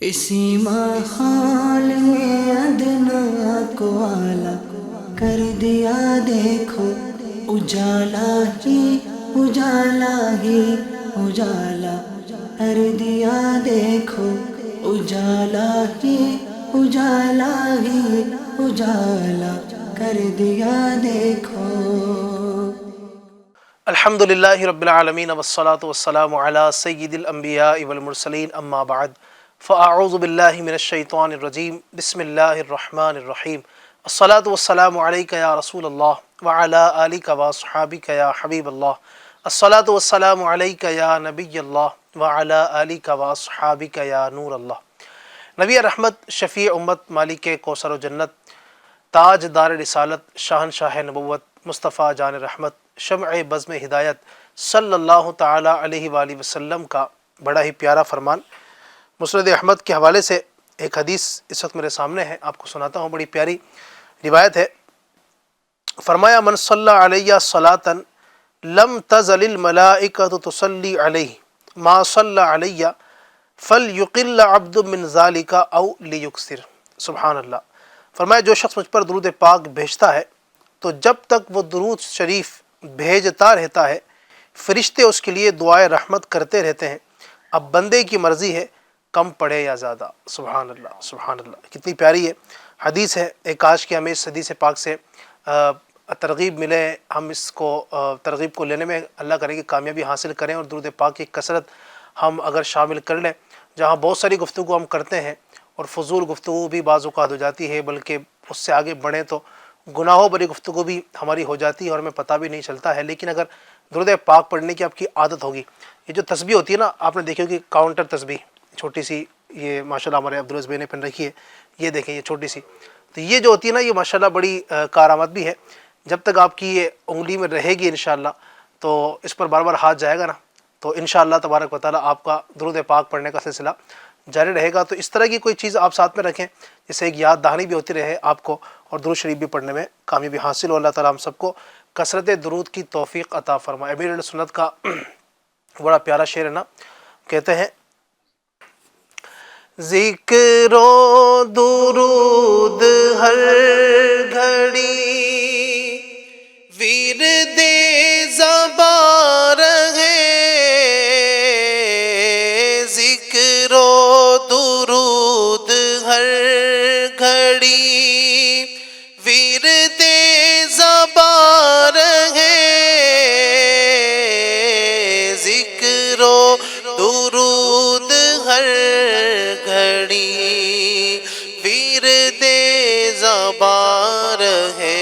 اسی ماحول میں ادنا کو اعلیٰ کر دیا دیکھو، اجالا ہی اجالا ہی اجالا کر دیا دیکھو، اجالا ہی اجالا ہی اجالا کر دیا دیکھو۔ الحمد للہ رب العالمین والصلاة والسلام علی سید الانبیاء والمرسلین اما بعد فاعوذ باللہ من الشیطان الرجیم بسم اللہ الرحمن الرحیم الصلاة والسلام علیک یا رسول اللہ وعلی آلک واصحابک یا حبیب اللہ الصلاة والسلام علیک یا نبی اللہ وعلی آلک واصحابک یا نور اللہ۔ نبی رحمت، شفیع امت، مالک کوثر و جنت، تاج دار رسالت، شہنشاہ نبوت، مصطفیٰ جان رحمت، شمع بزم ہدایت صلی اللہ تعالی علیہ وآلہ وسلم کا بڑا ہی پیارا فرمان مسند احمد کے حوالے سے ایک حدیث اس وقت میرے سامنے ہے، آپ کو سناتا ہوں۔ بڑی پیاری روایت ہے۔ فرمایا من صلی علیہ صلاۃ لم تزل الملائکۃ تصلی علیہ ما صلی علیہ فلیقل عبد من ذالک او لیکثر۔ سبحان اللہ۔ فرمایا جو شخص مجھ پر درود پاک بھیجتا ہے تو جب تک وہ درود شریف بھیجتا رہتا ہے فرشتے اس کے لیے دعائے رحمت کرتے رہتے ہیں، اب بندے کی مرضی ہے کم پڑھے یا زیادہ۔ سبحان اللہ، سبحان اللہ، کتنی پیاری ہے حدیث ہے۔ ایک کاش کہ ہمیں اس حدیث پاک سے ترغیب ملے، ہم اس کو ترغیب کو لینے میں اللہ کرے کہ کامیابی حاصل کریں، اور درود پاک کی کثرت ہم اگر شامل کر لیں، جہاں بہت ساری گفتگو ہم کرتے ہیں اور فضول گفتگو بھی بعض اوقات ہو جاتی ہے، بلکہ اس سے آگے بڑھیں تو گناہوں بری گفتگو بھی ہماری ہو جاتی ہے اور ہمیں پتہ بھی نہیں چلتا ہے۔ لیکن اگر درود پاک پڑھنے کی آپ کی عادت ہوگی، یہ جو تسبیح ہوتی ہے نا، آپ نے دیکھی ہوگی کاؤنٹر تسبیح چھوٹی سی، یہ ماشاءاللہ ہمارے عبدالعزیز بھائی نے پہن رکھی ہے، یہ دیکھیں یہ چھوٹی سی، تو یہ جو ہوتی ہے نا، یہ ماشاءاللہ بڑی کارآمد بھی ہے۔ جب تک آپ کی یہ انگلی میں رہے گی انشاءاللہ، تو اس پر بار بار ہاتھ جائے گا نا، تو انشاءاللہ تبارک و تعالیٰ آپ کا درود پاک پڑھنے کا سلسلہ جاری رہے گا۔ تو اس طرح کی کوئی چیز آپ ساتھ میں رکھیں جس سے ایک یاد دہانی بھی ہوتی رہے آپ کو، اور درود شریف بھی پڑھنے میں کامیابی حاصل ہو۔ اللہ تعالیٰ ہم سب کو کثرت درود کی توفیق عطا فرمائے۔ امیر اہل سنت کا بڑا پیارا شعر ہے نا، کہتے ہیں ذکر و درود ہر گھڑی ورد زباں رہے، ذکر و درود ہر گھڑی ورد زباں رہے، ذکر و درود ہر گھڑی ورد زباں رہے،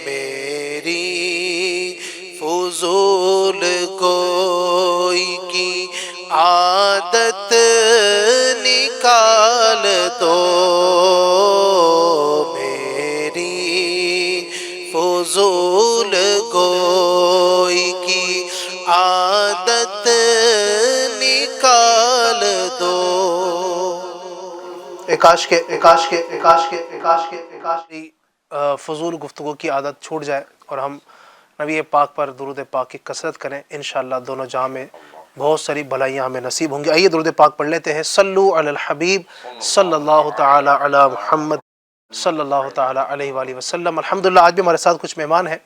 میری فضول گوئی کی عادت نکال دو، میری فضول گوئی کی عادت نکال دو۔ فضول گفتگو کی عادت چھوٹ جائے اور ہم نبی پاک پر درود پاک کی کثرت کریں، انشاءاللہ دونوں جہاں میں بہت ساری بھلائیاں ہمیں نصیب ہوں گی۔ آئیے درود پاک پڑھ لیتے ہیں۔ صلو علی الحبیب صلی اللہ تعالی علی محمد صلی اللہ تعالی علیہ وآلہ وسلم۔ الحمدللہ آج بھی ہمارے ساتھ کچھ مہمان ہیں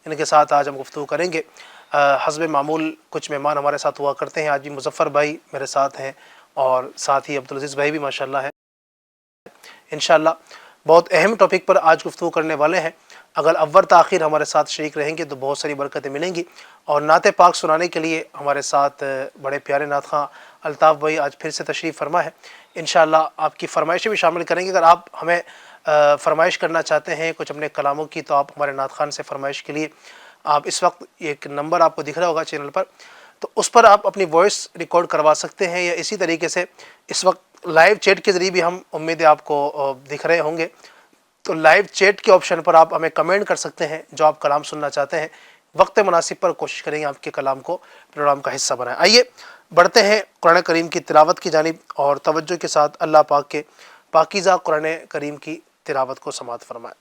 جن کے ساتھ آج ہم گفتگو کریں گے۔ حسب معمول کچھ مہمان ہمارے ساتھ ہوا کرتے ہیں، آج بھی مظفر بھائی میرے ساتھ ہیں اور ساتھ ہی عبدالعزیز بھائی بھی ماشاءاللہ ہے۔ انشاءاللہ بہت اہم ٹاپک پر آج گفتگو کرنے والے ہیں۔ اگر اول تاخیر ہمارے ساتھ شریک رہیں گے تو بہت ساری برکتیں ملیں گی، اور نعت پاک سنانے کے لیے ہمارے ساتھ بڑے پیارے نعت خواں الطاف بھائی آج پھر سے تشریف فرما ہے۔ انشاءاللہ آپ کی فرمائشیں بھی شامل کریں گے۔ اگر آپ ہمیں فرمائش کرنا چاہتے ہیں کچھ اپنے کلاموں کی، تو آپ ہمارے نعت خان سے فرمائش کے لیے آپ اس وقت ایک نمبر آپ کو دکھ رہا ہوگا چینل پر، تو اس پر آپ اپنی وائس ریکارڈ کروا سکتے ہیں، یا اسی طریقے سے اس وقت لائیو چیٹ کے ذریعے بھی ہم امید ہے آپ کو دکھ رہے ہوں گے، تو لائیو چیٹ کے آپشن پر آپ ہمیں کمنٹ کر سکتے ہیں جو آپ کلام سننا چاہتے ہیں۔ وقت مناسب پر کوشش کریں گے آپ کے کلام کو پروگرام کا حصہ بنائیں۔ آئیے بڑھتے ہیں قرآن کریم کی تلاوت کی جانب، اور توجہ کے ساتھ اللہ پاک کے پاکیزہ قرآن کریم کی تلاوت کو سماعت فرمائیں۔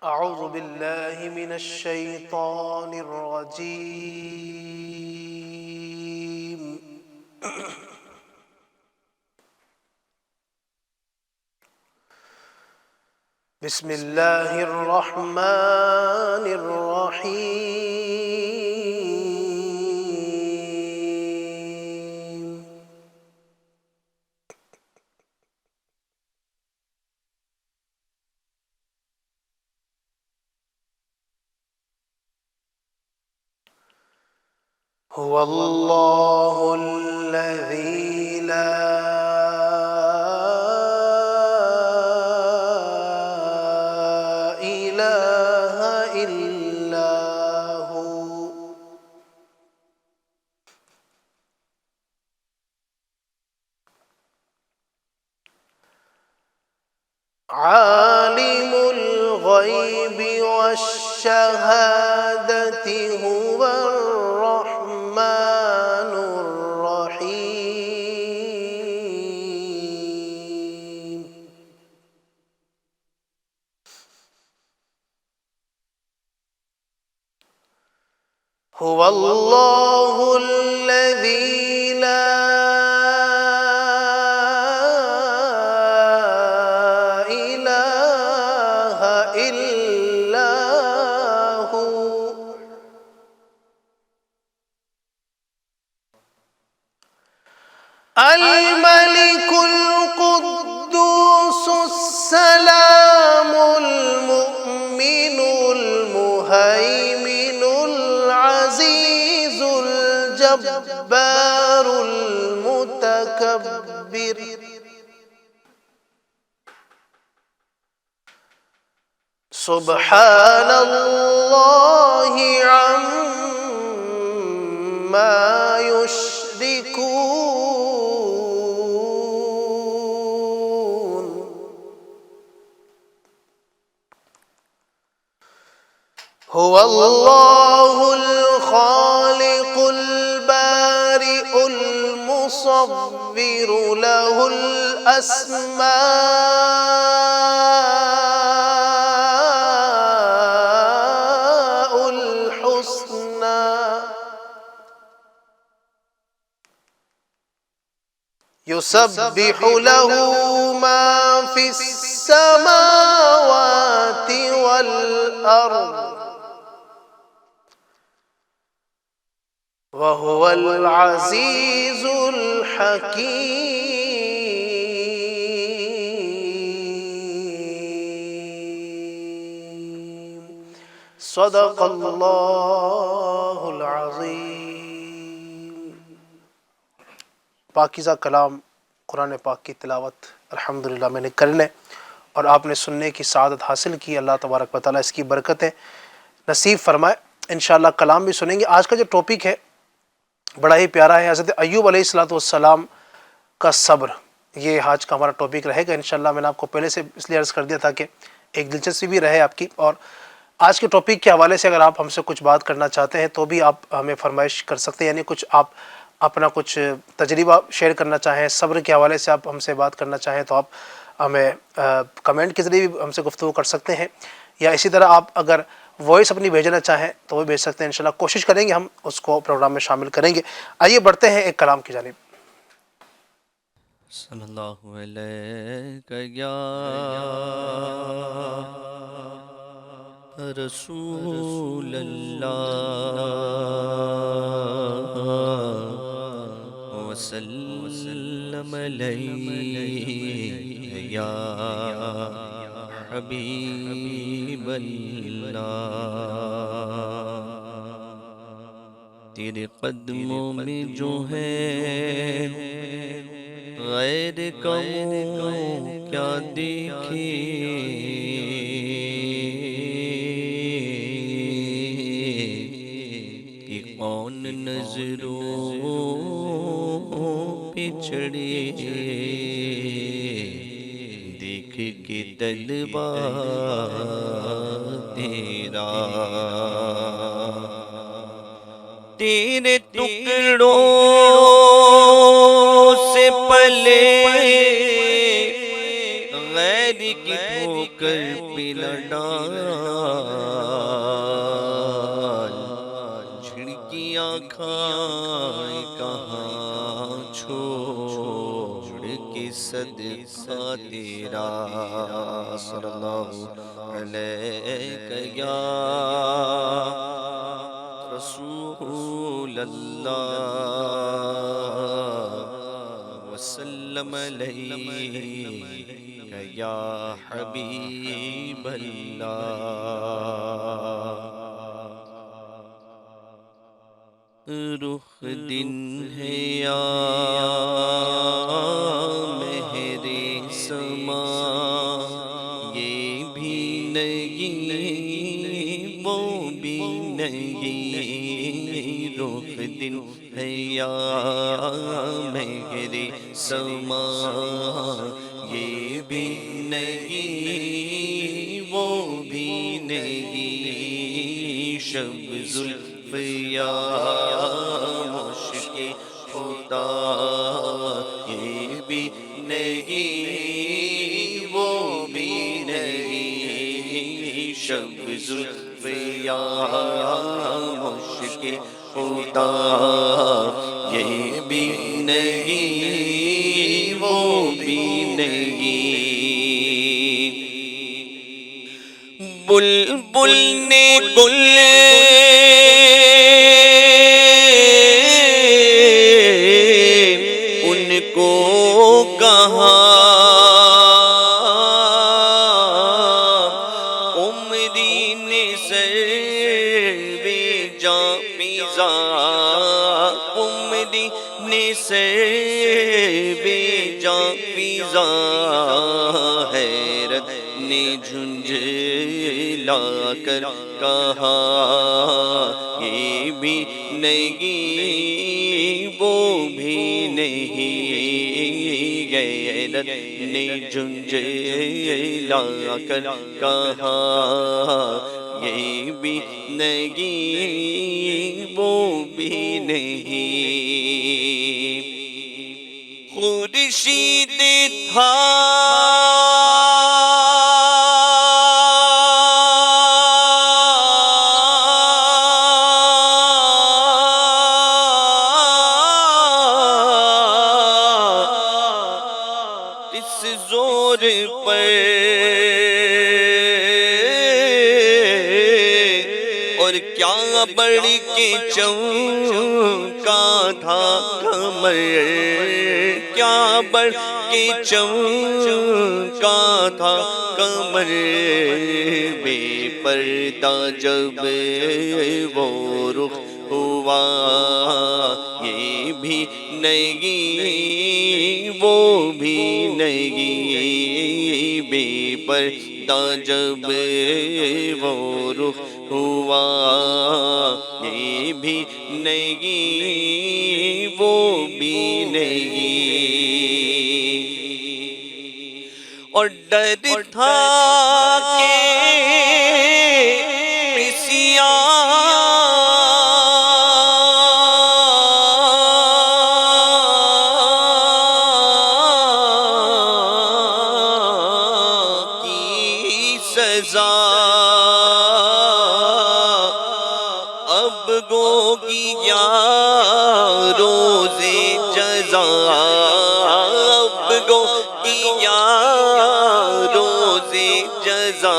أعوذ بالله من الشيطان الرجيم. بسم الله الرحمن الرحيم. هو الله الذي لا إله إلا هو عالم الغيب والشهادة هو الرحمن الرحيم. هو الله الذي لا إله إلا هو الملك القدوس السلام المؤمن المهيمن العزيز الجبار المتكبر. سبحان الله عما يشركون. هو الله الخالق البارئ المصور له الأسماء الحسنى يسبح له ما في السماوات والأرض وهو العزيز الحكيم. صدق اللہ العظیم. پاکیزہ کلام قرآن پاک کی تلاوت الحمدللہ میں نے کرنے اور آپ نے سننے کی سعادت حاصل کی. اللہ تبارک و تعالیٰ اس کی برکتیں نصیب فرمائے. انشاءاللہ کلام بھی سنیں گے. آج کا جو ٹاپک ہے بڑا ہی پیارا ہے. حضرت ایوب علیہ السلام کا صبر، یہ آج کا ہمارا ٹاپک رہے گا انشاءاللہ. میں نے آپ کو پہلے سے اس لیے عرض کر دیا تھا کہ ایک دلچسپی بھی رہے آپ کی. اور آج کے ٹاپک کے حوالے سے اگر آپ ہم سے کچھ بات کرنا چاہتے ہیں تو بھی آپ ہمیں فرمائش کر سکتے ہیں، یعنی کچھ آپ اپنا کچھ تجربہ شیئر کرنا چاہیں، صبر کے حوالے سے آپ ہم سے بات کرنا چاہیں تو آپ ہمیں کمنٹ کے ذریعے بھی ہم سے گفتگو کر سکتے ہیں، یا اسی طرح آپ اگر وائس اپنی بھیجنا چاہیں تو وہ بھیج سکتے ہیں. انشاءاللہ کوشش کریں گے ہم اس کو پروگرام میں شامل کریں گے. آئیے بڑھتے ہیں ایک کلام کی جانب. صلی اللہ علیہ یا رسول اللہ وسلم علیہ یا حبیب اللہ. تیرے قدموں میں جو ہے غیر کا منہ کیا دیکھے، کہ کون نظروں پہ چڑھے دیکھ کے طلبا تیرا. تیرے ٹکڑوں سے پلے غیر کی بھوک کر پلا ڈال جھڑکیاں کھائے کہاں چھوڑ کے صدقہ تیرا صلی اللہ علیہ یا رسول اللہ وسلم علیک یا حبیب اللہ رخ دن ہے یا مہر سما یہ بھی نہیں وہ بھی نہیں رخ دن ہے یا مہر سما یہ بھی نہیں وہ بھی نہیں شب زلف یا مشک خدا یہ بھی نہیں وہ بھی نہیں شب زلف یا مشک خدا یہ بھی نہیں وہ بھی نہیں بلبل نے گل ان کو کہا عمری نے سر بے جاں پیزا عمری نے سر بے جاں پیزا حیرت نے جھنجھلا کر کہا یہ بھی نہیں وہ بھی نہیں غیرت نے جھنجھلا کر کہا یہ بھی نہیں وہ بھی نہیں خورشید تھا زور پر اور کیا بڑھ کے چمکا تھا کمر کیا بڑھ کے چمکا تھا کمر بے پردہ جب وہ رخ ہوا یہ بھی نہیں وہ بھی نہیں بے پردہ جب وہ رخ ہوا یہ بھی نہیں وہ بھی نہیں اور ڈر تھا کہ سزا اب گوگی یا روزے جزا اب گوگی یا روزے جزا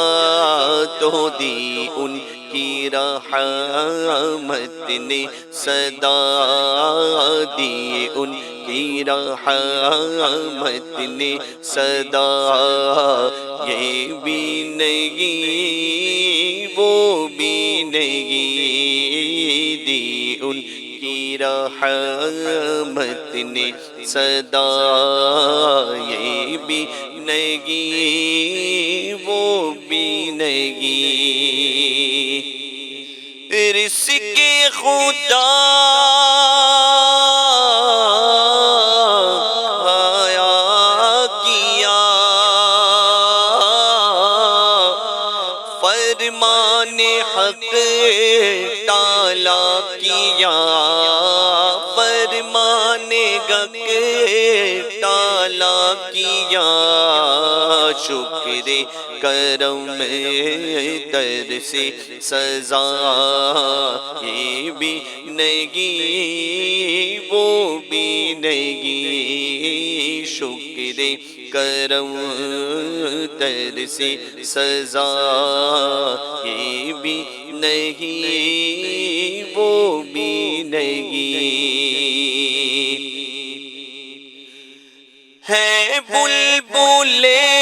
تو دی ان کی رحمت نے صدا دی ان کی رحمت نے صدا یہ بھی نہیں وہ بھی نہیں دی ان کی رحمت نے صدا یہ بھی نہیں وہ بھی نہیں رزق خدا فرمان حق تالا کیا فرمان حق تالا کیا شکر کرم در سے سزا یہ بھی نہیں وہ بھی نہیں، شکر کرم در سے سزا یہ بھی نہیں وہ بھی نہیں، ہے بلبلیں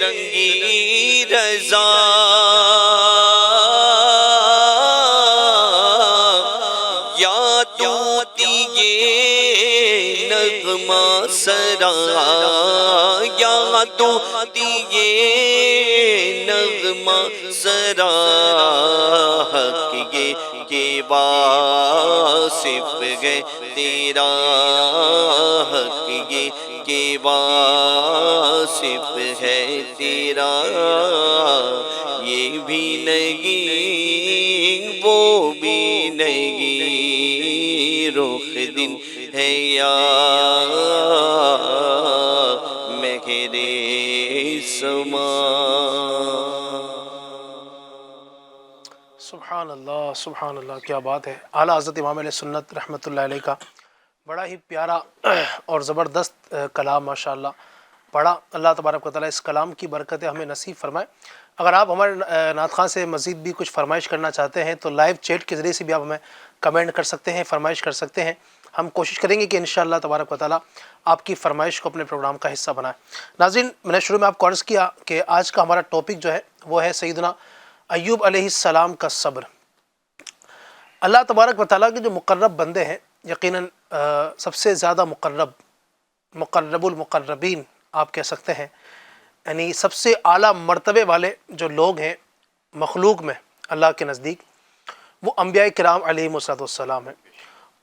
رنگی رضا یا توتی یہ نغمہ سرا، یا توتی یہ نغمہ سرا، حق یہ کہ واصف ہے تیرا، حق یہ کہ واصف ہے تیرا، یہ بھی نہیں وہ بھی نہیں، رخ دن ہے یا مہر سما۔ سبحان اللہ سبحان اللہ، کیا بات ہے۔ اعلیٰ حضرت امام علیہ سنت رحمۃ اللہ علیہ کا بڑا ہی پیارا اور زبردست کلام ماشاءاللہ پڑھا۔ اللہ تبارک و تعالیٰ اس کلام کی برکتیں ہمیں نصیب فرمائے۔ اگر آپ ہمارے نعت خواں سے مزید بھی کچھ فرمائش کرنا چاہتے ہیں تو لائیو چیٹ کے ذریعے سے بھی آپ ہمیں کمنٹ کر سکتے ہیں، فرمائش کر سکتے ہیں۔ ہم کوشش کریں گے کہ انشاءاللہ تبارک و تعالیٰ آپ کی فرمائش کو اپنے پروگرام کا حصہ بنائیں۔ ناظرین، میں نے شروع میں آپ کو عرض کیا کہ آج کا ہمارا ٹاپک جو ہے وہ ہے سیدنا ایوب علیہ السلام کا صبر۔ اللہ تبارک و تعالیٰ کے جو مقرب بندے ہیں، یقیناً سب سے زیادہ مقرب المقربین آپ کہہ سکتے ہیں، یعنی سب سے اعلیٰ مرتبے والے جو لوگ ہیں مخلوق میں اللہ کے نزدیک، وہ انبیاء کرام علیہم السلام ہیں،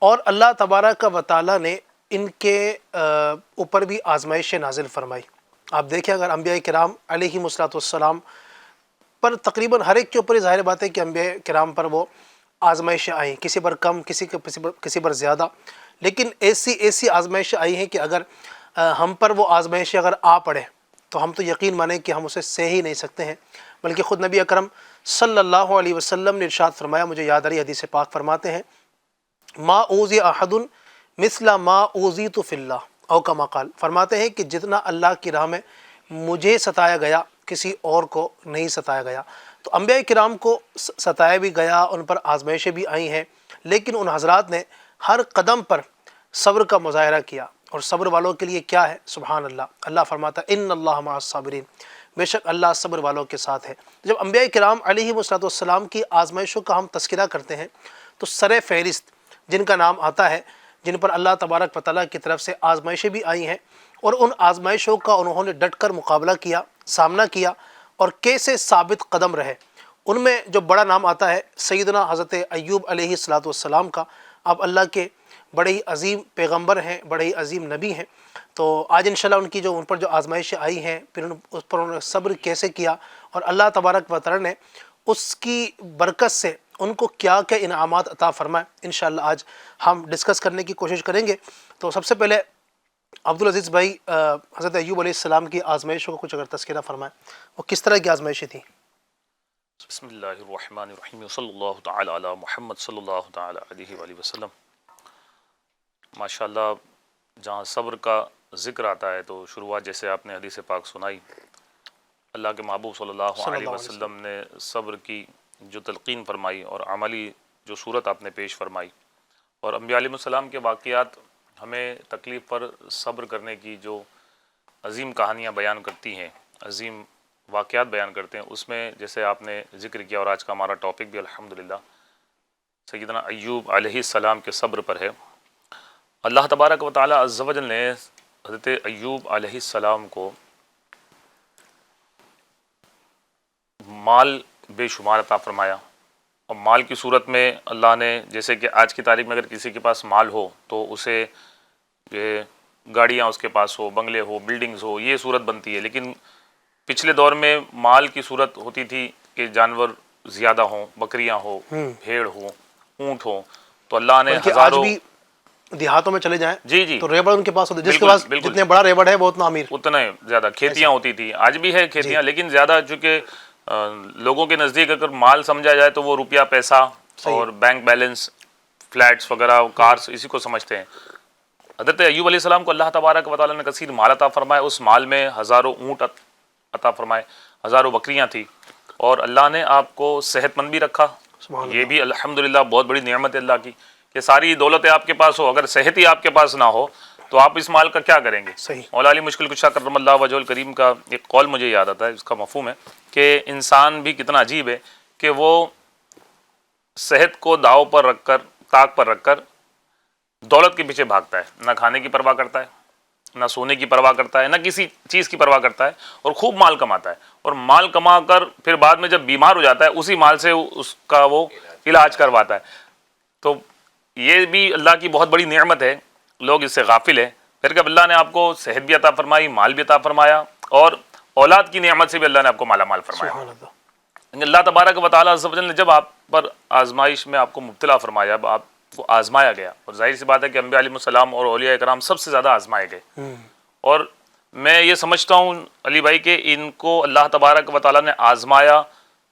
اور اللہ تبارک و تعالیٰ نے ان کے اوپر بھی آزمائش نازل فرمائی۔ آپ دیکھیں، اگر انبیاء کرام علیہم السلام پر تقریباً ہر ایک کے اوپر ظاہر بات ہے کہ انبیاء کرام پر وہ آزمائشیں آئیں، کسی پر کم، کسی پر زیادہ، لیکن ایسی آزمائشیں آئی ہیں کہ اگر ہم پر وہ آزمائشیں اگر آ پڑے تو ہم تو یقین مانیں کہ ہم اسے سہ ہی نہیں سکتے ہیں، بلکہ خود نبی اکرم صلی اللہ علیہ وسلم نے ارشاد فرمایا، مجھے یاد آ رہی حدیث پاک فرماتے ہیں، ما اوذی احد مثل ما اوذیت فی اللہ، او کما قال، فرماتے ہیں کہ جتنا اللہ کی راہ میں مجھے ستایا گیا کسی اور کو نہیں ستایا گیا۔ تو انبیاء کرام کو ستایا بھی گیا، ان پر آزمائشیں بھی آئی ہیں، لیکن ان حضرات نے ہر قدم پر صبر کا مظاہرہ کیا، اور صبر والوں کے لیے کیا ہے؟ سبحان اللہ، اللہ فرماتا ہے ان اللہ مع الصابرین، بے شک اللہ صبر والوں کے ساتھ ہے۔ جب انبیاء کرام علیہ السلام کی آزمائشوں کا ہم تذکرہ کرتے ہیں تو سر فہرست جن کا نام آتا ہے، جن پر اللہ تبارک و تعالیٰ کی طرف سے آزمائشیں بھی آئی ہیں، اور ان آزمائشوں کا انہوں نے ڈٹ کر مقابلہ کیا، سامنا کیا، اور کیسے ثابت قدم رہے، ان میں جو بڑا نام آتا ہے سیدنا حضرت ایوب علیہ السلام کا۔ آپ اللہ کے بڑے ہی عظیم پیغمبر ہیں، بڑے ہی عظیم نبی ہیں، تو آج انشاءاللہ ان پر جو آزمائشیں آئی ہیں، پھر اس پر انہوں نے صبر کیسے کیا، اور اللہ تبارک و تعالیٰ نے اس کی برکت سے ان کو کیا کیا انعامات عطا فرمائے، انشاءاللہ آج ہم ڈسکس کرنے کی کوشش کریں گے۔ تو سب سے پہلے عبدالعزیز بھائی حضرت ایوب علیہ السلام کی آزمائشوں کا کچھ اگر تذکرہ فرمائیں، وہ کس طرح کی آزمائشیں تھیں؟ بسم اللہ الرحمن الرحیم، صلی اللہ تعالی علی محمد صلی اللہ تعالی علیہ وآلہ وسلم۔ ماشاءاللہ، جہاں صبر کا ذکر آتا ہے تو شروعات جیسے آپ نے حدیث پاک سنائی، اللہ کے محبوب صلی اللہ علیہ وسلم نے صبر کی جو تلقین فرمائی اور عملی جو صورت آپ نے پیش فرمائی، اور انبیاء علیہ السلام کے واقعات ہمیں تکلیف پر صبر کرنے کی جو عظیم کہانیاں بیان کرتی ہیں، عظیم واقعات بیان کرتے ہیں، اس میں جیسے آپ نے ذکر کیا، اور آج کا ہمارا ٹاپک بھی الحمدللہ سیدنا ایوب علیہ السلام کے صبر پر ہے۔ اللہ تبارک و تعالی عز و جل نے حضرت ایوب علیہ السلام کو مال بے شمار عطا فرمایا، اور مال کی صورت میں اللہ نے، جیسے کہ آج کی تاریخ میں اگر کسی کے پاس مال ہو تو اسے گاڑیاں اس کے پاس ہو، بنگلے ہو، بلڈنگز ہو، یہ صورت بنتی ہے، لیکن پچھلے دور میں مال کی صورت ہوتی تھی کہ جانور زیادہ ہوں، بکریاں ہوں، بھیڑ ہوں، اونٹ ہوں، تو اللہ نے بلکہ آج ہزاروں، بھی دیہاتوں میں چلے جائیں جی جی تو ریوڑ ان کے پاس ہوتے ہیں، جس کے بالکل پاس بالکل، جتنے بڑا ریوڑ ہے وہ اتنا امیر. اتنے زیادہ کھیتیاں ہوتی تھی، آج بھی ہے کھیتیاں، لیکن زیادہ چونکہ لوگوں کے نزدیک اگر مال سمجھا جائے تو وہ روپیہ، پیسہ اور بینک بیلنس، فلیٹس وغیرہ، کارز، اسی کو سمجھتے ہیں. حضرت ایوب علیہ السلام کو اللہ تبارک و تعالیٰ نے کثیر مال عطا فرمایا، اس مال میں ہزاروں اونٹ عطا فرمائے، ہزاروں بکریاں تھی، اور اللہ نے آپ کو صحت مند بھی رکھا. سبحان یہ اللہ. بھی الحمدللہ بہت بڑی نعمت ہے اللہ کی کہ ساری دولت آپ کے پاس ہو، اگر صحت ہی آپ کے پاس نہ ہو تو آپ اس مال کا کیا کریں گے. صحیح. مولا علی مشکل کشا کرم اللہ وجہ الکریم کا ایک قول مجھے یاد آتا ہے، اس کا مفہوم ہے کہ انسان بھی کتنا عجیب ہے کہ وہ صحت کو داؤ پر رکھ کر، طاق پر رکھ کر دولت کے پیچھے بھاگتا ہے، نہ کھانے کی پرواہ کرتا ہے، نہ سونے کی پرواہ کرتا ہے، نہ کسی چیز کی پرواہ کرتا ہے، اور خوب مال کماتا ہے، اور مال کما کر پھر بعد میں جب بیمار ہو جاتا ہے اسی مال سے اس کا وہ علاج کرواتا ہے. تو یہ بھی اللہ کی بہت بڑی نعمت ہے، لوگ اس سے غافل ہیں. پھر جب اللہ نے آپ کو صحت بھی عطا فرمائی، مال بھی عطا فرمایا، اور اولاد کی نعمت سے بھی اللہ نے آپ کو مالا مال فرمایا. سبحان اللہ. اللہ تبارک و تعالیٰ عز و جل نے جب آپ پر آزمائش میں آپ کو مبتلا فرمایا، اب آپ کو آزمایا گیا، اور ظاہر سی بات ہے کہ انبیاء علیہ السلام اور اولیاء کرام سب سے زیادہ آزمائے گئے، اور میں یہ سمجھتا ہوں علی بھائی کہ ان کو اللہ تبارک و تعالیٰ نے آزمایا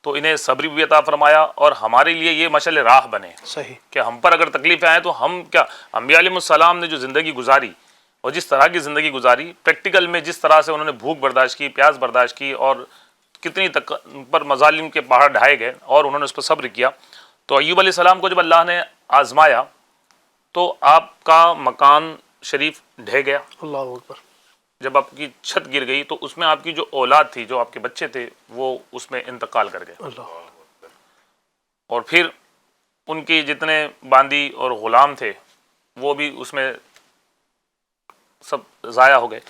تو انہیں صبر بھی عطا فرمایا، اور ہمارے لیے یہ مشعل راہ بنے صحیح. کہ ہم پر اگر تکلیفیں آئیں تو ہم کیا، انبیاء علیہ السلام نے جو زندگی گزاری اور جس طرح کی زندگی گزاری، پریکٹیکل میں جس طرح سے انہوں نے بھوک برداشت کی، پیاس برداشت کی، اور کتنی پر مظالم کے پہاڑ ڈھائے گئے اور انہوں نے اس پر صبر کیا. تو ایوب علیہ السلام کو جب اللہ نے آزمایا تو آپ کا مکان شریف ڈھہ گیا، اللہ اکبر. جب آپ کی چھت گر گئی تو اس میں آپ کی جو اولاد تھی، جو آپ کے بچے تھے، وہ اس میں انتقال کر گئے، اللہ. اور پھر ان کی جتنے باندی اور غلام تھے وہ بھی اس میں سب ضائع ہو گئے.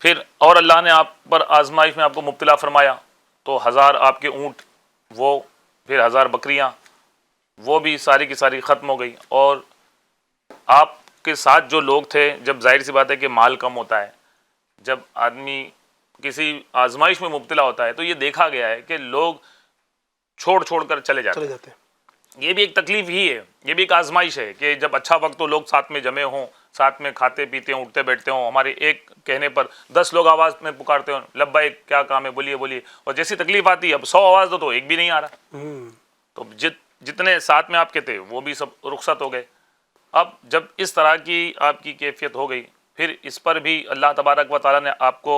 پھر اور اللہ نے آپ پر آزمائش میں آپ کو مبتلا فرمایا تو ہزار آپ کے اونٹ، وہ پھر ہزار بکریاں، وہ بھی ساری کی ساری ختم ہو گئی. اور آپ کے ساتھ جو لوگ تھے، جب ظاہر سی بات ہے کہ مال کم ہوتا ہے، جب آدمی کسی آزمائش میں مبتلا ہوتا ہے تو یہ دیکھا گیا ہے کہ لوگ چھوڑ چھوڑ کر چلے جاتے ہیں. یہ بھی ایک تکلیف ہی ہے، یہ بھی ایک آزمائش ہے کہ جب اچھا وقت تو لوگ ساتھ میں جمع ہوں، ساتھ میں کھاتے پیتے ہوں، اٹھتے بیٹھتے ہوں، ہمارے ایک کہنے پر 10 لوگ آواز میں پکارتے ہوں، لبیک، کیا کام ہے، بولیے بولیے، اور جیسی تکلیف آتی ہے اب 100 آواز دو تو ایک بھی نہیں آ رہا. تو جتنے ساتھ میں آپ کے تھے وہ بھی سب رخصت ہو گئے. اب جب اس طرح کی آپ کی کیفیت ہو گئی، پھر اس پر بھی اللہ تبارک و تعالیٰ نے آپ کو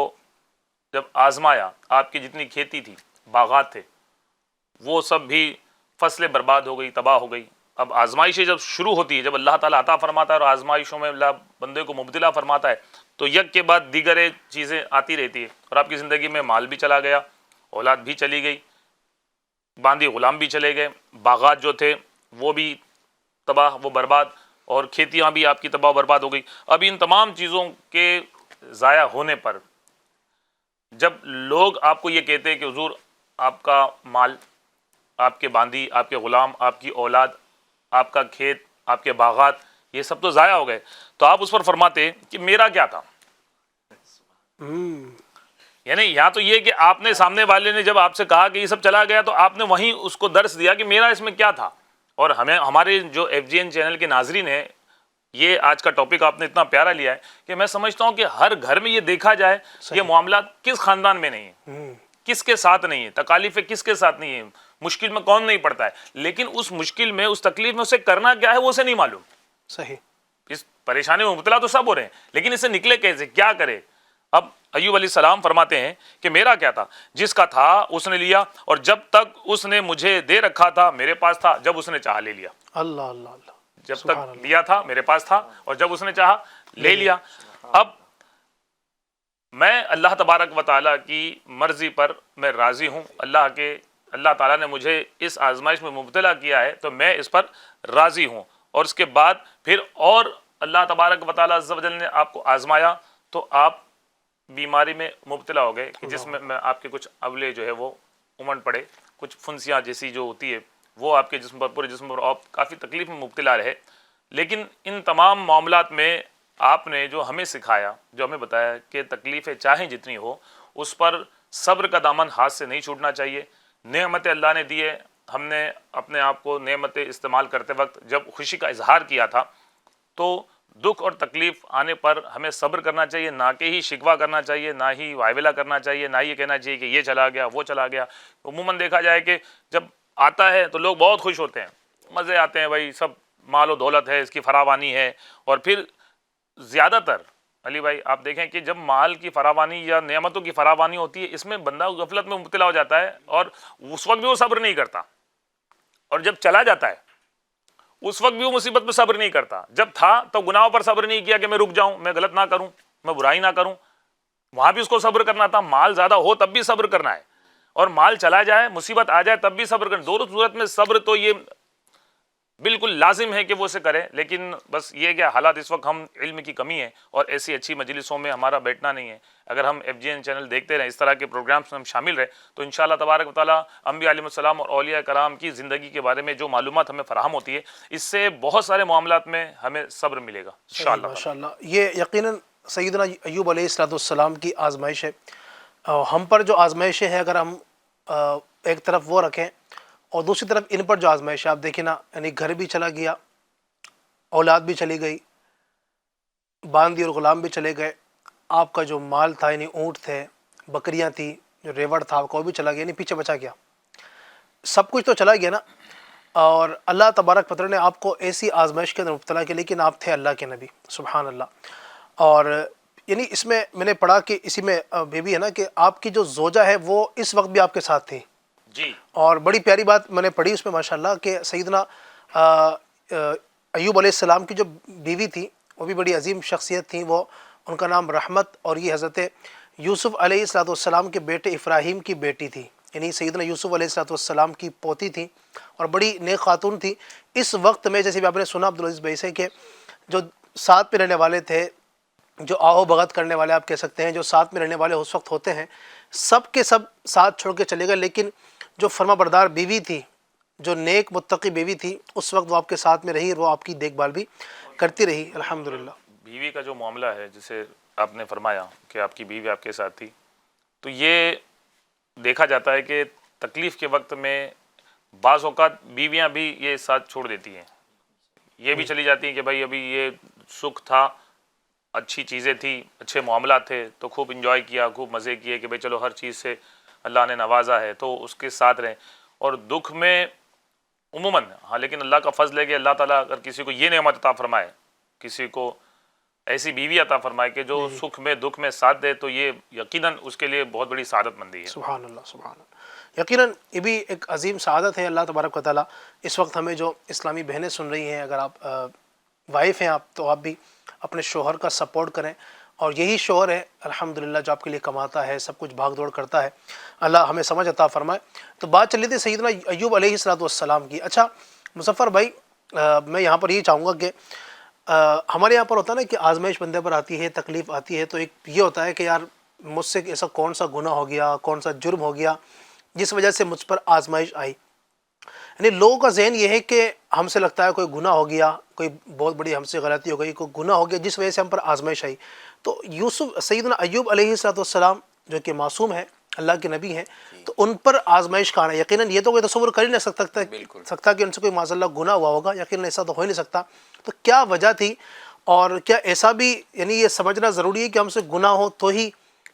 جب آزمایا، آپ کی جتنی کھیتی تھی، باغات تھے، وہ سب بھی فصلیں برباد ہو گئی، تباہ ہو گئی. اب آزمائشیں جب شروع ہوتی ہے، جب اللہ تعالیٰ عطا فرماتا ہے اور آزمائشوں میں اللہ بندے کو مبتلا فرماتا ہے تو یک کے بعد دیگر چیزیں آتی رہتی ہے، اور آپ کی زندگی میں مال بھی چلا گیا، اولاد بھی چلی گئی، باندی غلام بھی چلے گئے، باغات جو تھے وہ بھی تباہ و برباد، اور کھیتیاں بھی آپ کی تباہ و برباد ہو گئی. اب ان تمام چیزوں کے ضائع ہونے پر جب لوگ آپ کو یہ کہتے ہیں کہ حضور آپ کا مال، آپ کے باندی، آپ کے غلام، آپ کی اولاد، آپ کا کھیت، آپ کے باغات، یہ سب تو ضائع ہو گئے، تو آپ اس پر فرماتے کہ میرا کیا تھا. یعنی یہاں تو یہ کہ آپ نے، سامنے والے نے جب آپ سے کہا کہ یہ سب چلا گیا تو آپ نے وہیں اس کو درس دیا کہ میرا اس میں کیا تھا. اور ہمارے جو ایف جی این چینل کے ناظرین ہیں، یہ آج کا ٹاپک آپ نے اتنا پیارا لیا ہے کہ میں سمجھتا ہوں کہ ہر گھر میں یہ دیکھا جائے یہ معاملات کس خاندان میں نہیں ہیں، کس کے ساتھ نہیں ہے، تکالیفیں کس کے ساتھ نہیں ہیں، مشکل میں کون نہیں پڑتا ہے، لیکن اس مشکل میں، اس تکلیف میں اسے کرنا کیا ہے وہ اسے نہیں معلوم. صحیح. اس پریشانی میں مبتلا تو سب ہو رہے ہیں، لیکن اس سے نکلے کیسے، کیا کرے. اب ایوب علیہ السلام فرماتے ہیں کہ میرا کیا تھا، جس کا تھا اس نے لیا، اور جب تک اس نے مجھے دے رکھا تھا میرے پاس تھا، جب اس نے چاہا لے لیا. اللہ اللہ اللہ. جب تک لیا تھا میرے پاس تھا، اور جب اس نے چاہا لے لیا. اب میں اللہ تبارک و تعالیٰ کی مرضی پر میں راضی ہوں. اللہ تعالیٰ نے مجھے اس آزمائش میں مبتلا کیا ہے تو میں اس پر راضی ہوں. اور اس کے بعد پھر اور اللہ تبارک و تعالیٰ عز و جل نے آپ کو آزمایا تو آپ بیماری میں مبتلا ہو گئے کہ جس میں آپ کے کچھ اولے جو ہے وہ امنڈ پڑے، کچھ پھنسیاں جیسی جو ہوتی ہے وہ آپ کے جسم پر، پورے جسم پر آپ کافی تکلیف میں مبتلا رہے. لیکن ان تمام معاملات میں آپ نے جو ہمیں سکھایا، جو ہمیں بتایا کہ تکلیفیں چاہیں جتنی ہو، اس پر صبر کا دامن ہاتھ سے نہیں چھوٹنا چاہیے. نعمت اللہ نے دی ہے، ہم نے اپنے آپ کو نعمت استعمال کرتے وقت جب خوشی کا اظہار کیا تھا، تو دکھ اور تکلیف آنے پر ہمیں صبر کرنا چاہیے، نہ کہ ہی شکوہ کرنا چاہیے، نہ ہی وائولا کرنا چاہیے، نہ یہ کہنا چاہیے کہ یہ چلا گیا وہ چلا گیا۔ عموماً دیکھا جائے کہ جب آتا ہے تو لوگ بہت خوش ہوتے ہیں، مزے آتے ہیں، بھائی سب مال و دولت ہے، اس کی فراوانی ہے، اور پھر زیادہ تر علی بھائی آپ دیکھیں کہ جب مال کی فراوانی یا نعمتوں کی فراوانی ہوتی ہے، اس میں بندہ غفلت میں مبتلا ہو جاتا ہے، اور اس وقت بھی وہ صبر نہیں کرتا، اور جب چلا جاتا ہے اس وقت بھی وہ مصیبت پہ صبر نہیں کرتا۔ جب تھا تو گناہوں پر صبر نہیں کیا کہ میں رک جاؤں، میں غلط نہ کروں، میں برائی نہ کروں، وہاں بھی اس کو صبر کرنا تھا۔ مال زیادہ ہو تب بھی صبر کرنا ہے، اور مال چلا جائے، مصیبت آ جائے تب بھی صبر کرنا۔ دونوں صورت میں صبر تو یہ بالکل لازم ہے کہ وہ اسے کرے، لیکن بس یہ کہ حالات اس وقت ہم علم کی کمی ہے، اور ایسی اچھی مجلسوں میں ہمارا بیٹھنا نہیں ہے۔ اگر ہم FGN چینل دیکھتے رہیں، اس طرح کے پروگرامز میں ہم شامل رہے، تو انشاءاللہ تبارک و تعالیٰ انبیاء علیہ السلام اور اولیاء کرام کی زندگی کے بارے میں جو معلومات ہمیں فراہم ہوتی ہے، اس سے بہت سارے معاملات میں ہمیں صبر ملے گا انشاءاللہ۔ ماشاءاللہ، یہ یقیناً سیدنا ایوب علیہ السلام کی آزمائش ہے۔ ہم پر جو آزمائشیں ہیں، اگر ہم ایک طرف وہ رکھیں اور دوسری طرف ان پر جو آزمائش ہے، آپ دیکھیں نا، یعنی گھر بھی چلا گیا، اولاد بھی چلی گئی، باندی اور غلام بھی چلے گئے، آپ کا جو مال تھا، یعنی اونٹ تھے، بکریاں تھیں، جو ریوڑ تھا آپ کا وہ بھی چلا گیا، یعنی پیچھے بچا گیا، سب کچھ تو چلا گیا نا۔ اور اللہ تبارک پتر نے آپ کو ایسی آزمائش کے اندر مبتلا کیا، لیکن آپ تھے اللہ کے نبی، سبحان اللہ۔ اور یعنی اس میں میں نے پڑھا کہ اسی میں بھی ہے نا کہ آپ کی جو زوجہ ہے وہ اس وقت بھی آپ کے ساتھ تھی، جی، اور بڑی پیاری بات میں نے پڑھی اس میں ماشاءاللہ کہ سیدنا ایوب علیہ السلام کی جو بیوی تھی وہ بھی بڑی عظیم شخصیت تھیں، وہ ان کا نام رحمت، اور یہ حضرت یوسف علیہ السلام کے بیٹے افراہیم کی بیٹی تھی، یعنی سیدنا یوسف علیہ السلام کی پوتی تھی، اور بڑی نیک خاتون تھی۔ اس وقت میں جیسے بھی آپ نے سنا عبدالعزیز بھائی سے کہ جو ساتھ میں رہنے والے تھے، جو آؤ بغت کرنے والے آپ کہہ سکتے ہیں، جو ساتھ میں رہنے والے اس وقت ہوتے ہیں، سب کے سب ساتھ چھوڑ کے چلے گئے، لیکن جو فرما بردار بیوی تھی، جو نیک متقی بیوی تھی، اس وقت وہ آپ کے ساتھ میں رہی، اور وہ آپ کی دیکھ بھال بھی کرتی رہی، الحمدللہ۔ بیوی کا جو معاملہ ہے، جسے آپ نے فرمایا کہ آپ کی بیوی آپ کے ساتھ تھی، تو یہ دیکھا جاتا ہے کہ تکلیف کے وقت میں بعض اوقات بیویاں بھی یہ ساتھ چھوڑ دیتی ہیں، یہ بھی چلی جاتی ہیں کہ بھائی ابھی یہ سکھ تھا، اچھی چیزیں تھی، اچھے معاملات تھے، تو خوب انجوائے کیا، خوب مزے کیے کہ بھائی چلو ہر چیز سے اللہ نے نوازا ہے تو اس کے ساتھ رہیں۔ اور دکھ میں عموماً ہاں، لیکن اللہ کا فضل ہے کہ اللہ تعالیٰ اگر کسی کو یہ نعمت عطا فرمائے، کسی کو ایسی بیوی عطا فرمائے کہ جو سکھ میں دکھ میں ساتھ دے، تو یہ یقیناً اس کے لیے بہت بڑی سعادت مندی ہے۔ سبحان اللہ، سبحان اللہ، یقیناً یہ بھی ایک عظیم سعادت ہے۔ اللہ تبارک و تعالیٰ اس وقت ہمیں جو اسلامی بہنیں سن رہی ہیں، اگر آپ وائف ہیں آپ، تو آپ بھی اپنے شوہر کا سپورٹ کریں، اور یہی شوہر ہے الحمدللہ جو آپ کے لیے کماتا ہے، سب کچھ بھاگ دوڑ کرتا ہے۔ اللہ ہمیں سمجھ عطا فرمائے۔ تو بات چل رہی تھی سیدنا ایوب علیہ السلام کی۔ اچھا مظفر بھائی، میں یہاں پر یہ چاہوں گا کہ ہمارے یہاں پر ہوتا ہے نا کہ آزمائش بندے پر آتی ہے، تکلیف آتی ہے، تو ایک یہ ہوتا ہے کہ یار مجھ سے ایسا کون سا گناہ ہو گیا، کون سا جرم ہو گیا جس وجہ سے مجھ پر آزمائش آئی۔ یعنی لوگوں کا ذہن یہ ہے کہ ہم سے لگتا ہے کوئی گناہ ہو گیا، کوئی بہت بڑی ہم سے غلطی ہو گئی، کوئی گناہ ہو گیا جس وجہ سے ہم پر آزمائش آئی۔ تو سیدنا ایوب علیہ السلام جو کہ معصوم ہے، اللہ کے نبی ہیں، تو ان پر آزمائش کا آنا یقیناً یہ تو کوئی تصور کر ہی نہیں سکتا کہ ان سے کوئی معاذ اللہ گناہ ہوا ہوگا، یقیناً ایسا تو ہو ہی نہیں سکتا۔ تو کیا وجہ تھی، اور کیا ایسا بھی یعنی یہ سمجھنا ضروری ہے کہ ہم سے گناہ ہو تو ہی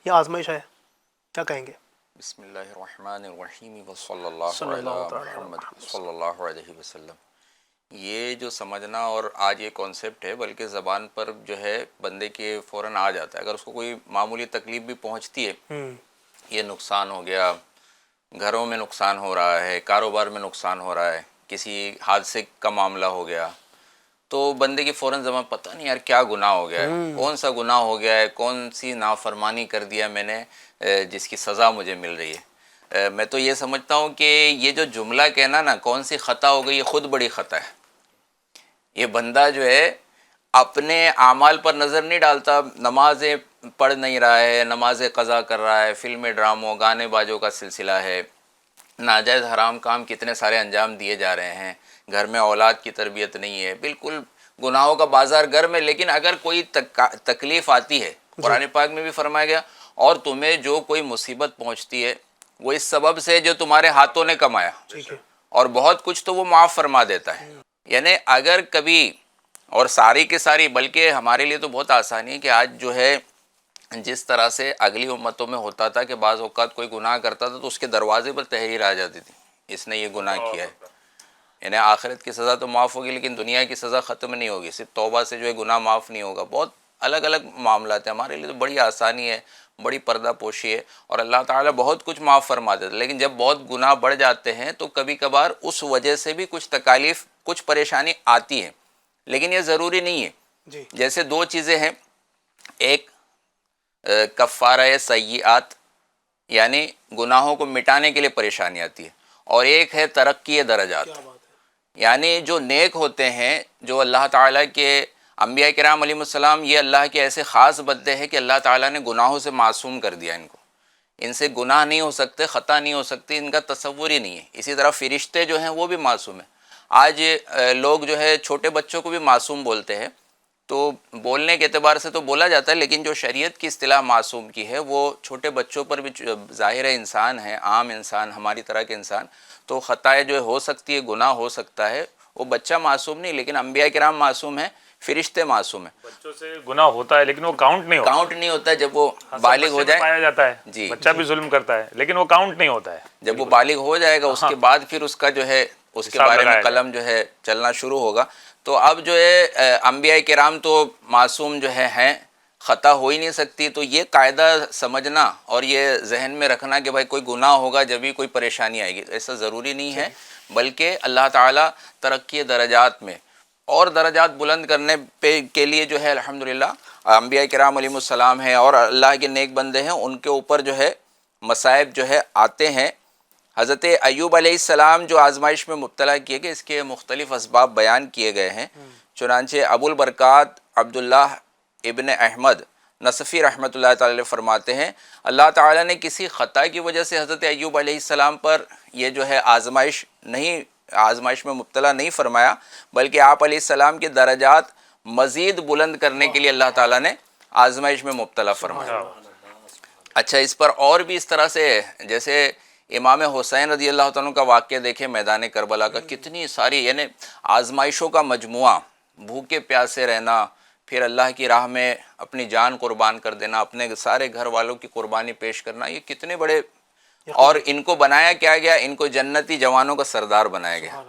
یہ آزمائش ہے؟ کیا کہیں گے؟ بسم اللہ الرحمن الرحیم وصلی اللہ علی محمد صلی اللہ علیہ وسلم۔ یہ جو سمجھنا اور آج یہ کانسیپٹ ہے، بلکہ زبان پر جو ہے بندے کے فوراً آ جاتا ہے، اگر اس کو کوئی معمولی تکلیف بھی پہنچتی ہے، یہ نقصان ہو گیا، گھروں میں نقصان ہو رہا ہے، کاروبار میں نقصان ہو رہا ہے، کسی حادثے کا معاملہ ہو گیا، تو بندے کی فوراً زبان پتہ نہیں یار کیا گناہ ہو گیا ہے، کون سا گناہ ہو گیا ہے، کون سی نافرمانی کر دیا میں نے جس کی سزا مجھے مل رہی ہے۔ میں تو یہ سمجھتا ہوں کہ یہ جو جملہ کہنا نا کون سی خطا ہو گئی، یہ خود بڑی خطا ہے۔ یہ بندہ جو ہے اپنے اعمال پر نظر نہیں ڈالتا، نمازیں پڑھ نہیں رہا ہے، نمازیں قضا کر رہا ہے، فلمیں ڈراموں گانے باجوں کا سلسلہ ہے، ناجائز حرام کام کتنے سارے انجام دیے جا رہے ہیں، گھر میں اولاد کی تربیت نہیں ہے، بالکل گناہوں کا بازار گھر میں۔ لیکن اگر کوئی تکلیف آتی ہے، قرآن پاک میں بھی فرمایا گیا، اور تمہیں جو کوئی مصیبت پہنچتی ہے وہ اس سبب سے جو تمہارے ہاتھوں نے کمایا، ٹھیک ہے، اور بہت کچھ تو وہ معاف فرما دیتا ہے. یعنی اگر کبھی، اور ساری کی ساری، بلکہ ہمارے لیے تو بہت آسانی ہے کہ آج جو ہے جس طرح سے اگلی امتوں میں ہوتا تھا کہ بعض اوقات کوئی گناہ کرتا تھا تو اس کے دروازے پر تحریر آ جاتی تھی، اس نے یہ گناہ کیا ہے. یعنی آخرت کی سزا تو معاف ہوگی لیکن دنیا کی سزا ختم نہیں ہوگی، صرف توبہ سے جو ہے گناہ معاف نہیں ہوگا. بہت الگ الگ معاملات ہیں. ہمارے لیے تو بڑی آسانی ہے، بڑی پردہ پوشی ہے، اور اللہ تعالیٰ بہت کچھ معاف فرما دیتا ہے. لیکن جب بہت گناہ بڑھ جاتے ہیں تو کبھی کبھار اس وجہ سے بھی کچھ تکالیف، کچھ پریشانی آتی ہیں، لیکن یہ ضروری نہیں ہے. جی جیسے دو چیزیں ہیں، ایک کفارہ سیئات یعنی گناہوں کو مٹانے کے لیے پریشانی آتی ہے، اور ایک ہے ترقی درجات. کیا بات ہے، یعنی جو نیک ہوتے ہیں، جو اللہ تعالیٰ کے انبیاء کرام علیہ السلام، یہ اللہ کے ایسے خاص بندے ہیں کہ اللہ تعالیٰ نے گناہوں سے معصوم کر دیا ان کو. ان سے گناہ نہیں ہو سکتے، خطا نہیں ہو سکتی، ان کا تصور ہی نہیں ہے. اسی طرح فرشتے جو ہیں وہ بھی معصوم ہیں. آج لوگ جو ہے چھوٹے بچوں کو بھی معصوم بولتے ہیں، تو بولنے کے اعتبار سے تو بولا جاتا ہے، لیکن جو شریعت کی اصطلاح معصوم کی ہے وہ چھوٹے بچوں پر بھی ظاہر انسان ہے، عام انسان، ہماری طرح کے انسان، تو خطائیں جو ہو سکتی ہے، گناہ ہو سکتا ہے. وہ بچہ معصوم نہیں، لیکن انبیاء کرام معصوم ہیں، فرشتے معصوم ہیں. بچوں سے گناہ ہوتا ہے لیکن وہ کاؤنٹ نہیں ہوتا. کاؤنٹ نہیں ہوتا. جب وہ سب بالغ بچے ہو میں جائے، پایا جاتا ہے، جی، بچہ بھی ظلم کرتا ہے لیکن وہ کاؤنٹ نہیں ہوتا ہے. جب وہ بالغ ہو جائے گا اس کے بعد پھر اس کا جو ہے اس کے حساب بارے میں لگایا جائے. قلم جو ہے چلنا شروع ہوگا. تو اب جو ہے انبیاء کرام تو معصوم جو ہے ہیں، خطا ہو ہی نہیں سکتی. تو یہ قاعدہ سمجھنا اور یہ ذہن میں رکھنا کہ بھائی کوئی گناہ ہوگا جبھی کوئی پریشانی آئے گی، ایسا ضروری نہیں ہے. بلکہ اللہ تعالیٰ ترقی درجات میں اور درجات بلند کرنے کے لیے جو ہے الحمدللہ انبیاء کرام علیہ السلام ہیں اور اللہ کے نیک بندے ہیں، ان کے اوپر جو ہے مصائب جو ہے آتے ہیں. حضرت ایوب علیہ السلام جو آزمائش میں مبتلا کیے گئے، اس کے مختلف اسباب بیان کیے گئے ہیں. چنانچہ ابو البرکات عبداللہ ابن احمد نصفی رحمۃ اللہ تعالی علیہ فرماتے ہیں، اللہ تعالیٰ نے کسی خطا کی وجہ سے حضرت ایوب علیہ السلام پر یہ جو ہے آزمائش میں مبتلا نہیں فرمایا، بلکہ آپ علیہ السلام کے درجات مزید بلند کرنے کے لیے اللہ تعالیٰ نے آزمائش میں مبتلا فرمایا. اچھا، اس پر اور بھی اس طرح سے، جیسے امام حسین رضی اللہ تعالیٰ کا واقعہ دیکھیں میدان کربلا کا، کتنی ساری یعنی آزمائشوں کا مجموعہ، بھوکے پیاسے رہنا، پھر اللہ کی راہ میں اپنی جان قربان کر دینا، اپنے سارے گھر والوں کی قربانی پیش کرنا، یہ کتنے بڑے. اور ان کو بنایا کیا گیا؟ ان کو جنتی جوانوں کا سردار بنایا گیا.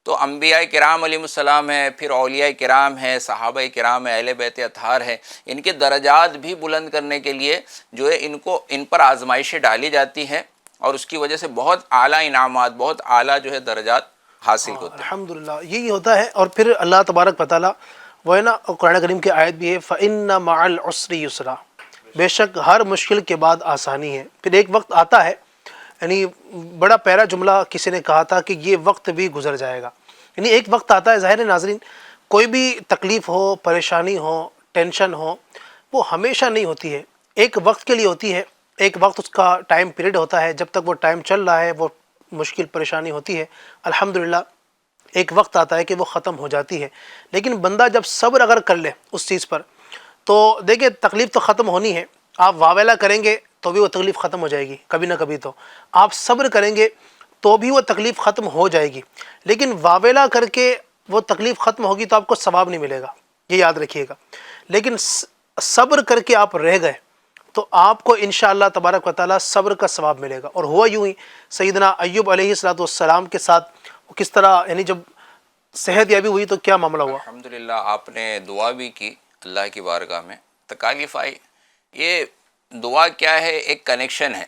تو انبیاء کرام علیہ السلام ہیں، پھر اولیاء کرام ہیں، صحابہ کرام ہیں، اہل بیت اطہار ہیں، ان کے درجات بھی بلند کرنے کے لیے جو ہے ان پر آزمائشیں ڈالی جاتی ہیں، اور اس کی وجہ سے بہت اعلیٰ انعامات، بہت اعلیٰ جو ہے درجات حاصل ہوتے ہیں. الحمدللہ یہی ہوتا ہے. اور پھر اللہ تبارک و تعالیٰ وہ ہے نا، قرآن کریم کی آیت بھی ہے فَإِنَّ مَعَ الْعُسْرِ يُسْرًا، بے شک ہر مشکل کے بعد آسانی ہے. پھر ایک وقت آتا ہے، یعنی بڑا پیارا جملہ کسی نے کہا تھا کہ یہ وقت بھی گزر جائے گا. یعنی ایک وقت آتا ہے، ظاہر ہے ناظرین، کوئی بھی تکلیف ہو، پریشانی ہو، ٹینشن ہو، وہ ہمیشہ نہیں ہوتی ہے، ایک وقت کے لیے ہوتی ہے. ایک وقت اس کا ٹائم پیریڈ ہوتا ہے، جب تک وہ ٹائم چل رہا ہے وہ مشکل پریشانی ہوتی ہے. الحمدللہ ایک وقت آتا ہے کہ وہ ختم ہو جاتی ہے. لیکن بندہ جب صبر اگر کر لے اس چیز پر، تو دیکھیں تکلیف تو ختم ہونی ہے. آپ واویلا کریں گے تو بھی وہ تکلیف ختم ہو جائے گی کبھی نہ کبھی. تو آپ صبر کریں گے تو بھی وہ تکلیف ختم ہو جائے گی. لیکن واویلا کر کے وہ تکلیف ختم ہوگی تو آپ کو ثواب نہیں ملے گا، یہ یاد رکھیے گا. لیکن صبر کر کے آپ رہ گئے تو آپ کو انشاءاللہ تبارک و تعالیٰ صبر کا ثواب ملے گا. اور ہوا یوں ہی سیدنا ایوب علیہ السلام کے ساتھ کس طرح، یعنی جب صحت یابی ہوئی تو کیا معاملہ ہوا. الحمدللہ آپ نے دعا بھی کی اللہ کی بارگاہ میں، تکالیف آئی. یہ دعا کیا ہے؟ ایک کنیکشن ہے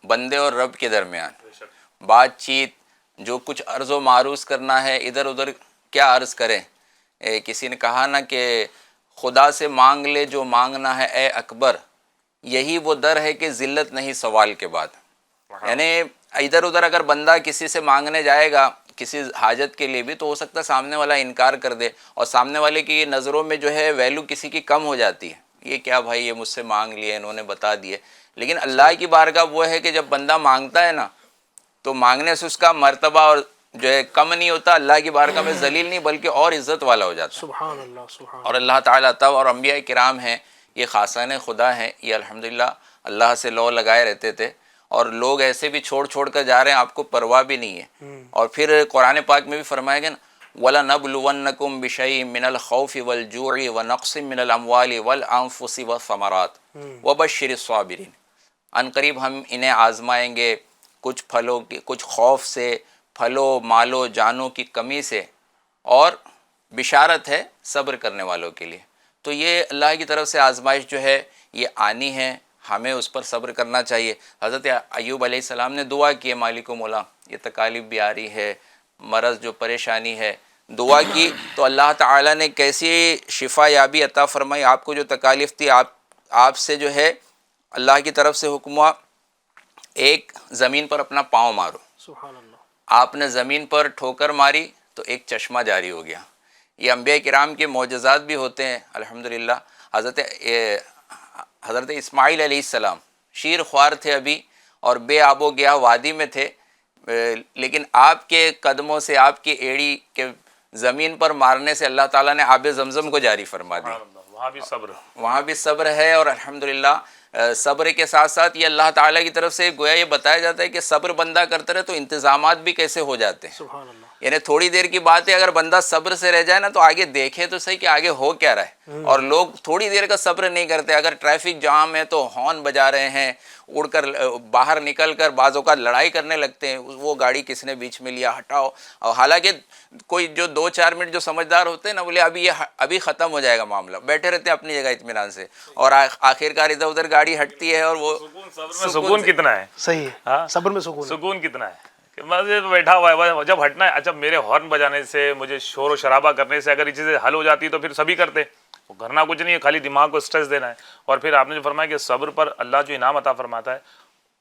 بندے اور رب کے درمیان، بات چیت، جو کچھ عرض و معروض کرنا ہے، ادھر ادھر کیا عرض کریں. کسی نے کہا نا کہ خدا سے مانگ لے جو مانگنا ہے اے اکبر، یہی وہ در ہے کہ ذلت نہیں سوال کے بعد. یعنی ادھر ادھر اگر بندہ کسی سے مانگنے جائے گا کسی حاجت کے لیے بھی، تو ہو سکتا ہے سامنے والا انکار کر دے، اور سامنے والے کی نظروں میں جو ہے ویلو کسی کی کم ہو جاتی ہے. یہ کیا بھائی، یہ مجھ سے مانگ لیے، انہوں نے بتا دیے. لیکن اللہ کی بارگاہ وہ ہے کہ جب بندہ مانگتا ہے نا، تو مانگنے سے اس کا مرتبہ اور جو ہے کم نہیں ہوتا، اللہ کی بارگاہ میں ذلیل نہیں بلکہ اور عزت والا ہو جاتا ہے. سبحان اللہ، سبحان اور اللہ تعالیٰ تب، اور انبیاء کرام ہیں، یہ خاصان خدا ہیں، یہ الحمدللہ اللہ سے لو لگائے رہتے تھے. اور لوگ ایسے بھی چھوڑ کر جا رہے ہیں، آپ کو پرواہ بھی نہیں ہے۔ اور پھر قرآن پاک میں بھی فرمایا گیا نا وَلَنَبْلُوَنَّكُمْ بِشَيْءٍ مِّنَ الْخَوْفِ وَالْجُوعِ وَنَقْصٍ مِّنَ الْأَمْوَالِ وَالْأَنفُسِ وَالثَّمَرَاتِ وَبَشِّرِ الصَّابِرِينَ۔ ان قریب ہم انہیں آزمائیں گے کچھ پھلوں کی، کچھ خوف سے، پھلوں مالوں جانوں کی کمی سے، اور بشارت ہے صبر کرنے والوں کے لیے۔ تو یہ اللہ کی طرف سے آزمائش جو ہے یہ آنی ہے، ہمیں اس پر صبر کرنا چاہیے۔ حضرت ایوب علیہ السلام نے دعا کی ہے مالک و مولا، یہ تکالیف بھی آ رہی ہے، مرض جو پریشانی ہے، دعا کی تو اللہ تعالیٰ نے کیسی شفا یابی عطا فرمائی۔ آپ کو جو تکالیف تھی، آپ سے جو ہے اللہ کی طرف سے حکم ہوا ایک زمین پر اپنا پاؤں مارو۔ سبحان اللہ۔ آپ نے زمین پر ٹھوکر ماری تو ایک چشمہ جاری ہو گیا۔ یہ انبیاء کرام کے معجزات بھی ہوتے ہیں الحمدللہ۔ حضرت اسماعیل علیہ السلام شیر خوار تھے ابھی، اور بے آب و گیا وادی میں تھے، لیکن آپ کے قدموں سے، آپ کی ایڑی کے زمین پر مارنے سے اللہ تعالیٰ نے آب زمزم کو جاری فرما دی۔ وہاں بھی صبر، وہاں بھی صبر ہے، اور الحمدللہ صبر کے ساتھ ساتھ یہ اللہ تعالیٰ کی طرف سے گویا یہ بتایا جاتا ہے کہ صبر بندہ کرتا رہے تو انتظامات بھی کیسے ہو جاتے ہیں۔ سبحان اللہ۔ یعنی تھوڑی دیر کی بات ہے، اگر بندہ صبر سے رہ جائے نا تو آگے دیکھے تو صحیح کہ آگے ہو کیا رہا ہے۔ اور لوگ تھوڑی دیر کا صبر نہیں کرتے، اگر ٹریفک جام ہے تو ہارن بجا رہے ہیں، اڑ کر باہر نکل کر بعض اوقات لڑائی کرنے لگتے ہیں، وہ گاڑی کس نے بیچ میں لیا، ہٹاؤ۔ اور حالانکہ کوئی جو 2-4 منٹ جو سمجھدار ہوتے ہیں نا، بولے ابھی ختم ہو جائے گا معاملہ، بیٹھے رہتے ہیں اپنی جگہ اطمینان سے، اور آخرکار ادھر ادھر گاڑی ہٹتی ہے، اور وہ سکون کتنا ہے، صحیح ہے، صبر میں سکون ہے۔ سکون کتنا ہے کہ مسجد میں بیٹھا ہوا ہے، جب ہٹنا ہے، اچھا میرے ہارن بجانے سے، مجھے شور و شرابہ کرنے سے اگر یہ چیزیں حل ہو جاتی تو پھر سبھی کرتے، وہ کرنا کچھ نہیں ہے، خالی دماغ کو سٹریس دینا ہے۔ اور پھر آپ نے جو فرمایا کہ صبر پر اللہ جو انعام عطا فرماتا ہے،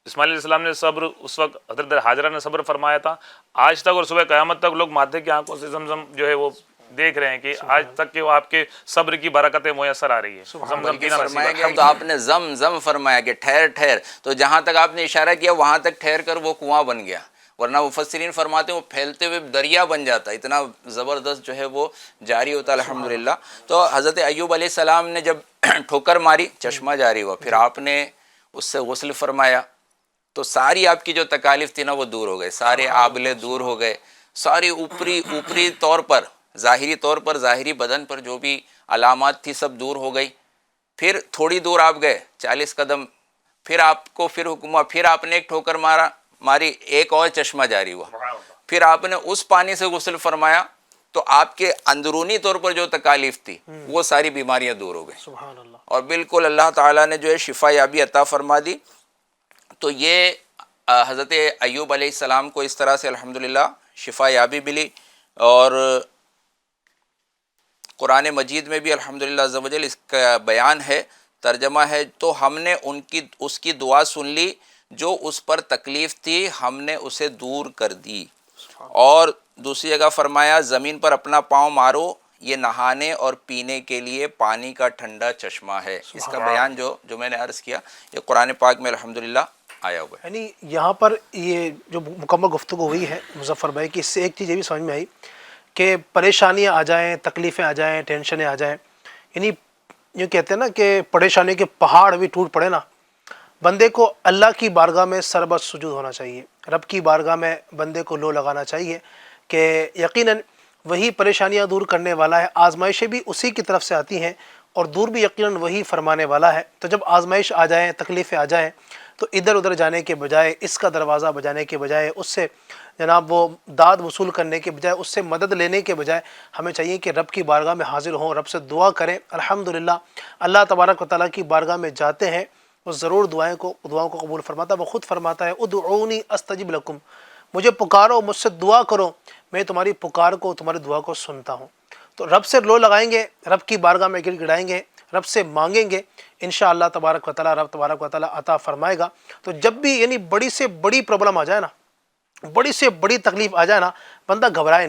اسماعیل علیہ السلام نے صبر، اس وقت حضرت حاجرہ نے صبر فرمایا تھا، آج تک اور صبح قیامت تک لوگ ماتھے کی آنکھوں سے زمزم جو ہے وہ دیکھ رہے ہیں کہ آج تک کہ وہ آپ کے صبر کی برکتیں میسر آ رہی ہے۔ زمزم پینا نصیب فرمایا ہے۔ گیا تو آپ نے زم فرمایا کہ ٹھہر ٹھہر، تو جہاں تک آپ نے اشارہ کیا وہاں تک ٹھہر کر وہ کنواں بن گیا، ورنہ مفسرین فرماتے ہیں وہ پھیلتے ہوئے دریا بن جاتا، اتنا زبردست جو ہے وہ جاری ہوتا الحمدللہ۔ تو حضرت ایوب علیہ السلام نے جب ٹھوکر ماری چشمہ جاری ہوا، پھر آپ نے اس سے غسل فرمایا تو ساری آپ کی جو تکالیف تھی نا وہ دور ہو گئے، سارے آبلے دور ہو گئے، ساری اوپری طور پر، ظاہری طور پر، ظاہری بدن پر جو بھی علامات تھی سب دور ہو گئی۔ پھر تھوڑی دور آپ گئے 40 قدم، پھر آپ کو پھر حکم ہوا، پھر آپ نے ایک ٹھوکر ماری، ایک اور چشمہ جاری ہوا، پھر آپ نے اس پانی سے غسل فرمایا تو آپ کے اندرونی طور پر جو تکالیف تھی وہ ساری بیماریاں دور ہو گئی، سبحان اللہ۔ اور بالکل اللہ تعالیٰ نے جو ہے شفا یابی عطا فرما دی۔ تو یہ حضرت ایوب علیہ السلام کو اس طرح سے الحمدللہ شفا یابی ملی، اور قرآن مجید میں بھی الحمدللہ عز و جل اس کا بیان ہے، ترجمہ ہے، تو ہم نے اس کی دعا سن لی، جو اس پر تکلیف تھی ہم نے اسے دور کر دی۔ اور دوسری جگہ فرمایا زمین پر اپنا پاؤں مارو، یہ نہانے اور پینے کے لیے پانی کا ٹھنڈا چشمہ ہے۔ اس کا بیان جو میں نے عرض کیا یہ قرآن پاک میں الحمدللہ آیا ہوا ہے۔ یعنی یہاں پر یہ جو مکمل گفتگو ہوئی ہے مظفر بھائی کی، اس سے ایک چیز یہ بھی سمجھ میں آئی کہ پریشانیاں آ جائیں، تکلیفیں آ جائیں، ٹینشنیں آ جائیں، یعنی یوں کہتے ہیں نا کہ پریشانی کے پہاڑ بھی ٹوٹ پڑے نا، بندے کو اللہ کی بارگاہ میں سربت سجود ہونا چاہیے، رب کی بارگاہ میں بندے کو لو لگانا چاہیے کہ یقیناً وہی پریشانیاں دور کرنے والا ہے، آزمائشیں بھی اسی کی طرف سے آتی ہیں اور دور بھی یقیناً وہی فرمانے والا ہے۔ تو جب آزمائش آ جائیں، تکلیفیں آ جائیں، تو ادھر ادھر جانے کے بجائے، اس کا دروازہ بجانے کے بجائے، اس سے جناب وہ داد وصول کرنے کے بجائے، اس سے مدد لینے کے بجائے ہمیں چاہیے کہ رب کی بارگاہ میں حاضر ہوں، رب سے دعا کریں۔ الحمدللہ اللہ تبارک و تعالیٰ کی بارگاہ میں جاتے ہیں، وہ ضرور دعاؤں کو قبول فرماتا ہے۔ وہ خود فرماتا ہے ادعونی استجب لکم، مجھے پکارو، مجھ سے دعا کرو، میں تمہاری پکار کو، تمہاری دعا کو سنتا ہوں۔ تو رب سے لو لگائیں گے، رب کی بارگاہ میں گر گڑائیں گے، رب سے مانگیں گے، انشاءاللہ تبارک و تعالیٰ رب تبارک و تعالیٰ عطا فرمائے گا۔ تو جب بھی یعنی بڑی سے بڑی پرابلم آ جائے نا، بڑی سے بڑی تکلیف آ جائے نا، بندہ گھبرائے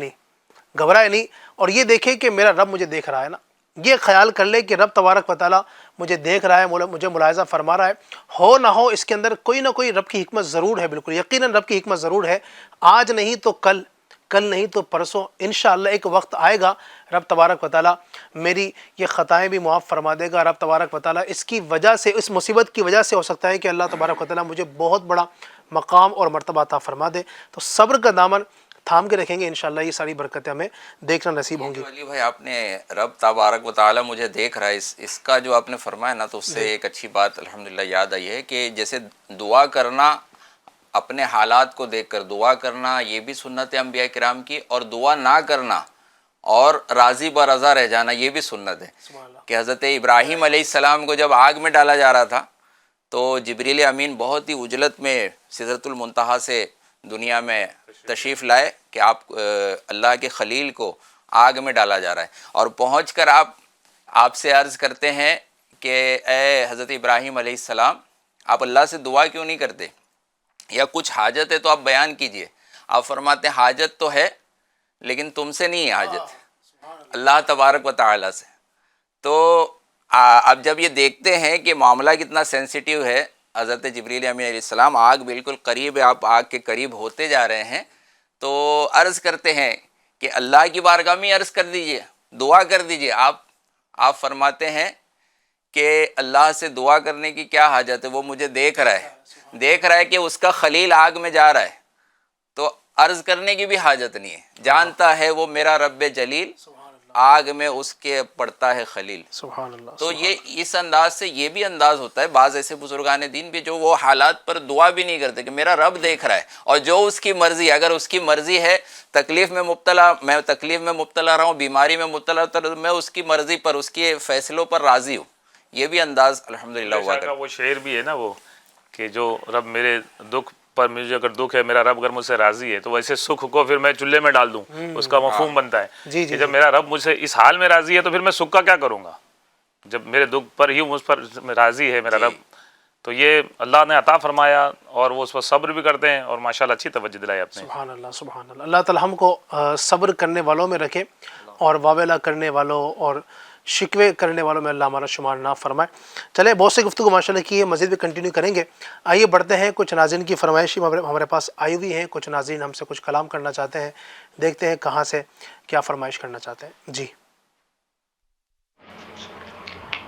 نہیں، اور یہ دیکھے کہ میرا رب مجھے دیکھ رہا ہے نا، یہ خیال کر لے کہ رب تبارک و تعالیٰ مجھے دیکھ رہا ہے، مجھے ملاحظہ فرما رہا ہے، ہو نہ ہو اس کے اندر کوئی نہ کوئی رب کی حکمت ضرور ہے، بالکل یقیناً رب کی حکمت ضرور ہے، آج نہیں تو کل کل نہیں تو پرسوں انشاءاللہ ایک وقت آئے گا رب تبارک و تعالیٰ میری یہ خطائیں بھی معاف فرما دے گا. رب تبارک و تعالیٰ اس کی وجہ سے، اس مصیبت کی وجہ سے ہو سکتا ہے کہ اللہ تبارک و تعالیٰ مجھے بہت بڑا مقام اور مرتبہ عطا فرما دے. تو صبر کا دامن تھام کے رکھیں گے انشاءاللہ یہ ساری برکتیں ہمیں دیکھنا نصیب ہوں گی. علی بھائی آپ نے رب تبارک و تعالیٰ مجھے دیکھ رہا ہے، اس کا جو آپ نے فرمایا نا، تو اس سے ایک اچھی بات الحمدللہ یاد آئی ہے کہ جیسے دعا کرنا، اپنے حالات کو دیکھ کر دعا کرنا، یہ بھی سنت ہے انبیاء کرام کی، اور دعا نہ کرنا اور راضی برضا رہ جانا یہ بھی سنت ہے. کہ حضرت ابراہیم علیہ السلام کو جب آگ میں ڈالا جا رہا تھا تو جبریل امین بہت ہی عجلت میں سدرۃ المنتہا سے دنیا میں تشریف لائے کہ آپ اللہ کے خلیل کو آگ میں ڈالا جا رہا ہے، اور پہنچ کر آپ سے عرض کرتے ہیں کہ اے حضرت ابراہیم علیہ السلام، آپ اللہ سے دعا کیوں نہیں کرتے، یا کچھ حاجت ہے تو آپ بیان کیجئے. آپ فرماتے ہیں حاجت تو ہے لیکن تم سے نہیں ہے حاجت، اللہ تبارک و تعالیٰ سے. تو اب جب یہ دیکھتے ہیں کہ معاملہ کتنا سینسیٹیو ہے، حضرت جبریل امین علیہ السلام آگ بالکل قریب ہے، آپ آگ کے قریب ہوتے جا رہے ہیں، تو عرض کرتے ہیں کہ اللہ کی بارگاہ میں عرض کر دیجئے، دعا کر دیجئے. آپ فرماتے ہیں کہ اللہ سے دعا کرنے کی کیا حاجت ہے، وہ مجھے دیکھ رہا ہے کہ اس کا خلیل آگ میں جا رہا ہے، تو عرض کرنے کی بھی حاجت نہیں ہے. جانتا ہے وہ میرا رب جلیل، آگ میں اس کے پڑتا ہے خلیل. سبحان اللہ. تو یہ اس انداز سے یہ بھی انداز ہوتا ہے. بعض ایسے بزرگان دین بھی جو وہ حالات پر دعا بھی نہیں کرتے کہ میرا رب دیکھ رہا ہے، اور جو اس کی مرضی، اگر اس کی مرضی ہے میں تکلیف میں مبتلا رہا ہوں، بیماری میں مبتلا تو میں اس کی مرضی پر، اس کے فیصلوں پر راضی ہوں. یہ بھی انداز الحمدللہ ہوا کرتا ہے. وہ شعر بھی ہے نا وہ کہ جو رب میرے دکھ پر، مجھے اگر دکھ ہے، میرا رب اگر مجھ سے راضی ہے تو ویسے سکھ کو پھر میں چولہے میں ڈال دوں، اس کا مفہوم بنتا ہے کہ جب میرا رب مجھ سے اس حال میں راضی ہے تو پھر میں سکھ کا کیا کروں گا، جب میرے دکھ پر ہی مجھ پر راضی ہے میرا رب. تو یہ اللہ نے عطا فرمایا اور وہ اس پر صبر بھی کرتے ہیں، اور ماشاءاللہ اچھی توجہ دلائی آپ نے. سبحان اللہ سبحان اللہ. اللہ تعالیٰ ہم کو صبر کرنے والوں میں رکھے اور واویلا کرنے والوں اور شکوے کرنے والوں میں اللہ ہمارا شمار نہ فرمائے. چلے بہت سے گفتگو ماشاءاللہ کی ہے، مزید بھی کنٹینیو کریں گے. آئیے بڑھتے ہیں، کچھ ناظرین کی فرمائشی ہمارے پاس آئی ہوئی ہیں. کچھ ناظرین ہم سے کچھ کلام کرنا چاہتے ہیں، دیکھتے ہیں کہاں سے کیا فرمائش کرنا چاہتے ہیں. جی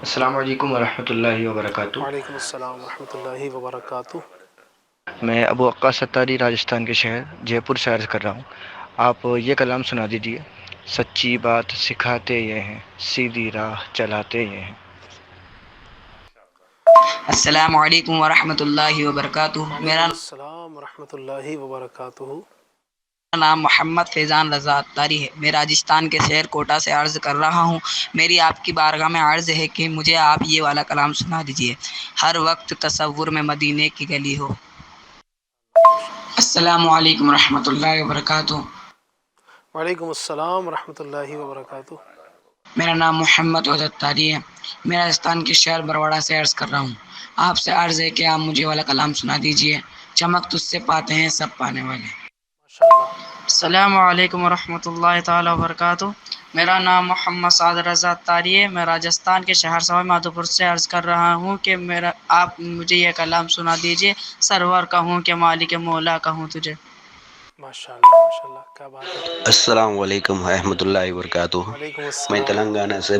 السلام علیکم ورحمۃ اللہ وبرکاتہ. وعلیکم السلام ورحمۃ اللہ وبرکاتہ. میں ابو عقاص ستاری راجستھان کے شہر جے پور سے عرض کر رہا ہوں. آپ یہ کلام سنا دیجیے. سچی بات سکھاتے یہ ہیں، سیدھی راہ چلاتے یہ ہیں. السلام علیکم ورحمۃ اللہ وبرکاتہ. میرا السلام ورحمۃ اللہ وبرکاتہ. نام محمد فیضان رضا اتاری ہے. میں راجستھان کے شہر کوٹا سے عرض کر رہا ہوں. میری آپ کی بارگاہ میں عرض ہے کہ مجھے آپ یہ والا کلام سنا دیجیے. ہر وقت تصور میں مدینے کی گلی ہو. السلام علیکم ورحمۃ اللہ وبرکاتہ. وعلیکم السلام ورحمۃ اللہ وبرکاتہ. میرا نام محمد وحدت اتاری ہے. میں راجستھان کے شہر برواڑہ سے عرض کر رہا ہوں. آپ سے عرض ہے کہ آپ مجھے والا کلام سنا دیجیے. چمک تجھ سے پاتے ہیں سب پانے والے. السلام علیکم ورحمۃ اللہ تعالیٰ وبرکاتہ. میرا نام محمد سعد رضا اتاری ہے. میں راجستھان کے شہر سوئی مادھو پور سے عرض کر رہا ہوں کہ آپ مجھے یہ کلام سنا دیجیے. سرور کہوں کہ مالک مولا کہوں تجھے. ماشاءاللہ کیا بات ہے. السلام علیکم ورحمۃ اللہ وبرکاتہ. وعلیکم میں السلام. تلنگانہ سے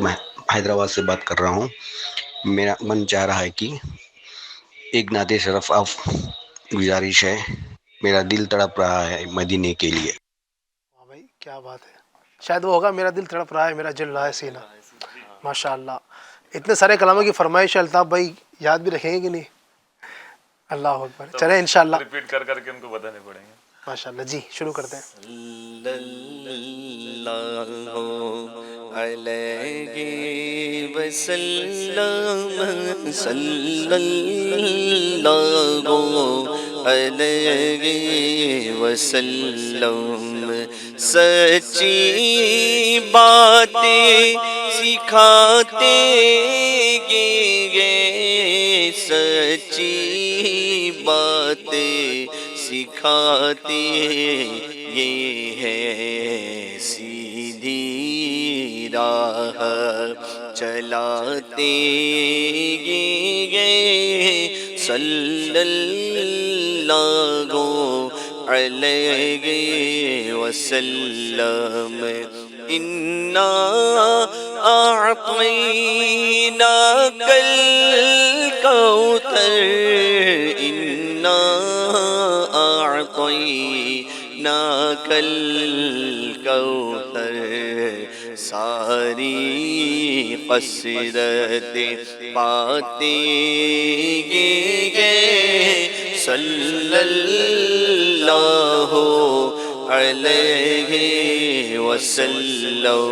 حیدرآباد سے بات کر رہا ہوں. میرا من چاہ رہا ہے کہ ایک نعت شرف آپ گزارش ہے. میرا دل تڑپ رہا ہے مدینے کے لیے. ہاں بھائی کیا بات ہے. شاید وہ ہوگا میرا دل تڑپ رہا ہے میرا جل رہا ہے سینہ. ماشاءاللہ اتنے سارے کلاموں کی فرمائش ہے. الطاف بھائی یاد بھی رکھیں گے کہ نہیں؟ اللہ اکبر. چلیں انشاءاللہ ریپیٹ کر کر کے ان کو بتانے پڑیں گے. ماشاءاللہ. جی شروع کرتے ہیں. علیہ وسلم صلی اللہ علیہ وسلم. سچی باتیں سکھاتے گے، سچی باتیں سکھاتے یہ ہے، سیدھی راہ چلاتے یہ صلی اللہ علیہ وسلم انا اعطیناک الکوثر انا اعطیناک الکوثر ساری قصرت پاتے گے صلی اللہ علیہ وسلم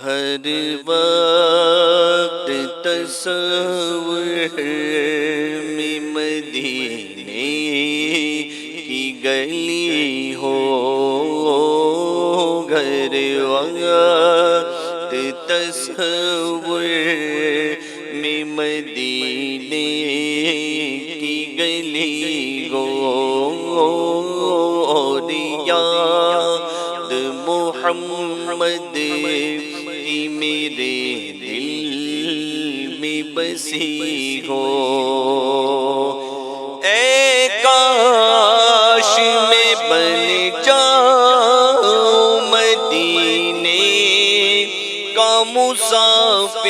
ہر وقت تصور میں مدینے کی گلی ہو گھر وقت تصور میں مدینے کی گلی ہو اور یاد محمد کی میرے دل میں بسی ہو اے کاش میں بن جاؤں مدینے کا مسافر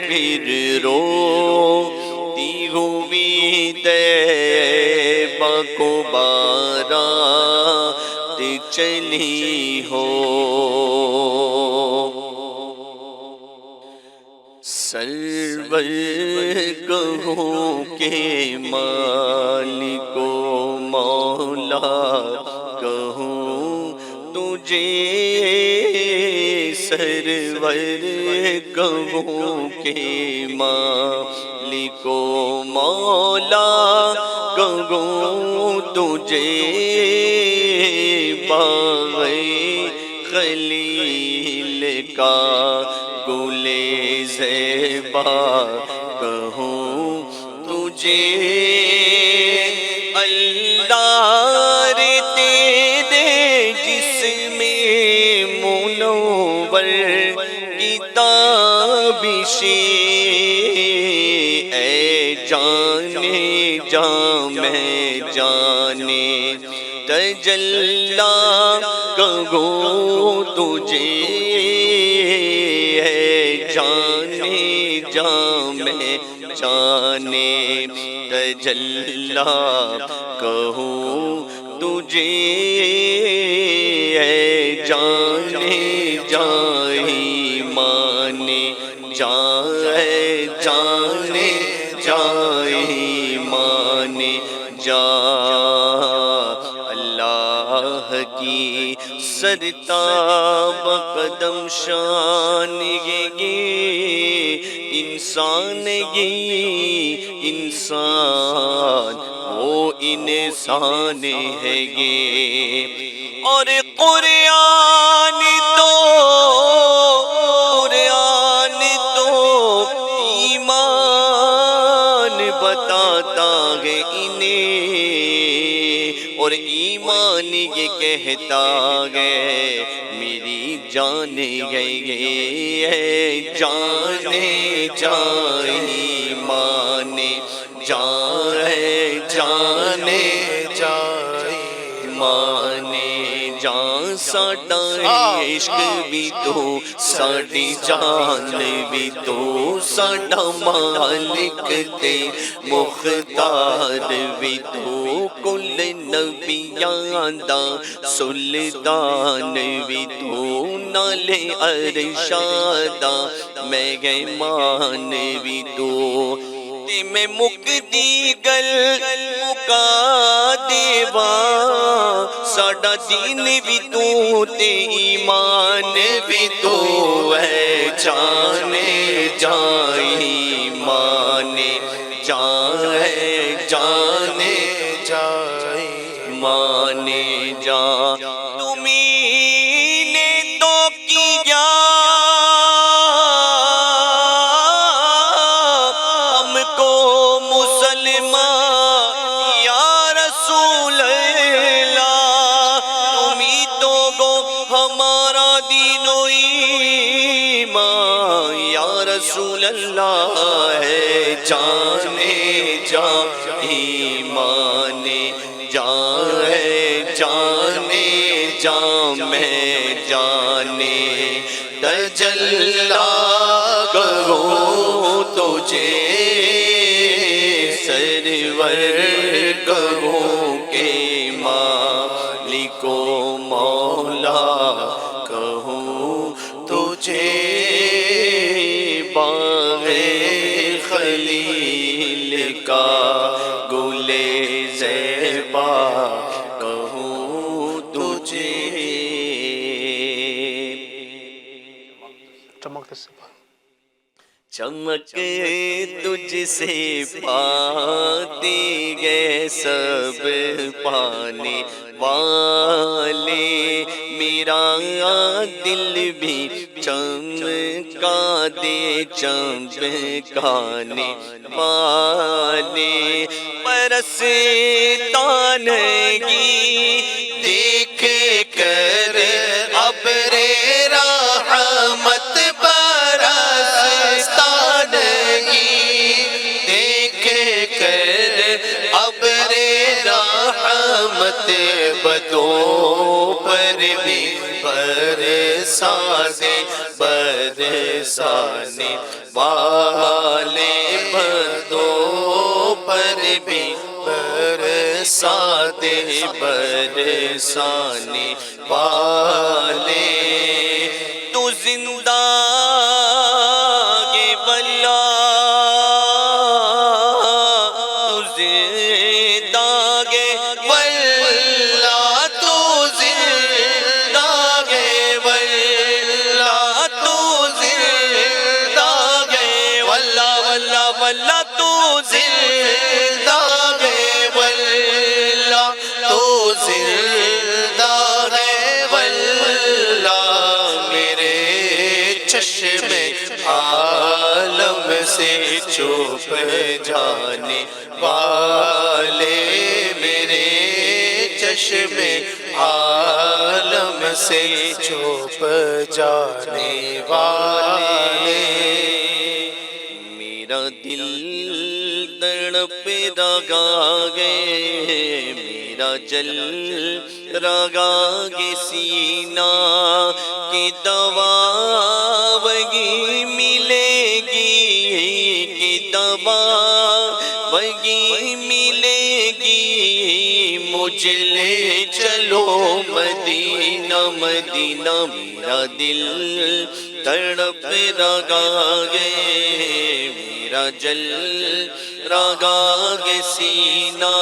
پھر روتی ہوئی طیبہ کو بارات چلی ہو سرور کہوں کہ مالک و مولا کہوں تجھے سرور کہوں کہ مالک و مولا کہوں تجھے باغ خلیل کا گل زیبا کہوں تجھے اللہ تیرے جسم منور کتابشی اے جانے جاں میں جانے تجلا کہوں تجھے اے جانے جاں میں جانے تجلا کہوں تجھے اے جانے جائی مانے جائے جانے جائی مانے جا اللہ کی سرتاب قدم شان گے انسان گے انسان وہ انسان ہے گے اور قرآن تو ایمان بتاتا ہے انہیں اور ایمان یہ کہتا ہے میری جان گئے جانے جائی مانے جائے جانے جائی مانے جان ساڈا عشق بھی تو ساڈی جان بھی تو ساڈا مالک تے مختار بھی تو کل نبیان دا سلطان بھی تو نالے ارشادا مہمان بھی تو میں مکدی گل مکا دیوا ساڈا دین بھی تو تے ایمان بھی تو ہے جانے جائی مانے جائے جانے جائی مانے جا تمہیں نے تو کیا رسول اللہ ہے جانے جان ایمان جان ہے جانے جان میں جانے تجلا کہوں تجھے سرور کہوں کہ مالک و مولا کہوں تجھے باغ خلیل کا گل زیبا کہوں تجھے چمکتے سے چمک تجھ سے پاتے گئے سب پانے والے میرا دل بھی چمکا دے چمکانے والے پرستانگی دیکھ کر ابر رحمت بدوں پر بھی برسانے برسانے والے بدوں پر بھی برسانے برسانے والے تو زندہ عالم سے چھپ جانے والے میرے چشم عالم سے چھپ جانے والے میرا دل تڑپ رہا گے میرا جل رہا گے سینہ کی دوا وگی ملے گی کی دوا وگی ملے گی مجھ لے چلو مدینہ مدینہ میرا دل تڑپ رہا گے میرا جل رہا گے سینہ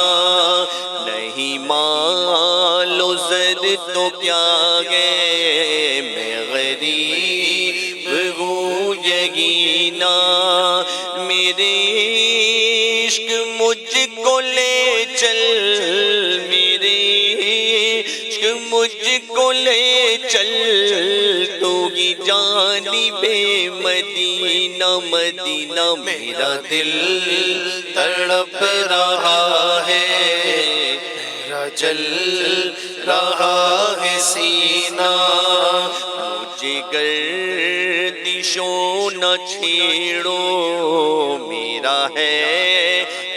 نہیں مال و زر تو کیا گے میں غریب ہوں یقینا میرے عشق مجھ کو لے چل میرے عشق مجھ کو لے چل تو ہی جانب مدینہ مدینہ میرا دل تڑپ رہا ہے میرا جل رہا ہے سینہ مجھے گردشوں نہ چھیڑو میرا ہے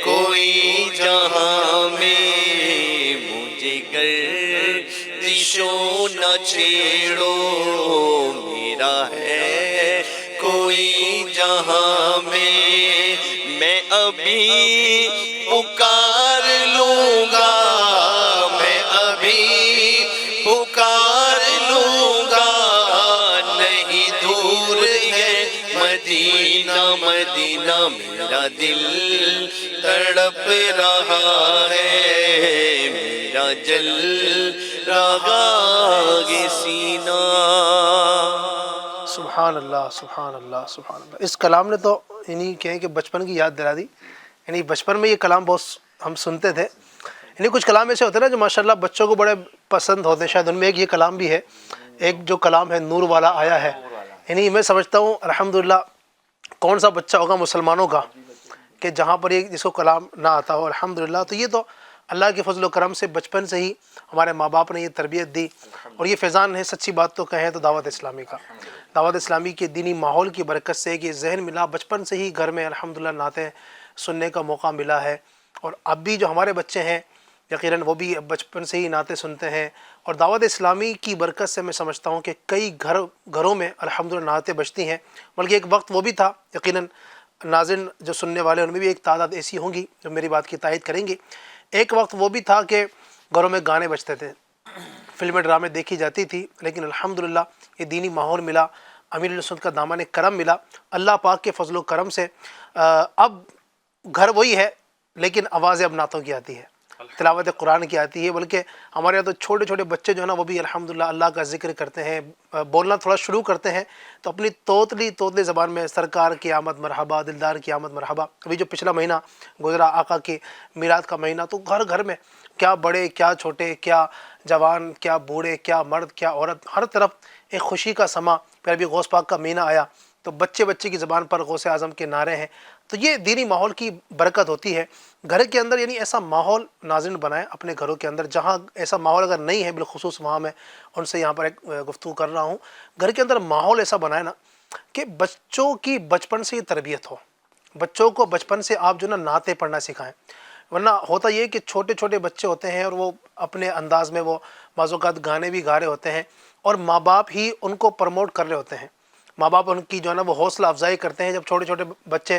کوئی جہاں میں مجھے گردشوں نہ چھیڑو میرا ہے کوئی جہاں میں ابھی پکار لوں گا میں ابھی پکار لوں گا نہیں دور ہے مدینہ مدینہ میرا دل تڑپ رہا ہے میرا جل رہا ہے سینہ سبحان اللہ سبحان اللہ سبحان اللہ. اس کلام نے تو یعنی کہیں کہ بچپن کی یاد دلا دی. یعنی بچپن میں یہ کلام بہت ہم سنتے تھے. یعنی کچھ کلام ایسے ہوتے ہیں نا جو ماشاءاللہ بچوں کو بڑے پسند ہوتے ہیں. شاید ان میں ایک یہ کلام بھی ہے, ایک جو کلام ہے نور والا آیا ہے. یعنی میں سمجھتا ہوں الحمدللہ کون سا بچہ ہوگا مسلمانوں کا کہ جہاں پر یہ جس کو کلام نہ آتا ہو الحمدللہ. تو یہ تو اللہ کے فضل و کرم سے بچپن سے ہی ہمارے ماں باپ نے یہ تربیت دی، اور یہ فیضان ہے سچی بات تو کہیں تو دعوت اسلامی کا، دعوت اسلامی کے دینی ماحول کی برکت سے کہ ذہن ملا، بچپن سے ہی گھر میں الحمدللہ نعتیں سننے کا موقع ملا ہے، اور اب بھی جو ہمارے بچے ہیں یقیناً وہ بھی بچپن سے ہی نعتیں سنتے ہیں، اور دعوت اسلامی کی برکت سے میں سمجھتا ہوں کہ کئی گھروں میں الحمدللہ نعتیں بجتی ہیں، بلکہ ایک وقت وہ بھی تھا، یقیناً ناظرین جو سننے والے ان میں بھی ایک تعداد ایسی ہوں گی جو میری بات کی تائید کریں گی، ایک وقت وہ بھی تھا کہ گھروں میں گانے بجتے تھے، فلمیں ڈرامے دیکھی جاتی تھی، لیکن الحمدللہ یہ دینی ماحول ملا، امیر علیہ سنت کا دامن کرم ملا، اللہ پاک کے فضل و کرم سے اب گھر وہی ہے لیکن آوازیں اب نعتوں کی آتی ہے، تلاوت قرآن کی آتی ہے، بلکہ ہمارے یہاں تو چھوٹے چھوٹے بچے جو ہیں نا وہ بھی الحمدللہ اللہ کا ذکر کرتے ہیں، بولنا تھوڑا شروع کرتے ہیں تو اپنی توتلی زبان میں سرکار کی آمد مرحبا، دلدار کی آمد مرحبا۔ ابھی جو پچھلا مہینہ گزرا آقا کی میلاد کا مہینہ، تو گھر گھر میں کیا بڑے کیا چھوٹے، کیا جوان کیا بوڑھے، کیا مرد کیا عورت، ہر طرف ایک خوشی کا سما۔ پھر ابھی غوث پاک کا مہینہ آیا تو بچے کی زبان پر غوث اعظم کے نعرے ہیں، تو یہ دینی ماحول کی برکت ہوتی ہے گھر کے اندر، یعنی ایسا ماحول ناظرین بنائیں اپنے گھروں کے اندر، جہاں ایسا ماحول اگر نہیں ہے، بالخصوص وہاں میں ان سے یہاں پر ایک گفتگو کر رہا ہوں، گھر کے اندر ماحول ایسا بنائیں نا کہ بچوں کی بچپن سے یہ تربیت ہو، بچوں کو بچپن سے آپ جو نا نعتیں پڑھنا سکھائیں، ورنہ ہوتا یہ کہ چھوٹے چھوٹے بچے ہوتے ہیں اور وہ اپنے انداز میں وہ بعض اوقات گانے بھی گا رہے ہوتے ہیں، اور ماں باپ ہی ان کو پروموٹ کر رہے ہوتے ہیں، ماں باپ ان کی جو ہے نا وہ حوصلہ افزائی کرتے ہیں، جب چھوٹے چھوٹے بچے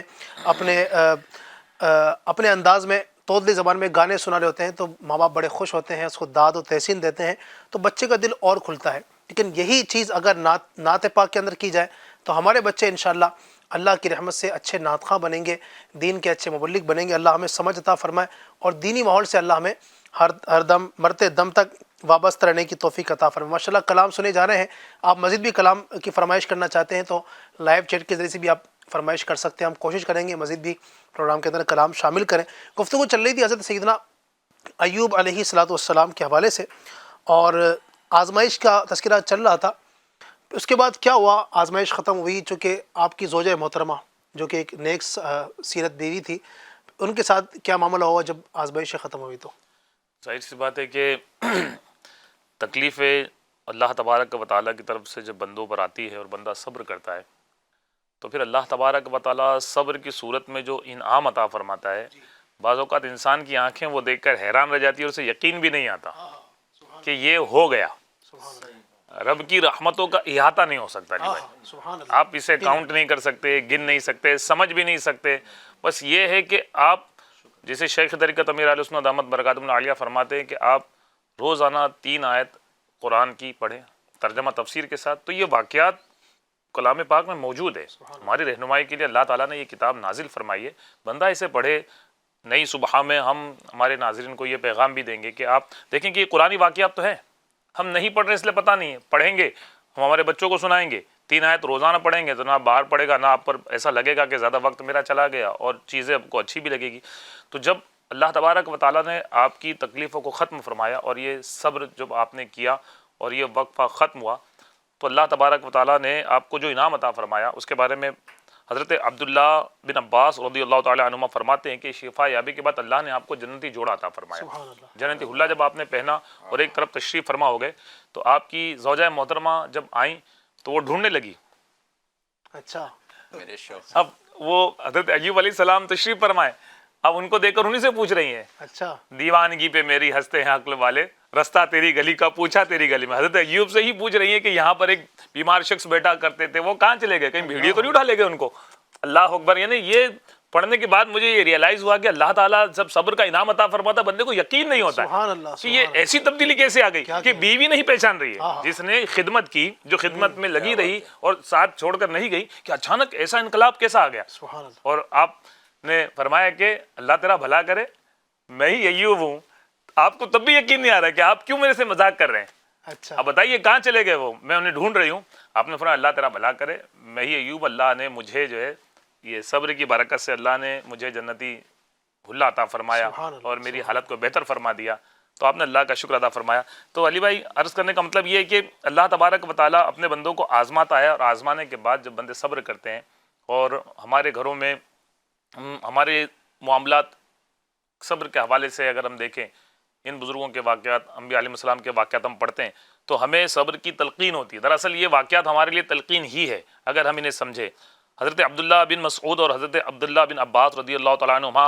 اپنے انداز میں توتلی زبان میں گانے سنا رہے ہوتے ہیں تو ماں باپ بڑے خوش ہوتے ہیں، اس کو داد و تحسین دیتے ہیں، تو بچے کا دل اور کھلتا ہے۔ لیکن یہی چیز اگر نعت پاک کے اندر کی جائے تو ہمارے بچے انشاءاللہ اللہ کی رحمت سے اچھے نعت خواں بنیں گے، دین کے اچھے مبلغ بنیں گے، اللہ ہمیں سمجھ عطا فرمائے، اور دینی ماحول سے اللہ ہمیں ہر دم مرتے دم تک وابستہ رہنے کی توفیق عطا فرمائے۔ ماشاءاللہ کلام سنے جا رہے ہیں، آپ مزید بھی کلام کی فرمائش کرنا چاہتے ہیں تو لائیو چیٹ کے ذریعے سے بھی آپ فرمائش کر سکتے ہیں، ہم کوشش کریں گے مزید بھی پروگرام کے اندر کلام شامل کریں۔ گفتگو چل رہی تھی حضرت سیدنا ایوب علیہ السلام کے حوالے سے، اور آزمائش کا تذکرہ چل رہا تھا، اس کے بعد کیا ہوا، آزمائش ختم ہوئی، چونکہ آپ کی زوجہ محترمہ جو کہ ایک نیک سیرت بیوی تھی، ان کے ساتھ کیا معاملہ ہوا جب آزمائش ختم ہوئی؟ تو ظاہر سی بات ہے کہ تکلیفیں اللہ تبارک و تعالیٰ کی طرف سے جب بندوں پر آتی ہے اور بندہ صبر کرتا ہے تو پھر اللہ تبارک و تعالیٰ صبر کی صورت میں جو انعام عطا فرماتا ہے، بعض اوقات انسان کی آنکھیں وہ دیکھ کر حیران رہ جاتی ہے اور اسے یقین بھی نہیں آتا کہ یہ ہو گیا۔ رب کی رحمتوں کا احاطہ نہیں ہو سکتا جی بھائی، آپ اسے کاؤنٹ نہیں کر سکتے، گن نہیں سکتے، سمجھ بھی نہیں سکتے، بس یہ ہے کہ آپ جسے شیخ طریقت امیر علیہ السنت دامت برکاتہم العالیہ فرماتے ہیں کہ آپ روزانہ 3 آیت قرآن کی پڑھیں ترجمہ تفسیر کے ساتھ، تو یہ واقعات کلام پاک میں موجود ہے، ہماری رہنمائی کے لیے اللہ تعالیٰ نے یہ کتاب نازل فرمائی ہے، بندہ اسے پڑھے۔ نئی صبح میں ہم ہمارے ناظرین کو یہ پیغام بھی دیں گے کہ آپ دیکھیں کہ یہ قرآنی واقعات تو ہیں، ہم نہیں پڑھ رہے اس لیے پتہ نہیں ہے، پڑھیں گے، ہم ہمارے بچوں کو سنائیں گے، 3 آیت روزانہ پڑھیں گے تو نہ باہر پڑے گا، نہ آپ پر ایسا لگے گا کہ زیادہ وقت میرا چلا گیا، اور چیزیں آپ کو اچھی بھی لگے گی۔ تو جب اللہ تبارک و تعالیٰ نے آپ کی تکلیفوں کو ختم فرمایا اور یہ صبر جب آپ نے کیا اور یہ وقفہ ختم ہوا تو اللہ تبارک و تعالیٰ نے آپ کو جو انعام عطا فرمایا اس کے بارے میں حضرت عبداللہ بن عباس رضی اللہ تعالیٰ عنہما فرماتے ہیں کہ شفا یابی کے بعد اللہ نے آپ کو جنتی جوڑا عطا فرمایا، جنتی حلہ جب آپ نے پہنا اور ایک طرف تشریف فرما ہو گئے تو آپ کی زوجہ محترمہ جب آئیں تو وہ ڈھونڈنے لگی، اچھا میرے شوق اب وہ حضرت ایوب علیہ السلام تشریف فرمائے، اب ان کو دیکھ کر انہی سے پوچھ رہی ہیں، اچھا دیوانگی پہ میری ہنستے ہیں عقل والے، رستہ تیری گلی کا پوچھا تیری گلی میں۔ حضرت ایوب سے ہی پوچھ رہی ہیں کہ یہاں پر ایک بیمار شخص بیٹھا کرتے تھے، وہ کہاں چلے گئے، کہیں بھیڑیے تو نہیں اٹھا لے گئے ان کو؟ اللہ اکبر۔ یعنی یہ پڑھنے کے بعد مجھے یہ ریئلائز ہوا کہ اللہ تعالیٰ جب صبر کا انعام عطا فرماتا بندے کو یقین نہیں ہوتا سبحان اللہ، کہ یہ ایسی تبدیلی کیسے آ گئی کہ بیوی نہیں پہچان رہی ہے جس نے خدمت کی، جو خدمت میں لگی رہی اور ساتھ چھوڑ کر نہیں گئی، کہ اچانک ایسا انقلاب کیسا آ گیا۔ سبحان اللہ۔ اور آپ نے فرمایا کہ اللہ تیرا بھلا کرے، میں ہی ایوب ہوں، آپ کو تب بھی یقین نہیں آ رہا کہ آپ کیوں میرے سے مذاق کر رہے ہیں، اچھا اب بتائیے کہاں چلے گئے وہ، میں انہیں ڈھونڈ رہی ہوں۔ آپ نے فرمایا اللہ تیرا بھلا کرے، میں ہی ایوب، اللہ نے مجھے جو ہے یہ صبر کی برکت سے اللہ نے مجھے جنتی حلہ عطا فرمایا اور میری حالت کو بہتر فرما دیا، تو آپ نے اللہ کا شکر ادا فرمایا۔ تو علی بھائی عرض کرنے کا مطلب یہ ہے کہ اللہ تبارک و تعالیٰ اپنے بندوں کو آزماتا ہے، اور آزمانے کے بعد جب بندے صبر کرتے ہیں، اور ہمارے گھروں میں ہمارے معاملات صبر کے حوالے سے اگر ہم دیکھیں ان بزرگوں کے واقعات، انبیاء علیہ السلام کے واقعات ہم پڑھتے ہیں تو ہمیں صبر کی تلقین ہوتی ہے. دراصل یہ واقعات ہمارے لیے تلقین ہی ہے اگر ہم انہیں سمجھے. حضرت عبداللہ بن مسعود اور حضرت عبداللہ بن عباس رضی اللہ تعالیٰ عنہما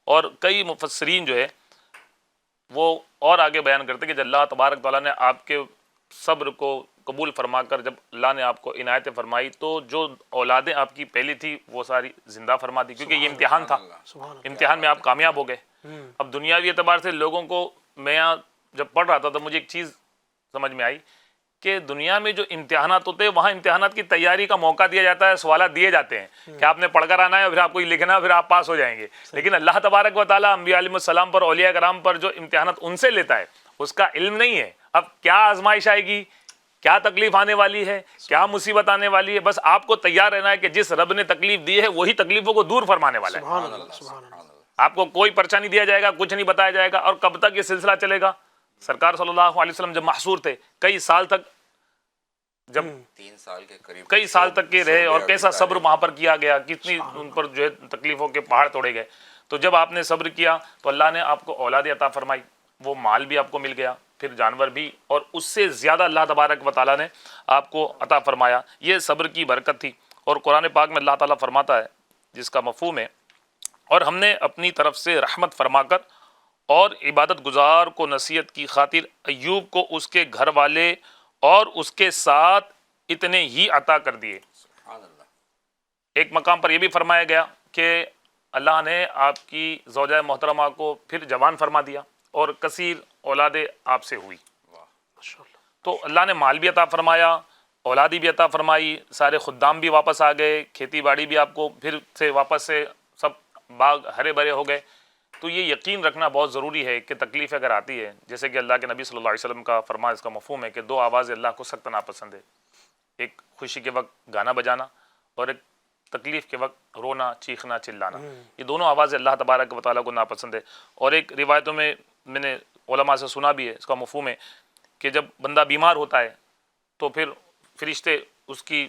اور کئی مفسرین جو ہے وہ اور آگے بیان کرتے کہ جب اللہ تبارک تعالیٰ نے آپ کے صبر کو قبول فرما کر جب اللہ نے آپ کو عنایت فرمائی تو جو اولادیں آپ کی پہلی تھی وہ ساری زندہ فرما دی، کیونکہ یہ امتحان تھا. امتحان میں آپ کامیاب ہو گئے. اب دنیاوی اعتبار سے لوگوں کو، میں یہاں جب پڑھ رہا تھا تو مجھے ایک چیز سمجھ میں آئی کہ دنیا میں جو امتحانات ہوتے ہیں وہاں امتحانات کی تیاری کا موقع دیا جاتا ہے، سوالات دیے جاتے ہیں کہ آپ نے پڑھ کر آنا ہے، پھر آپ کو یہ لکھنا، پھر آپ پاس ہو جائیں گے. لیکن اللہ تبارک و تعالیٰ انبیاء علیہ السلام پر، اولیاء کرام پر جو امتحانات ان سے لیتا ہے اس کا علم نہیں ہے. اب کیا آزمائش آئے گی، کیا تکلیف آنے والی ہے، کیا مصیبت آنے والی ہے، بس آپ کو تیار رہنا ہے کہ جس رب نے تکلیف دی ہے وہی تکلیفوں کو دور فرمانے والا ہے. آپ کو کوئی پرچہ نہیں دیا جائے گا، کچھ نہیں بتایا جائے گا. اور کب تک یہ سلسلہ چلے گا؟ سرکار صلی اللہ علیہ وسلم جب محصور تھے کئی سال تک، جب 3 سال کے قریب کئی سال تک کے رہے اور کیسا صبر وہاں پر کیا گیا، کتنی ان پر جو ہے تکلیفوں کے پہاڑ توڑے گئے. تو جب آپ نے صبر کیا تو اللہ نے آپ کو اولاد عطا فرمائی، وہ مال بھی آپ کو مل گیا، پھر جانور بھی، اور اس سے زیادہ اللہ تبارک و تعالیٰ نے آپ کو عطا فرمایا. یہ صبر کی برکت تھی. اور قرآن پاک میں اللہ تعالیٰ فرماتا ہے جس کا مفہوم ہے، اور ہم نے اپنی طرف سے رحمت فرما کر اور عبادت گزار کو نصیحت کی خاطر ایوب کو اس کے گھر والے اور اس کے ساتھ اتنے ہی عطا کر دیے. ایک مقام پر یہ بھی فرمایا گیا کہ اللہ نے آپ کی زوجہ محترمہ کو پھر جوان فرما دیا اور کثیر اولادیں آپ سے ہوئی. تو اللہ نے مال بھی عطا فرمایا، اولادی بھی عطا فرمائی، سارے خدام بھی واپس آ گئے، کھیتی باڑی بھی آپ کو پھر سے واپس سے سب باغ ہرے بھرے ہو گئے. تو یہ یقین رکھنا بہت ضروری ہے کہ تکلیف اگر آتی ہے، جیسے کہ اللہ کے نبی صلی اللہ علیہ وسلم کا فرمان، اس کا مفہوم ہے کہ 2 آوازیں اللہ کو سخت ناپسند ہے. ایک خوشی کے وقت گانا بجانا اور ایک تکلیف کے وقت رونا، چیخنا، چلانا. یہ دونوں آوازیں اللہ تبارک و تعالیٰ کو ناپسند ہے. اور ایک روایتوں میں نے علماء سے سنا بھی ہے، اس کا مفہوم ہے کہ جب بندہ بیمار ہوتا ہے تو پھر فرشتے اس کی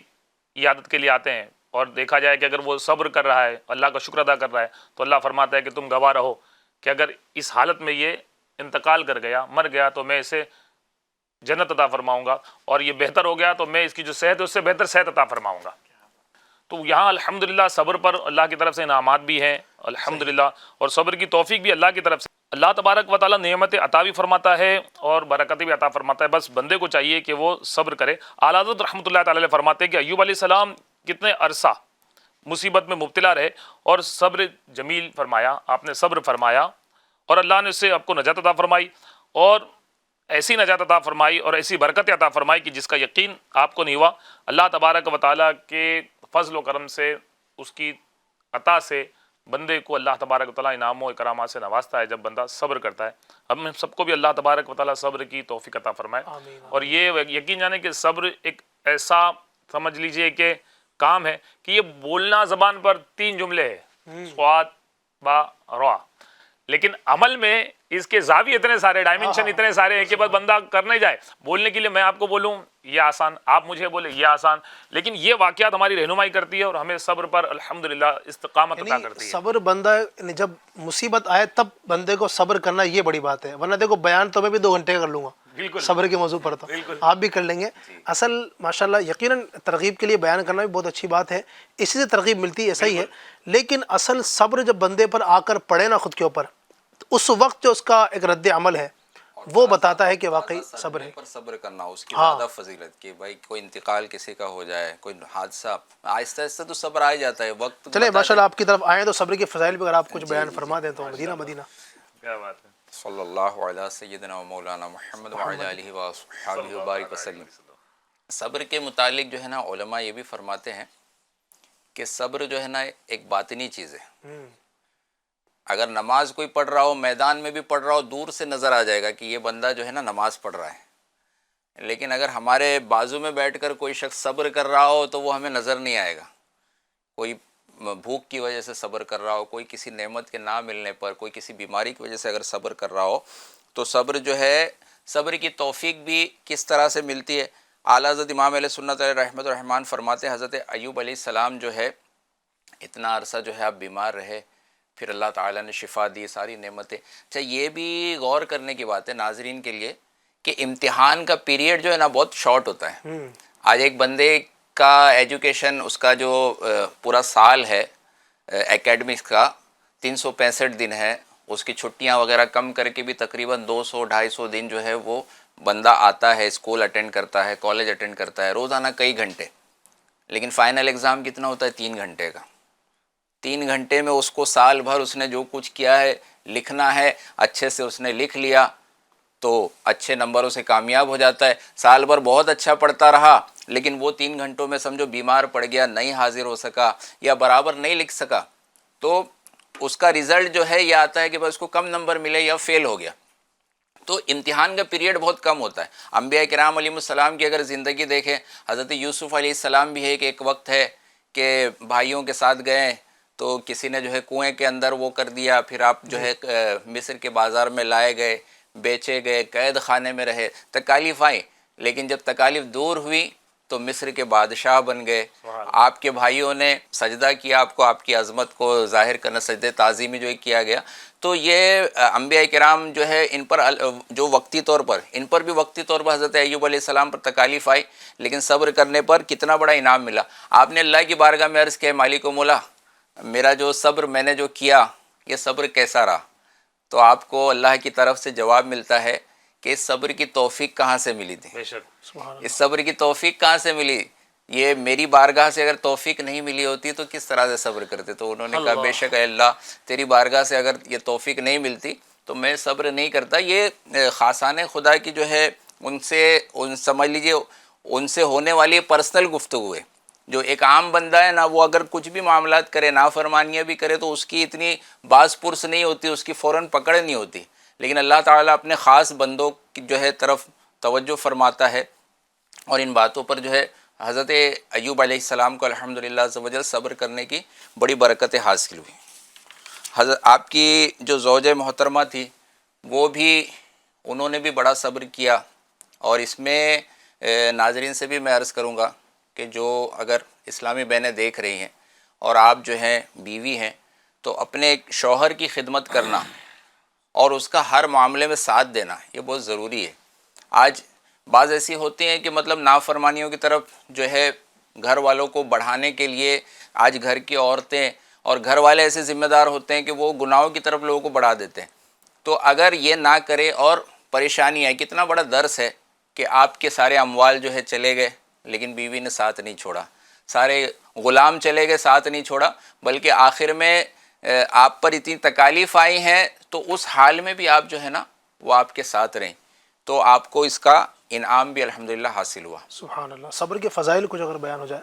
عیادت کے لیے آتے ہیں اور دیکھا جائے کہ اگر وہ صبر کر رہا ہے، اللہ کا شکر ادا کر رہا ہے، تو اللہ فرماتا ہے کہ تم گواہ رہو کہ اگر اس حالت میں یہ انتقال کر گیا، مر گیا، تو میں اسے جنت عطا فرماؤں گا، اور یہ بہتر ہو گیا تو میں اس کی جو صحت ہے اس سے بہتر صحت عطا فرماؤں گا. تو یہاں الحمدللہ صبر پر اللہ کی طرف سے انعامات بھی ہیں الحمدللہ، اور صبر کی توفیق بھی اللہ کی طرف سے. اللہ تبارک و تعالیٰ نعمت عطا بھی فرماتا ہے اور برکتیں بھی عطا فرماتا ہے، بس بندے کو چاہیے کہ وہ صبر کرے. اعلیٰ حضرت رحمۃ اللہ تعالیٰ علیہ فرماتے ہیں کہ ایوب علیہ السلام کتنے عرصہ مصیبت میں مبتلا رہے اور صبر جمیل فرمایا، آپ نے صبر فرمایا اور اللہ نے اس سے آپ کو نجات عطا فرمائی، اور ایسی نجات عطا فرمائی اور ایسی برکت عطا فرمائی کہ جس کا یقین آپ کو نہیں ہوا. اللہ تبارک و تعالیٰ کے فضل و کرم سے، اس کی عطا سے بندے کو اللہ تبارک و تعالیٰ انعام و اکرامات سے نوازتا ہے جب بندہ صبر کرتا ہے. ہم سب کو بھی اللہ تبارک و تعالیٰ صبر کی توفیق عطا فرمائے. اور یہ یقین جانے کہ صبر ایک ایسا سمجھ لیجئے کہ کام ہے کہ یہ بولنا زبان پر 3 جملے ہے، سواد با را، لیکن عمل میں اس کے زاویے اتنے سارے، ڈائمنشن اتنے سارے ہیں کہ بس بندہ کرنے جائے. بولنے کے لیے میں آپ کو بولوں یہ آسان، آپ مجھے بولے یہ آسان، لیکن یہ واقعات ہماری رہنمائی کرتی ہے اور ہمیں صبر پر الحمدللہ استقامت عطا کرتی ہے. صبر بندہ جب مصیبت آئے تب بندے کو صبر کرنا یہ بڑی بات ہے، ورنہ دیکھو بیان تو میں بھی 2 گھنٹے کا کر لوں گا صبر کے موضوع پر، تو آپ بھی کر لیں گے. اصل ماشاءاللہ یقیناً ترغیب کے لیے بیان کرنا بھی بہت اچھی بات ہے، اسی سے ترغیب ملتی ہے، ایسا ہی ہے. لیکن اصل صبر جب بندے پر آ کر پڑے نا خود کے اوپر، اس وقت جو اس کا ایک رد عمل ہے وہ بتاتا ہے کہ واقعی صبر ہے. پر صبر کرنا اس کی زیادہ فضیلت کہ بھائی کوئی انتقال کسی کا ہو جائے، کوئی حادثہ، آہستہ آہستہ تو صبر آ جاتا ہے. وقت چلیں ماشاءاللہ آپ کی طرف آئیں تو صبر کے فضائل بھی اگر آپ کچھ بیان فرما دیں تو مدینہ. کیا بات ہے. صلی اللہ علیہ سیدنا و مولانا محمد وعلی آلہ وصحبہ وبارک وسلم. صبر کے متعلق جو ہے نا علماء یہ بھی فرماتے ہیں کہ صبر جو ہے نا ایک باطنی چیز ہے. اگر نماز کوئی پڑھ رہا ہو، میدان میں بھی پڑھ رہا ہو، دور سے نظر آ جائے گا کہ یہ بندہ جو ہے نا نماز پڑھ رہا ہے. لیکن اگر ہمارے بازو میں بیٹھ کر کوئی شخص صبر کر رہا ہو تو وہ ہمیں نظر نہیں آئے گا. کوئی بھوک کی وجہ سے صبر کر رہا ہو، کوئی کسی نعمت کے نہ ملنے پر، کوئی کسی بیماری کی وجہ سے اگر صبر کر رہا ہو، تو صبر جو ہے، صبر کی توفیق بھی کس طرح سے ملتی ہے. اعلیٰ حضرت امام علیہ سنت علیہ رحمۃ الرحمٰن فرماتے ہیں حضرت ایوب علیہ السلام جو ہے اتنا عرصہ جو ہے آپ بیمار رہے پھر اللہ تعالیٰ نے شفا دی، ساری نعمتیں. اچھا یہ بھی غور کرنے کی بات ہے ناظرین کے لیے کہ امتحان کا پیریڈ جو ہے نا بہت شارٹ ہوتا ہے. آج ایک بندے کا ایجوکیشن، اس کا جو پورا سال ہے اکیڈمکس کا 365 دن ہے، اس کی چھٹیاں وغیرہ کم کر کے بھی تقریباً 200-250 دن جو ہے وہ بندہ آتا ہے، اسکول اٹینڈ کرتا ہے، کالج اٹینڈ کرتا ہے، روزانہ کئی گھنٹے. لیکن فائنل ایگزام کتنا ہوتا ہے؟ 3 گھنٹے کا. 3 گھنٹے میں اس کو سال بھر اس نے جو کچھ کیا ہے لکھنا ہے، اچھے سے اس نے لکھ لیا تو اچھے نمبروں سے کامیاب ہو جاتا ہے. سال بھر بہت اچھا پڑھتا رہا لیکن وہ 3 گھنٹوں میں سمجھو بیمار پڑ گیا، نہیں حاضر ہو سکا یا برابر نہیں لکھ سکا، تو اس کا رزلٹ جو ہے یہ آتا ہے کہ بس اس کو کم نمبر ملے یا فیل ہو گیا. تو امتحان کا پیریڈ بہت کم ہوتا ہے. انبیاء کرام علیہ السلام کی اگر زندگی دیکھیں، حضرت یوسف علیہ السلام بھی ہے کہ ایک وقت ہے کہ بھائیوں کے ساتھ گئے تو کسی نے جو ہے کنویں کے اندر وہ کر دیا، پھر آپ جو ہے مصر کے بازار میں لائے گئے، بیچے گئے، قید خانے میں رہے، تکالیف آئیں، لیکن جب تکالیف دور ہوئی تو مصر کے بادشاہ بن گئے. آپ کے بھائیوں نے سجدہ کیا آپ کو، آپ کی عظمت کو ظاہر کرنا، سجدہ تعظیمی جو کیا گیا. تو یہ انبیاء کرام جو ہے ان پر جو وقتی طور پر، ان پر بھی وقتی طور پر حضرت ایوب علیہ السلام پر تکالیف آئی لیکن صبر کرنے پر کتنا بڑا انعام ملا. آپ نے اللہ کی بارگاہ میں عرض کیا، مالک و مولا میرا جو صبر میں نے جو کیا یہ صبر کیسا رہا؟ تو آپ کو اللہ کی طرف سے جواب ملتا ہے کہ اس صبر کی توفیق کہاں سے ملی تھی؟ اس صبر کی توفیق کہاں سے ملی؟ یہ میری بارگاہ سے اگر توفیق نہیں ملی ہوتی تو کس طرح سے صبر کرتے؟ تو انہوں نے کہا بے شک اے اللہ تیری بارگاہ سے اگر یہ توفیق نہیں ملتی تو میں صبر نہیں کرتا. یہ خاصان خدا کی جو ہے ان سمجھ لیجیے ان سے ہونے والی پرسنل گفتگو ہے. جو ایک عام بندہ ہے نا، وہ اگر کچھ بھی معاملات کرے، نافرمانیاں بھی کرے تو اس کی اتنی باز پرس نہیں ہوتی، اس کی فوراً پکڑ نہیں ہوتی. لیکن اللہ تعالیٰ اپنے خاص بندوں کی جو ہے طرف توجہ فرماتا ہے اور ان باتوں پر جو ہے حضرت ایوب علیہ السلام کو الحمدللہ عز و جل صبر کرنے کی بڑی برکتیں حاصل ہوئی. حضرت آپ کی جو زوجہ محترمہ تھی وہ بھی، انہوں نے بھی بڑا صبر کیا. اور اس میں ناظرین سے بھی میں عرض کروں گا کہ جو اگر اسلامی بہنیں دیکھ رہی ہیں اور آپ جو ہیں بیوی ہیں تو اپنے شوہر کی خدمت کرنا اور اس کا ہر معاملے میں ساتھ دینا یہ بہت ضروری ہے. آج بعض ایسی ہوتی ہیں کہ مطلب نافرمانیوں کی طرف جو ہے گھر والوں کو بڑھانے کے لیے آج گھر کی عورتیں اور گھر والے ایسے ذمہ دار ہوتے ہیں کہ وہ گناہوں کی طرف لوگوں کو بڑھا دیتے ہیں. تو اگر یہ نہ کرے اور پریشانی ہے، کتنا بڑا درس ہے کہ آپ کے سارے اموال جو ہے چلے گئے لیکن بیوی نے ساتھ نہیں چھوڑا، سارے غلام چلے گئے ساتھ نہیں چھوڑا، بلکہ آخر میں آپ پر اتنی تکالیف آئی ہیں تو اس حال میں بھی آپ جو ہے نا وہ آپ کے ساتھ رہیں، تو آپ کو اس کا انعام بھی الحمدللہ حاصل ہوا. سبحان اللہ. صبر کے فضائل کچھ اگر بیان ہو جائے.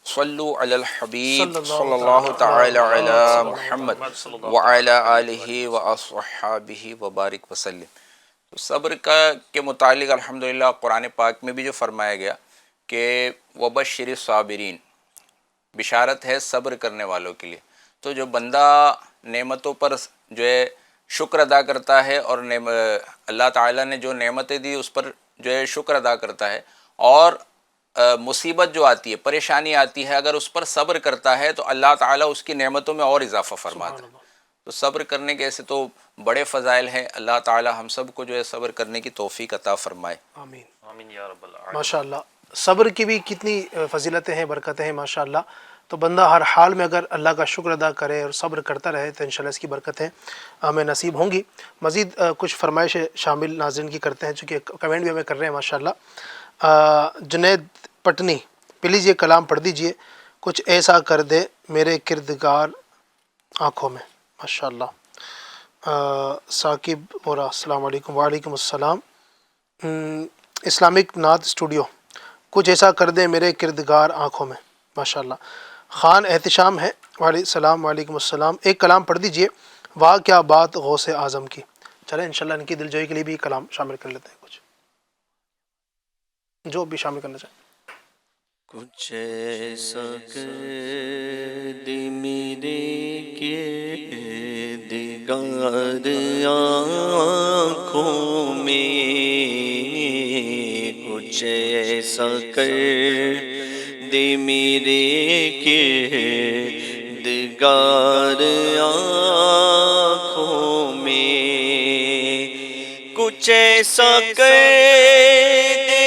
صلو علی الحبیب صلی اللہ تعالی علی محمد وعلی آلہ واصحابہ وبارک وسلم. تو صبر کے متعلق الحمدللہ قرآن پاک میں بھی جو فرمایا گیا کہ وبشر الصابرین، بشارت ہے صبر کرنے والوں کے لیے. تو جو بندہ نعمتوں پر جو ہے شکر ادا کرتا ہے اور اللہ تعالیٰ نے جو نعمتیں دی اس پر جو ہے شکر ادا کرتا ہے، اور مصیبت جو آتی ہے، پریشانی آتی ہے، اگر اس پر صبر کرتا ہے تو اللہ تعالیٰ اس کی نعمتوں میں اور اضافہ فرماتا ہے. تو صبر کرنے کے ایسے تو بڑے فضائل ہیں. اللہ تعالیٰ ہم سب کو جو ہے صبر کرنے کی توفیق عطا فرمائے. آمین آمین یا رب العالمین. ماشاء اللہ. صبر کی بھی کتنی فضیلتیں ہیں، برکتیں ہیں ماشاء اللہ. تو بندہ ہر حال میں اگر اللہ کا شکر ادا کرے اور صبر کرتا رہے تو انشاءاللہ اس کی برکتیں ہمیں نصیب ہوں گی. مزید کچھ فرمائشیں شامل ناظرین کی کرتے ہیں، چونکہ کمنٹ بھی ہمیں کر رہے ہیں ماشاء اللہ. جنید پٹنی، پلیز یہ کلام پڑھ دیجئے، کچھ ایسا کر دے میرے کردگار آنکھوں میں. ماشاء اللہ. ثاقب بورا، السلام علیکم. وعلیکم السلام. اسلامک نعت اسٹوڈیو، کچھ ایسا کر دے میرے کردگار آنکھوں میں. ماشاء اللہ. خان احتشام ہے، وعلیکم السلام. وعلیکم السلام. ایک کلام پڑھ دیجئے، واہ کیا بات غوث اعظم کی. چلیں انشاءاللہ ان کی دل جوئی کے لیے بھی کلام شامل کر لیتے ہیں، کچھ جو بھی شامل کرنا چاہیں. کچھ ایسا کر دے میرے کردگار آنکھوں میں، کچھ ایسا کر دے میرے کردگار نگار آنکھوں میں کچھ ایسا کر دے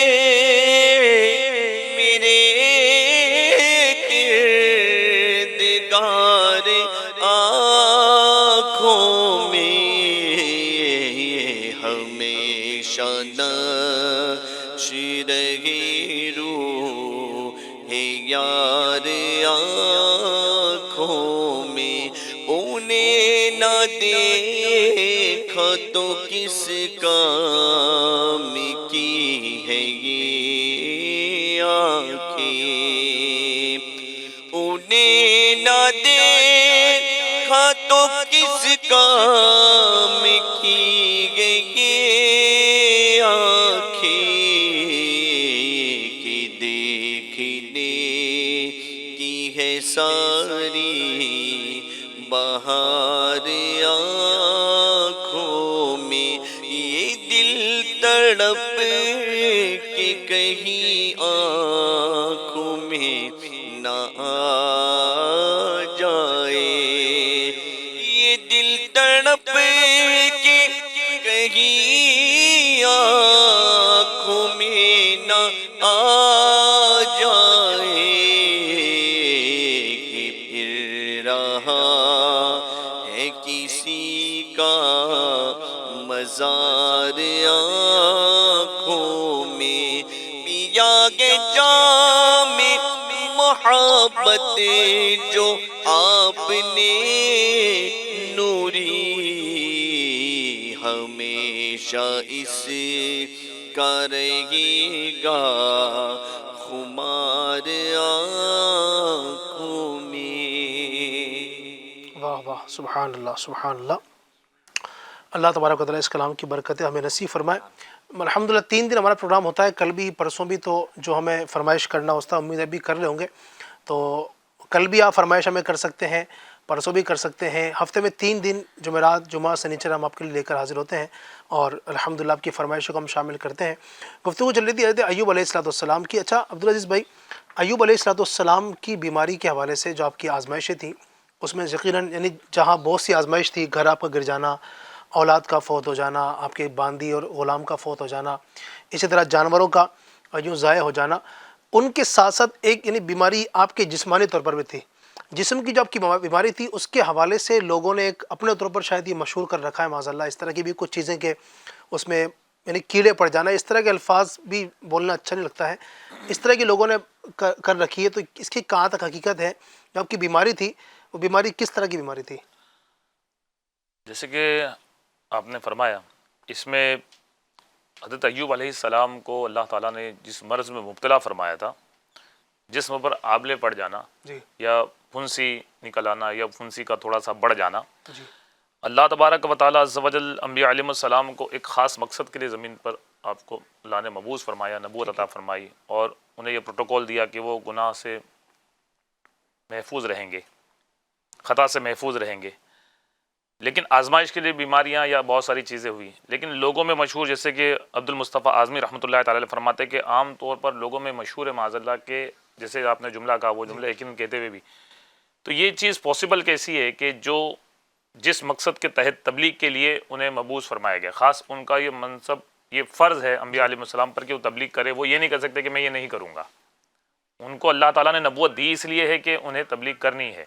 میرے کردگار آنکھوں میں ہمیشہ نقش رہے روح یار آنکھوں میں انہیں نہ دیکھا تو کس کام کی ہے یہ آنکھیں انہیں نہ دیکھا تو کس کام کی ہے یہ آنکھیں کہ دیکھنے کی ہے ساری بہار آنکھوں میں یہ دل تڑپ کے کہیں آنکھوں میں نہ آ جائے یہ دل تڑپ کے کہیں آنکھوں میں نہ آ جائے کہ پھر رہا ہے کسی کا مزار آنکھوں میں پیا گے جام محبت جو آپ نے نوری ہمیشہ اس کا رہے گا خمار آنکھوں میں۔ واہ واہ، سبحان اللہ سبحان اللہ۔ اللہ تبارک و تعالیٰ اس کلام کی برکتیں ہمیں نصیب فرمائے۔ الحمدللہ 3 دن ہمارا پروگرام ہوتا ہے، کل بھی پرسوں بھی، تو جو ہمیں فرمائش کرنا ہوتا ہے امید ہے بھی کر رہے ہوں گے، تو کل بھی آپ فرمائش ہمیں کر سکتے ہیں، پرسوں بھی کر سکتے ہیں۔ ہفتے میں 3 دن جمعرات جمعہ سنیچر ہم آپ کے لیے لے کر حاضر ہوتے ہیں اور الحمدللہ آپ کی فرمائشوں کو ہم شامل کرتے ہیں۔ گفتگو چل رہی تھی حضرت ایوب علیہ السلام کی۔ اچھا عبدالعزیز بھائی، ایوب علیہ السلام کی بیماری کے حوالے سے جو آپ کی آزمائشیں تھیں، اس میں یقیناً یعنی جہاں بہت سی آزمائش تھی، گھر آپ کا گر جانا، اولاد کا فوت ہو جانا، آپ کے باندی اور غلام کا فوت ہو جانا، اسی طرح جانوروں کا یوں ضائع ہو جانا، ان کے ساتھ ساتھ ایک یعنی بیماری آپ کے جسمانی طور پر بھی تھی، جسم کی جو آپ کی بیماری تھی اس کے حوالے سے لوگوں نے ایک اپنے طور پر شاید یہ مشہور کر رکھا ہے معاذ اللہ، اس طرح کی بھی کچھ چیزیں کہ اس میں یعنی کیڑے پڑ جانا، اس طرح کے الفاظ بھی بولنا اچھا نہیں لگتا ہے، اس طرح کی لوگوں نے کر رکھی ہے، تو اس کی کہاں تک حقیقت ہے؟ جو آپ کی بیماری تھی وہ بیماری کس طرح کی بیماری تھی؟ جیسے کہ آپ نے فرمایا، اس میں حضرت ایوب علیہ السلام کو اللہ تعالیٰ نے جس مرض میں مبتلا فرمایا تھا، جسم پر آبلے پڑ جانا جی یا پھنسی نکل آنا یا پھنسی کا تھوڑا سا بڑھ جانا، جی اللہ تبارک و تعالیٰ عز و جل انبیاء علیہ السلام کو ایک خاص مقصد کے لیے زمین پر آپ کو اللہ نے مبعوث فرمایا، نبوت عطا فرمائی، اور انہیں یہ پروٹوکول دیا کہ وہ گناہ سے محفوظ رہیں گے، خطا سے محفوظ رہیں گے۔ لیکن آزمائش کے لیے بیماریاں یا بہت ساری چیزیں ہوئی، لیکن لوگوں میں مشہور، جیسے کہ عبد المصطفیٰ اعظمی رحمۃ اللہ تعالی علیہ فرماتے ہیں کہ عام طور پر لوگوں میں مشہور ہے معاذ اللہ کہ جیسے آپ نے جملہ کہا، وہ جملہ یقین کہتے ہوئے بھی، تو یہ چیز پاسبل کیسی ہے کہ جو جس مقصد کے تحت تبلیغ کے لیے انہیں مبعوث فرمایا گیا، خاص ان کا یہ منصب، یہ فرض ہے انبیاء علیہ السلام پر کہ وہ تبلیغ کرے، وہ یہ نہیں کر سکتے کہ میں یہ نہیں کروں گا، ان کو اللہ تعالیٰ نے نبوت دی اس لیے ہے کہ انہیں تبلیغ کرنی ہے۔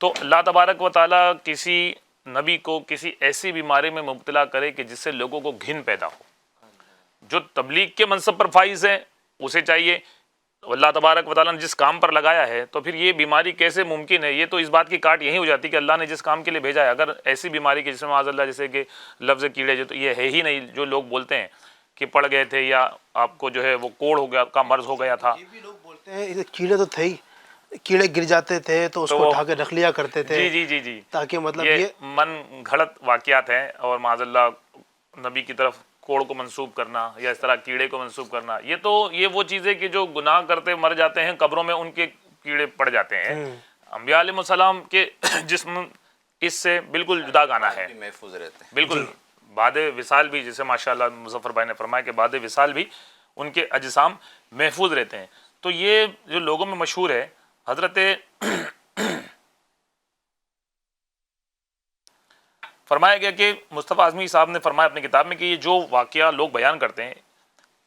تو اللہ تبارک و تعالیٰ کسی نبی کو کسی ایسی بیماری میں مبتلا کرے کہ جس سے لوگوں کو گھن پیدا ہو، جو تبلیغ کے منصب پر فائز ہے اسے چاہیے، اللہ تبارک و تعالیٰ نے جس کام پر لگایا ہے، تو پھر یہ بیماری کیسے ممکن ہے؟ یہ تو اس بات کی کاٹ یہی ہو جاتی کہ اللہ نے جس کام کے لیے بھیجا ہے، اگر ایسی بیماری کی جس میں معاذ اللہ جیسے کہ لفظ کیڑے، جو تو یہ ہے ہی نہیں، جو لوگ بولتے ہیں کہ پڑ گئے تھے یا آپ کو جو ہے وہ کوڑ ہو گیا کا مرض ہو گیا تھا، یہ بھی لوگ بولتے ہیں کیڑے تو تھے ہی، کیڑے گر جاتے تھے تو اس کو اٹھا کے رکھ لیا کرتے تھے، جی جی جی جی، تاکہ مطلب یہ من گھڑت واقعات ہیں، اور معاذ اللہ نبی کی طرف کوڑ کو منسوب کرنا یا اس طرح کیڑے کو منسوب کرنا، یہ وہ چیزیں کہ جو گناہ کرتے مر جاتے ہیں قبروں میں ان کے کیڑے پڑ جاتے ہیں، انبیاء علیہ السلام کے جسم اس سے بالکل جدا گانا ہے، محفوظ رہتے ہیں بالکل بعد وصال بھی، جیسے ماشاءاللہ مظفر بھائی نے فرمایا کہ بعد وصال بھی ان کے اجسام محفوظ رہتے ہیں۔ تو یہ جو لوگوں میں مشہور ہے، حضرت فرمایا گیا کہ مصطفیٰ اعظمی صاحب نے فرمایا اپنی کتاب میں کہ یہ جو واقعہ لوگ بیان کرتے ہیں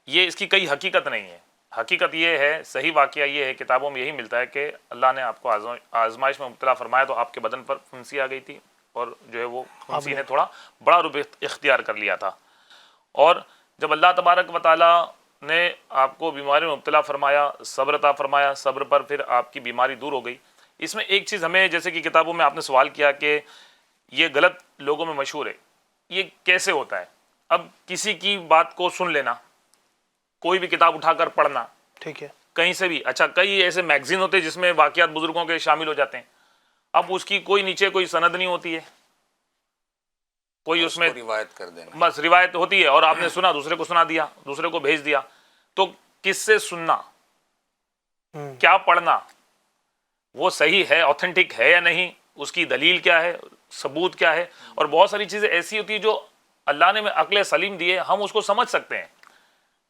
یہ اس کی کئی حقیقت نہیں ہے. حقیقت یہ ہے، صحیح واقعہ یہ ہے، کتابوں میں یہی ملتا ہے کہ اللہ نے آپ کو آزمائش میں مبتلا فرمایا تو آپ کے بدن پر پھنسی آ گئی تھی اور جو ہے وہ پھنسی نے تھوڑا بڑا روپ اختیار کر لیا تھا. اور جب اللہ تبارک و تعالیٰ نے آپ کو بیماری میں مبتلا فرمایا، صبر عطا فرمایا، صبر پر پھر آپ کی بیماری دور ہو گئی. اس میں ایک چیز ہمیں، جیسے کہ کتابوں میں آپ نے سوال کیا کہ یہ غلط لوگوں میں مشہور ہے، یہ کیسے ہوتا ہے؟ اب کسی کی بات کو سن لینا، کوئی بھی کتاب اٹھا کر پڑھنا، ٹھیک ہے، کہیں سے بھی. اچھا، کئی ایسے میگزین ہوتے ہیں جس میں واقعات بزرگوں کے شامل ہو جاتے ہیں، اب اس کی کوئی نیچے کوئی سند نہیں ہوتی ہے، کوئی اس میں روایت کر دینا، بس روایت ہوتی ہے اور آپ نے سنا، دوسرے کو سنا دیا، دوسرے کو بھیج دیا. تو کس سے سننا، کیا پڑھنا، وہ صحیح ہے، اوتھینٹک ہے یا نہیں، اس کی دلیل کیا ہے، ثبوت کیا ہے. اور بہت ساری چیزیں ایسی ہوتی ہیں جو اللہ نے عقل سلیم دی ہے، ہم اس کو سمجھ سکتے ہیں.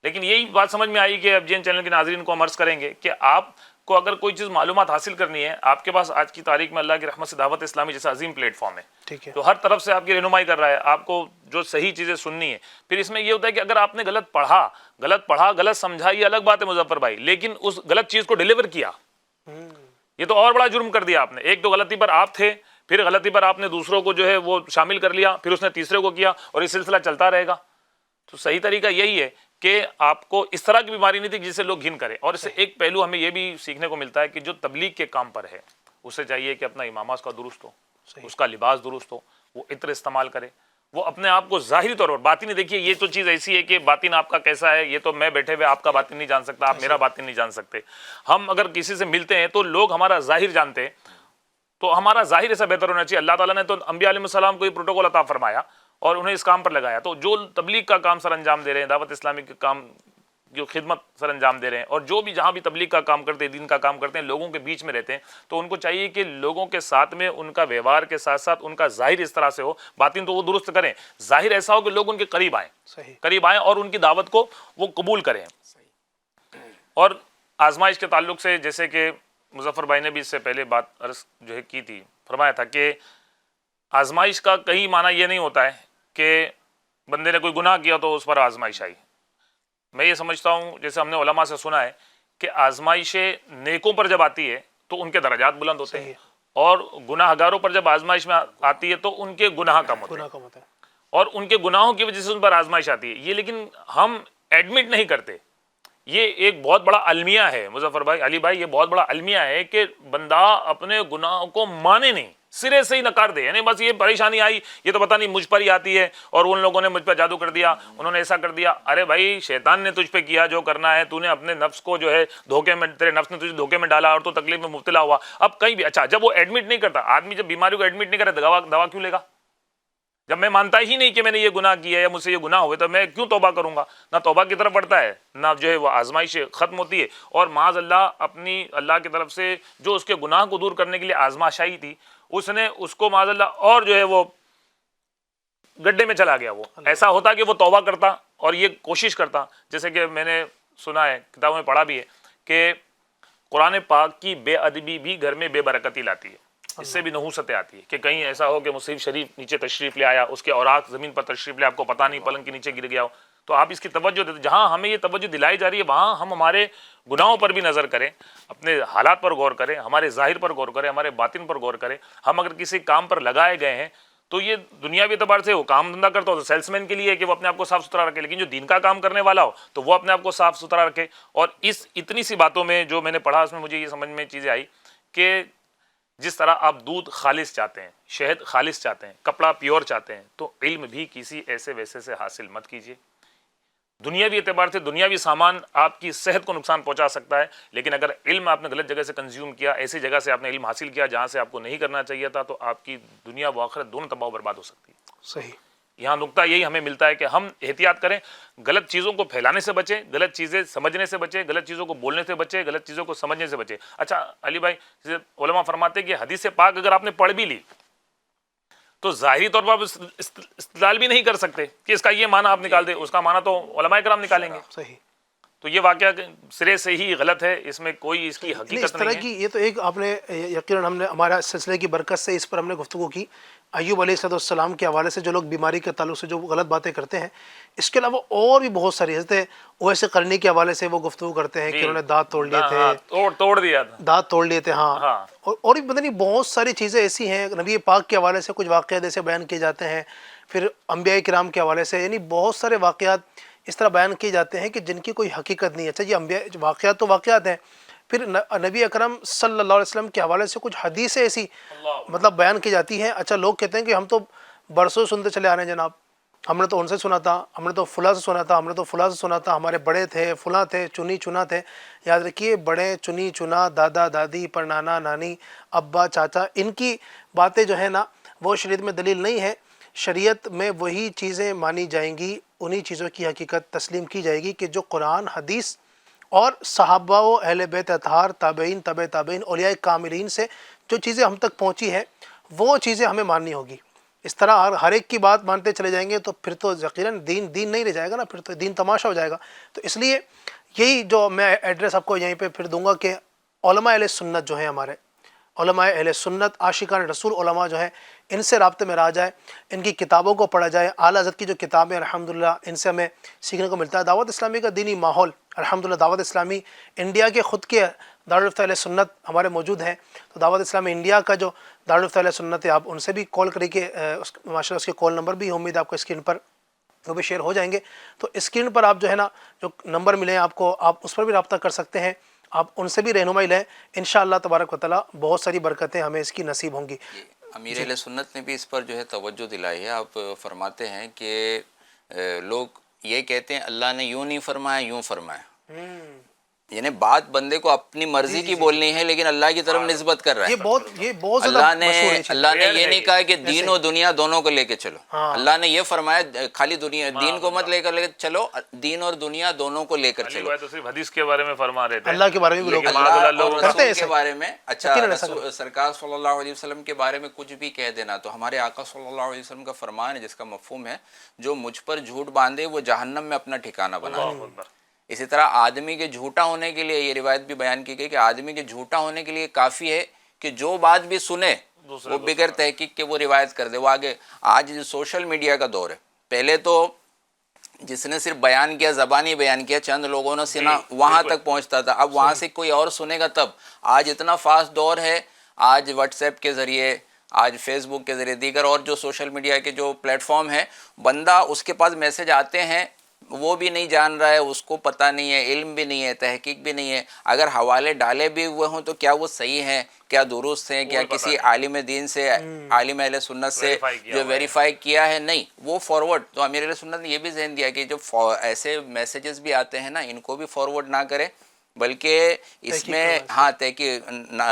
لیکن یہی بات سمجھ میں آئی کہ اب جین چینل کے ناظرین کو ہم عرض کریں گے کہ آپ کو اگر کوئی چیز معلومات حاصل کرنی ہے، آپ کے پاس آج کی تاریخ میں اللہ کی رحمت سے دعوت اسلامی جیسا عظیم پلیٹ فارم ہے، ٹھیک ہے، تو ہر طرف سے آپ کی رہنمائی کر رہا ہے، آپ کو جو صحیح چیزیں سننی ہے. پھر اس میں یہ ہوتا ہے کہ اگر آپ نے غلط پڑھا، غلط سمجھا، یہ الگ بات ہے مظفر بھائی، لیکن اس غلط چیز کو ڈیلیور کیا، یہ تو اور بڑا جرم کر دیا آپ نے. ایک تو غلطی پر آپ تھے، پھر غلطی پر آپ نے دوسروں کو جو ہے وہ شامل کر لیا، پھر اس نے تیسرے کو کیا، اور یہ سلسلہ چلتا رہے گا. تو صحیح طریقہ یہی ہے کہ آپ کو اس طرح کی بیماری نہیں تھی جسے لوگ گھن کریں. اور اس سے ایک پہلو ہمیں یہ بھی سیکھنے کو ملتا ہے کہ جو تبلیغ کے کام پر ہے اسے چاہیے کہ اپنا امامہ اس کا درست ہو، اس کا لباس درست ہو، وہ عطر استعمال کرے، وہ اپنے آپ کو ظاہری طور پر باطنی. دیکھیے یہ تو چیز ایسی ہے کہ باطن آپ کا کیسا ہے یہ تو میں بیٹھے ہوئے آپ کا باطن نہیں جان سکتا، آپ میرا باطن نہیں جان سکتے. ہم اگر کسی سے ملتے ہیں تو لوگ ہمارا ظاہر جانتے ہیں، تو ہمارا ظاہر ایسا بہتر ہونا چاہیے. اللہ تعالیٰ نے تو انبیاء علیہ السلام کو یہ پروٹوکول عطا فرمایا اور انہیں اس کام پر لگایا. تو جو تبلیغ کا کام سر انجام دے رہے ہیں، دعوت اسلامی کے کام جو خدمت سر انجام دے رہے ہیں، اور جو بھی جہاں بھی تبلیغ کا کام کرتے ہیں، دین کا کام کرتے ہیں، لوگوں کے بیچ میں رہتے ہیں، تو ان کو چاہیے کہ لوگوں کے ساتھ میں ان کا ویوہار کے ساتھ ساتھ ان کا ظاہر اس طرح سے ہو، باطن تو وہ درست کریں، ظاہر ایسا ہو کہ لوگ ان کے قریب آئیں اور ان کی دعوت کو وہ قبول کریں. اور آزمائش کے تعلق سے جیسے کہ مظفر بھائی نے بھی اس سے پہلے بات عرض جو ہے کی تھی، فرمایا تھا کہ آزمائش کا کہیں معنی یہ نہیں ہوتا ہے کہ بندے نے کوئی گناہ کیا تو اس پر آزمائش آئی. میں یہ سمجھتا ہوں، جیسے ہم نے علماء سے سنا ہے کہ آزمائشیں نیکوں پر جب آتی ہے تو ان کے درجات بلند ہوتے ہیں، اور گناہ گاروں پر جب آزمائش میں آتی ہے تو ان کے گناہ کم ہوتے ہیں، اور ان کے گناہوں کی وجہ سے ان پر آزمائش آتی ہے. یہ لیکن ہم ایڈمٹ نہیں کرتے. یہ ایک بہت بڑا المیہ ہے مظفر بھائی، علی بھائی، یہ بہت بڑا المیہ ہے کہ بندہ اپنے گناہوں کو مانے نہیں، سرے سے ہی نکار دے. یعنی بس یہ پریشانی آئی، یہ تو پتہ نہیں مجھ پر ہی آتی ہے، اور ان لوگوں نے مجھ پر جادو کر دیا، انہوں نے ایسا کر دیا. ارے بھائی، شیطان نے تجھ پہ کیا جو کرنا ہے، تو نے اپنے نفس کو جو ہے دھوکے میں، تیرے نفس نے تجھے دھوکے میں ڈالا اور تو تکلیف میں مبتلا ہوا. اب کہیں بھی اچھا، جب وہ ایڈمٹ نہیں کرتا آدمی، جب بیماری کو ایڈمٹ نہیں کرتا دوا کیوں لے گا؟ جب میں مانتا ہی نہیں کہ میں نے یہ گناہ کیا ہے یا مجھ سے یہ گناہ ہوئے تو میں کیوں توبہ کروں گا؟ نہ توبہ کی طرف بڑھتا ہے، نہ جو ہے وہ آزمائش ختم ہوتی ہے. اور معاذ اللہ اپنی اللہ کی طرف سے جو اس کے گناہ کو دور کرنے کے لیے آزمائشائی تھی، اس نے اس کو معاذ اللہ اور جو ہے وہ گڈھے میں چلا گیا. وہ ایسا ہوتا کہ وہ توبہ کرتا اور یہ کوشش کرتا. جیسے کہ میں نے سنا ہے، کتابوں میں پڑھا بھی ہے کہ قرآن پاک کی بے ادبی بھی گھر میں بے برکتی لاتی ہے. اس سے بھی نحوستیں آتی ہے کہ کہیں ایسا ہو کہ مصحف شریف نیچے تشریف لے آیا، اس کے اوراق زمین پر تشریف لے، آپ کو پتہ نہیں پلنگ کے نیچے گر گیا ہو. تو آپ اس کی توجہ دیتے، جہاں ہمیں یہ توجہ دلائی جا رہی ہے وہاں ہم ہمارے گناہوں پر بھی نظر کریں، اپنے حالات پر غور کریں، ہمارے ظاہر پر غور کریں، ہمارے باطن پر غور کریں. ہم اگر کسی کام پر لگائے گئے ہیں تو یہ دنیاوی اعتبار سے وہ کام دھندا کرتا ہو تو سیلس مین کے لیے ہے کہ وہ اپنے آپ کو صاف ستھرا رکھے، لیکن جو دین کا کام کرنے والا ہو تو وہ اپنے آپ کو صاف ستھرا رکھے. اور اس اتنی سی باتوں میں جو میں نے پڑھا، اس میں مجھے یہ سمجھ میں چیزیں آئی کہ جس طرح آپ دودھ خالص چاہتے ہیں، شہد خالص چاہتے ہیں، کپڑا پیور چاہتے ہیں، تو علم بھی کسی ایسے ویسے سے حاصل مت کیجیے. دنیاوی اعتبار سے دنیاوی سامان آپ کی صحت کو نقصان پہنچا سکتا ہے، لیکن اگر علم آپ نے غلط جگہ سے کنزیوم کیا، ایسی جگہ سے آپ نے علم حاصل کیا جہاں سے آپ کو نہیں کرنا چاہیے تھا، تو آپ کی دنیا و آخرت دونوں تباہ و برباد ہو سکتی ہے. صحیح. یہاں نقطہ یہی ہمیں ملتا ہے کہ ہم احتیاط کریں، غلط چیزوں کو پھیلانے سے بچیں، غلط چیزیں سمجھنے سے بچیں، غلط چیزوں کو بولنے سے بچیں، غلط چیزوں کو سمجھنے سے بچیں. اچھا علی بھائی، علماء فرماتے ہیں کہ حدیث پاک اگر آپ نے پڑھ بھی لی تو ظاہری طور پر آپ استدلال بھی نہیں کر سکتے کہ اس کا یہ معنی آپ نکال دیں، اس کا معنی تو علماء کرام نکالیں گے. صحیح. تو یہ واقعہ سرے سے ہی غلط ہے، اس میں کوئی اس کی اس حقیقت طرح نہیں ہے۔ کی یہ تو ایک آپ نے یقیناً ہم نے ہمارا سلسلے کی برکت سے اس پر ہم نے گفتگو کی، ایوب علیہ السلام کے حوالے سے جو لوگ بیماری کے تعلق سے جو غلط باتیں کرتے ہیں، اس کے علاوہ اور بھی بہت ساری حضرت اویس قرنی کے حوالے سے وہ گفتگو کرتے ہیں کہ انہوں نے دانت توڑ لیے تھے، توڑ دیا تھا، دانت توڑ لیے تھے، ہاں، اور بھی پتہ نہیں بہت ساری چیزیں ایسی ہیں نبی پاک کے حوالے سے کچھ واقعات ایسے بیان کیے جاتے ہیں، پھر انبیاء کرام کے حوالے سے، یعنی بہت سارے واقعات اس طرح بیان کیے جاتے ہیں کہ جن کی کوئی حقیقت نہیں ہے۔ اچھا یہ انبیاء واقعات تو واقعات ہیں، پھر نبی اکرم صلی اللہ علیہ وسلم کے حوالے سے کچھ حدیثیں ایسی مطلب بیان کی جاتی ہیں، اچھا لوگ کہتے ہیں کہ ہم تو برسوں سنتے چلے آ رہے ہیں جناب، ہم نے تو ان سے سنا تھا، ہم نے تو فلاں سے سنا تھا، ہم نے تو فلاں سے سنا تھا، ہمارے بڑے تھے، فلاں تھے، چنی چنا تھے۔ یاد رکھیے بڑے چنی چنا، دادا دادی، پر نانا نانی، ابا چاچا، ان کی باتیں جو ہے نا وہ شریعت میں دلیل نہیں ہے۔ شریعت میں وہی چیزیں مانی جائیں گی، انہی چیزوں کی حقیقت تسلیم کی جائے گی کہ جو قرآن، حدیث اور صحابہ و اہل بیت اطہار، تابعین، تبع تابعین، اولیاء کاملین سے جو چیزیں ہم تک پہنچی ہے وہ چیزیں ہمیں ماننی ہوگی۔ اس طرح ہر ایک کی بات مانتے چلے جائیں گے تو پھر تو یقیناً دین نہیں رہ جائے گا نا، پھر تو دین تماشا ہو جائے گا۔ تو اس لیے یہی جو میں ایڈریس آپ کو یہیں پہ پھر دوں گا کہ علماء اہل سنت جو ہیں، ہمارے علماء اہل سنت، عاشقان رسول علماء جو ہیں، ان سے رابطے میں رہا جائے، ان کی کتابوں کو پڑھا جائے۔ اعلیٰ حضرت کی جو کتابیں الحمدللہ ان سے ہمیں سیکھنے کو ملتا ہے۔ دعوت اسلامی کا دینی ماحول الحمدللہ، دعوت اسلامی انڈیا کے خود کے دارالفتہ اہل سنت ہمارے موجود ہیں، تو دعوت اسلامی انڈیا کا جو دارالفتہ اہل سنت ہے، آپ ان سے بھی کال کریں کہ ماشاء اللہ اس کے کال نمبر بھی امید ہے آپ کو اسکرین پر وہ بھی شیئر ہو جائیں گے۔ تو اسکرین پر آپ جو ہے نا جو نمبر ملے ہیں آپ کو، آپ اس پر بھی رابطہ کر سکتے ہیں، آپ ان سے بھی رہنمائی لیں، انشاءاللہ تبارک و تعالیٰ بہت ساری برکتیں ہمیں اس کی نصیب ہوں گی۔ امیر اہل سنت نے بھی اس پر جو ہے توجہ دلائی ہے۔ آپ فرماتے ہیں کہ لوگ یہ کہتے ہیں اللہ نے یوں نہیں فرمایا، یوں فرمایا، یعنی بات بندے کو اپنی مرضی کی بولنی ہے لیکن اللہ کی طرف نسبت کر رہا ہے۔ یہ بہت زیادہ اللہ مشہور ہے۔ اللہ نے یہ نہیں کہا کہ دین و دنیا دونوں کو لے کے چلو، اللہ نے یہ فرمایا خالی دین کو مت لے کر چلو، دین اور دنیا دونوں کو لے کر چلو۔ تو صرف حدیث کے بارے میں فرما رہے تھے، اللہ کے بارے میں بھی لوگ اللہ اور کرتے ہیں رسول کے بارے میں، اچھا سرکار صلی اللہ علیہ وسلم کے بارے میں کچھ بھی کہہ دینا تو ہمارے آقا صلی اللہ علیہ وسلم کا فرمان ہے جس کا مفہوم ہے جو مجھ پر جھوٹ باندھے وہ جہنم میں اپنا ٹھکانہ بنا لے۔ اسی طرح آدمی کے جھوٹا ہونے کے لیے یہ روایت بھی بیان کی گئی کہ آدمی کے جھوٹا ہونے کے لیے کافی ہے کہ جو بات بھی سنے وہ بغیر تحقیق کے وہ روایت کر دے، وہ آگے۔ آج جو سوشل میڈیا کا دور ہے، پہلے تو جس نے صرف بیان کیا، زبانی بیان کیا، چند لوگوں نے سنا، وہاں تک پہنچتا تھا، اب وہاں سے کوئی اور سنے گا تب۔ آج اتنا فاسٹ دور ہے، آج واٹس ایپ کے ذریعے، آج فیس بک کے ذریعے، دیگر اور جو سوشل میڈیا کے جو پلیٹ فارم ہیں، بندہ اس کے پاس میسج آتے ہیں وہ بھی نہیں جان رہا ہے، اس کو پتہ نہیں ہے، علم بھی نہیں ہے، تحقیق بھی نہیں ہے، اگر حوالے ڈالے بھی ہوئے ہوں تو کیا وہ صحیح ہیں، کیا درست ہیں، کیا کسی عالم دین سے، عالم اہل سنت سے جو ویریفائی کیا ہے، نہیں، وہ فارورڈ۔ تو امیر اہل سنت نے یہ بھی ذہن دیا کہ جو ایسے میسیجز بھی آتے ہیں نا ان کو بھی فارورڈ نہ کرے، بلکہ اس میں ہاں تحقیق،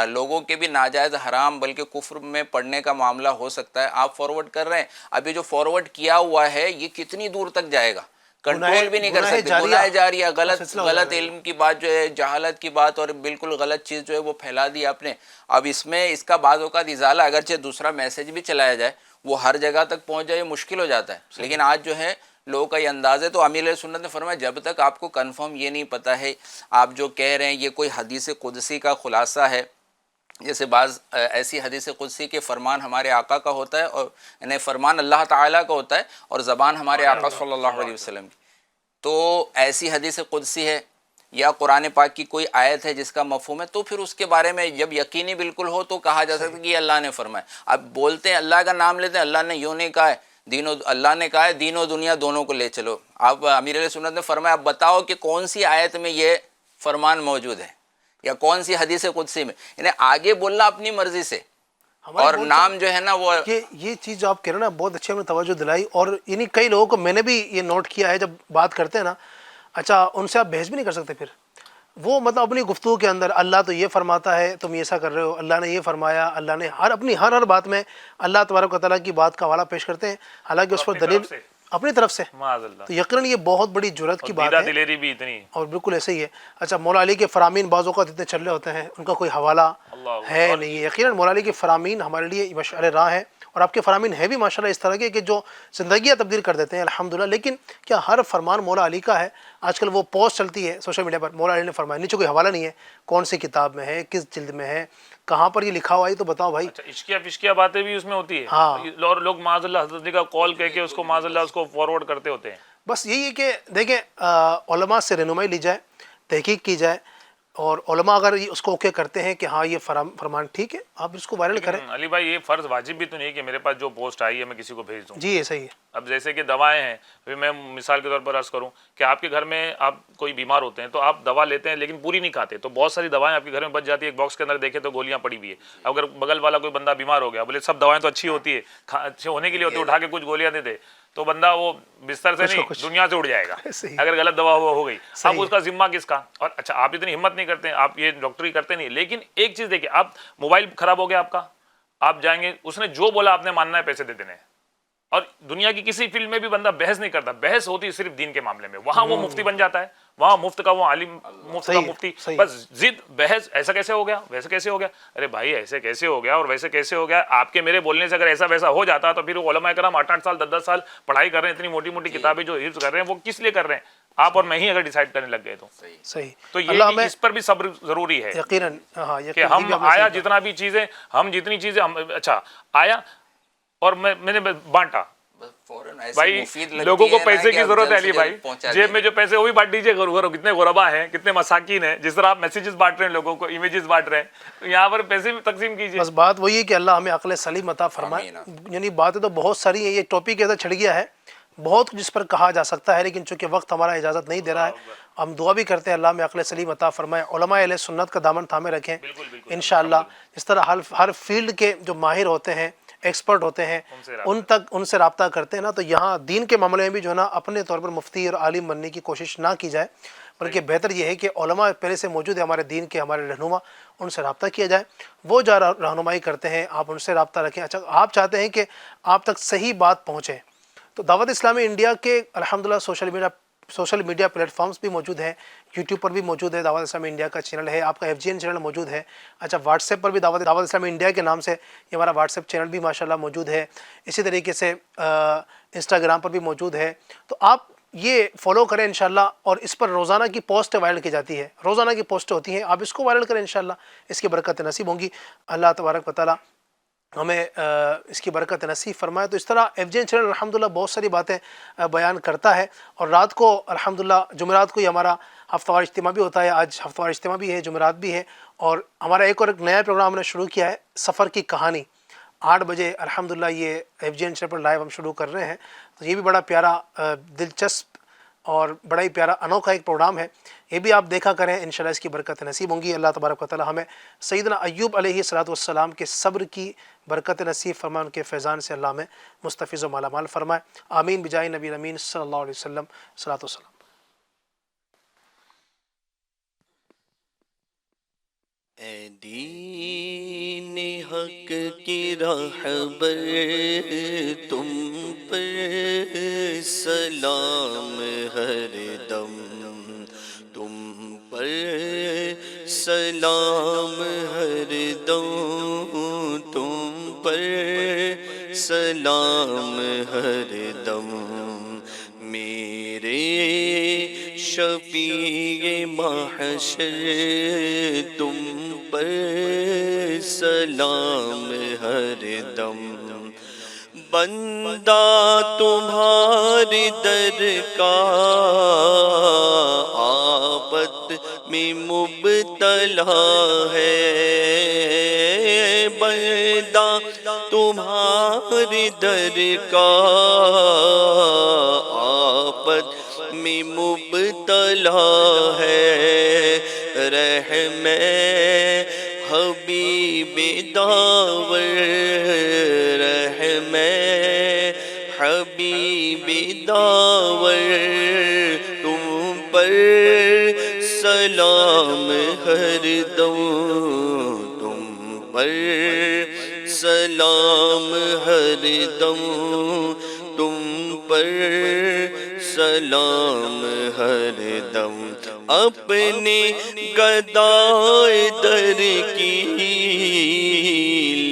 لوگوں کے بھی ناجائز حرام بلکہ کفر میں پڑھنے کا معاملہ ہو سکتا ہے۔ آپ فارورڈ کر رہے ہیں، ابھی جو فارورڈ کیا ہوا ہے یہ کتنی دور تک جائے گا، کنٹرول بھی نہیں کر سکتے، گناہ جاریہ، غلط علم کی بات جو ہے، جہالت کی بات اور بالکل غلط چیز جو ہے وہ پھیلا دی آپ نے۔ اب اس میں اس کا بعض اوقات ازالہ، اگرچہ دوسرا میسج بھی چلایا جائے وہ ہر جگہ تک پہنچ جائے، مشکل ہو جاتا ہے، لیکن آج جو ہے لوگوں کا یہ انداز ہے۔ تو امیر علیہ سنت نے فرمایا جب تک آپ کو کنفرم یہ نہیں پتہ ہے، آپ جو کہہ رہے ہیں یہ کوئی حدیث قدسی کا خلاصہ ہے، جیسے بعض ایسی حدیث قدسی کے فرمان ہمارے آقا کا ہوتا ہے اور یعنی فرمان اللہ تعالیٰ کا ہوتا ہے اور زبان ہمارے آقا صلی اللہ علیہ وسلم کی، تو ایسی حدیث قدسی ہے یا قرآن پاک کی کوئی آیت ہے جس کا مفہوم ہے تو پھر اس کے بارے میں جب یقینی بالکل ہو تو کہا جا سکتا ہے کہ یہ اللہ نے فرمایا۔ اب بولتے ہیں اللہ کا نام لیتے ہیں، اللہ نے یوں نہیں کہا ہے، اللہ نے کہا ہے دین و دنیا دونوں کو لے چلو۔ اب امیر علیہ سنت نے فرمایا اب بتاؤ کہ کون سی آیت میں یہ فرمان موجود ہے یا کون سی حدیث قدسی میں، یعنی آگے بولنا اپنی مرضی سے، اور نام جو ہے نا وہ یہ چیز جو آپ کہہ رہے ہیں نا بہت اچھی ہم نے توجہ دلائی، اور یعنی کئی لوگوں کو میں نے بھی یہ نوٹ کیا ہے جب بات کرتے ہیں نا، اچھا ان سے آپ بحث بھی نہیں کر سکتے، پھر وہ مطلب اپنی گفتگو کے اندر اللہ تو یہ فرماتا ہے تم ایسا کر رہے ہو، اللہ نے یہ فرمایا، اللہ نے ہر بات میں اللہ تبارک و تعالیٰ کی بات کا حوالہ پیش کرتے ہیں، حالانکہ اس پر دلیل اپنی طرف سے، تو یقیناً یہ بہت بڑی جرأت کی بات ہے، دلیری بھی اتنی، اور بالکل ایسے ہی ہے۔ اچھا مولا علی کے فرامین بعض اوقات اتنے چل رہے ہوتے ہیں، ان کا کوئی حوالہ ہے نہیں، یقیناً مولا علی کے فرامین ہمارے لیے مشعل راہ ہے، اور آپ کے فرامین ہیں بھی ماشاءاللہ اس طرح کے کہ جو زندگیاں تبدیل کر دیتے ہیں الحمدللہ. لیکن کیا ہر فرمان مولا علی کا ہے؟ آج کل وہ پوسٹ چلتی ہے سوشل میڈیا پر، مولا علی نے فرمایا، نیچے کوئی حوالہ نہیں ہے کون سی کتاب میں ہے، کس جلد میں ہے، کہاں پر یہ لکھا ہوا ہے، تو بتاؤ بھائی. اچھا عشقیہ فشقیہ باتیں بھی اس میں ہوتی ہے، ہاں. اور لوگ معاذ اللہ حضرت جی کا کال کہہ کے اس کو معاذ اللہ اس کو فارورڈ کرتے ہوتے ہیں. بس یہی ہے کہ دیکھیں علماء سے رہنمائی لی جائے، تحقیق کی جائے، اور علماء اگر اس کو اوکے کرتے ہیں کہ ہاں یہ فرمان ٹھیک ہے، آپ اس کو وائرل کریں. علی بھائی یہ فرض واجب بھی تو نہیں کہ میرے پاس جو پوسٹ آئی ہے میں کسی کو بھیج دوں. جی یہ صحیح ہے. اب جیسے کہ دوائیں ہیں، ابھی میں مثال کے طور پر عرض کروں کہ آپ کے گھر میں آپ کوئی بیمار ہوتے ہیں تو آپ دوا لیتے ہیں لیکن پوری نہیں کھاتے، تو بہت ساری دوائیں آپ کے گھر میں بچ جاتی ہے. ایک باکس کے اندر دیکھیں تو گولیاں پڑی ہوئی ہے. اگر بغل والا کوئی بندہ بیمار ہو گیا، بولے سب دوائیں تو اچھی ہوتی ہے، اچھے ہونے کے لیے ہوتی ہے، اٹھا کے کچھ گولیاں دے دے، تو بندہ وہ بستر سے نہیں دنیا سے اڑ جائے گا اگر غلط دوا ہو گئی. اب اس کا ذمہ کس کا؟ اور اچھا آپ اتنی ہمت نہیں کرتے، آپ یہ ڈاکٹری کرتے نہیں، لیکن ایک چیز دیکھیں، آپ موبائل خراب ہو گیا آپ کا، آپ جائیں گے اس نے جو بولا آپ نے ماننا ہے، پیسے دے دینے ہیں. اور دنیا کی کسی فیلڈ میں بھی بندہ بحث نہیں کرتا، بحث ہوتی صرف دین کے معاملے میں. وہاں وہ مفتی بن جاتا ہے، وہاں مفت کا وہ عالم، مفت کا مفتی، بس ضد بحث، ایسا کیسے ہو گیا، ویسے کیسے ہو گیا. ارے بھائی ایسے کیسے ہو گیا اور ویسے کیسے ہو گیا؟ آپ کے میرے بولنے سے اگر ایسا ویسا ہو جاتا تو پھر وہ علماء کرام 8-8 سال 10-10 سال پڑھائی کر رہے ہیں، اتنی موٹی موٹی کتابیں جو حفظ کر رہے ہیں، وہ کس لیے کر رہے ہیں؟ آپ اور میں ہی اگر ڈیسائیڈ کرنے لگ گئے تو صحیح. تو یہ اس پر بھی صبر ضروری ہے یقیناً کہ ہم آیا جتنا بھی چیزیں، ہم جتنی چیزیں اچھا آیا اور میں نے بانٹا. بھائی لوگوں کو پیسے کی ضرورت ہے علی بھائی، جیب میں جو پیسے وہ بھی بانٹ دیجیے. کتنے غربا ہیں، کتنے مساکین ہیں، جس طرح آپ میسیجز بانٹ رہے ہیں، لوگوں کو امیجز بانٹ رہے ہیں، تو یہاں پر پیسے بھی تقسیم کیجیے. بس بات وہی ہے کہ اللہ ہمیں عقل سلیم عطا فرمائے. یعنی باتیں تو بہت ساری ہیں، یہ ٹاپک ایسا چھڑ گیا ہے بہت جس پر کہا جا سکتا ہے، لیکن چونکہ وقت ہمارا اجازت نہیں دے رہا ہے، ہم دعا بھی کرتے ہیں اللہ میں عقل سلیم عطا فرمائے، علماء اہل سنت کا دامن تھامے رکھیں انشاءاللہ. جس طرح ہر فیلڈ کے جو ماہر ہوتے ہیں، ایکسپرٹ ہوتے ہیں، ان سے رابطہ کرتے ہیں نا، تو یہاں دین کے معاملے میں بھی جو ہے نا اپنے طور پر مفتی اور عالم بننے کی کوشش نہ کی جائے، بلکہ بہتر یہ ہے کہ علماء پہلے سے موجود ہے ہمارے دین کے، ہمارے رہنما، ان سے رابطہ کیا جائے. وہ جو رہنمائی کرتے ہیں آپ ان سے رابطہ رکھیں. اچھا آپ چاہتے ہیں کہ آپ تک صحیح بات پہنچے، تو دعوت اسلامی انڈیا کے الحمدللہ سوشل میڈیا پلیٹ فارمز بھی موجود ہیں. یوٹیوب پر بھی موجود ہے، دعوت اسلامی انڈیا کا چینل ہے، آپ کا FGN چینل موجود ہے. اچھا واٹس ایپ پر بھی دعوت اسلامی انڈیا کے نام سے یہ ہمارا واٹس ایپ چینل بھی ماشاءاللہ موجود ہے. اسی طریقے سے انسٹاگرام پر بھی موجود ہے. تو آپ یہ فالو کریں انشاءاللہ، اور اس پر روزانہ کی پوسٹ وائرل کی جاتی ہے، روزانہ کی پوسٹیں ہوتی ہیں، آپ اس کو وائرل کریں انشاءاللہ، اس کی برکت نصیب ہوں گی. اللہ تبارک و تعالیٰ ہمیں اس کی برکت نصیب فرمائے. تو اس طرح FGN چینل الحمدللہ بہت ساری باتیں بیان کرتا ہے، اور رات کو الحمدللہ جمعرات کو ہی ہمارا ہفتہ وار اجتماع بھی ہوتا ہے. آج ہفتہ وار اجتماع بھی ہے، جمعرات بھی ہے، اور ہمارا ایک نیا پروگرام ہم نے شروع کیا ہے، سفر کی کہانی. 8 بجے الحمدللہ یہ FGN چینل پر لائیو ہم شروع کر رہے ہیں. تو یہ بھی بڑا پیارا دلچسپ اور بڑا ہی پیارا انوکھا ایک پروگرام ہے، یہ بھی آپ دیکھا کریں انشاءاللہ، اس کی برکت نصیب ہوں گی. اللہ تبارک و تعالی ہمیں سیدنا ایوب علیہ الصلوۃ والسلام کے صبر کی برکت نصیب فرمائے، ان کے فیضان سے اللہ ہمیں مستفیض و مالا مال فرمائے. آمین بجائے نبی امین صلی اللہ علیہ وسلم. صلاۃ والسلام. اے دین حق کی راہبر تم پر سلام ہر دم، تم پر سلام ہر دم، تم پر سلام ہر دم. میرے شفیع محشر تم پر سلام ہر دم. بندہ تمہاری در کا آفت میں مبتلا ہے، بندہ تمہاری در کا آفت میں مبتلا ہے. رحم حبیب داور، رحم حبیب داور، تم پر سلام ہر دم، تم پر سلام ہر دم، تم پر سلام ہر دم. اپنے گدائے در کی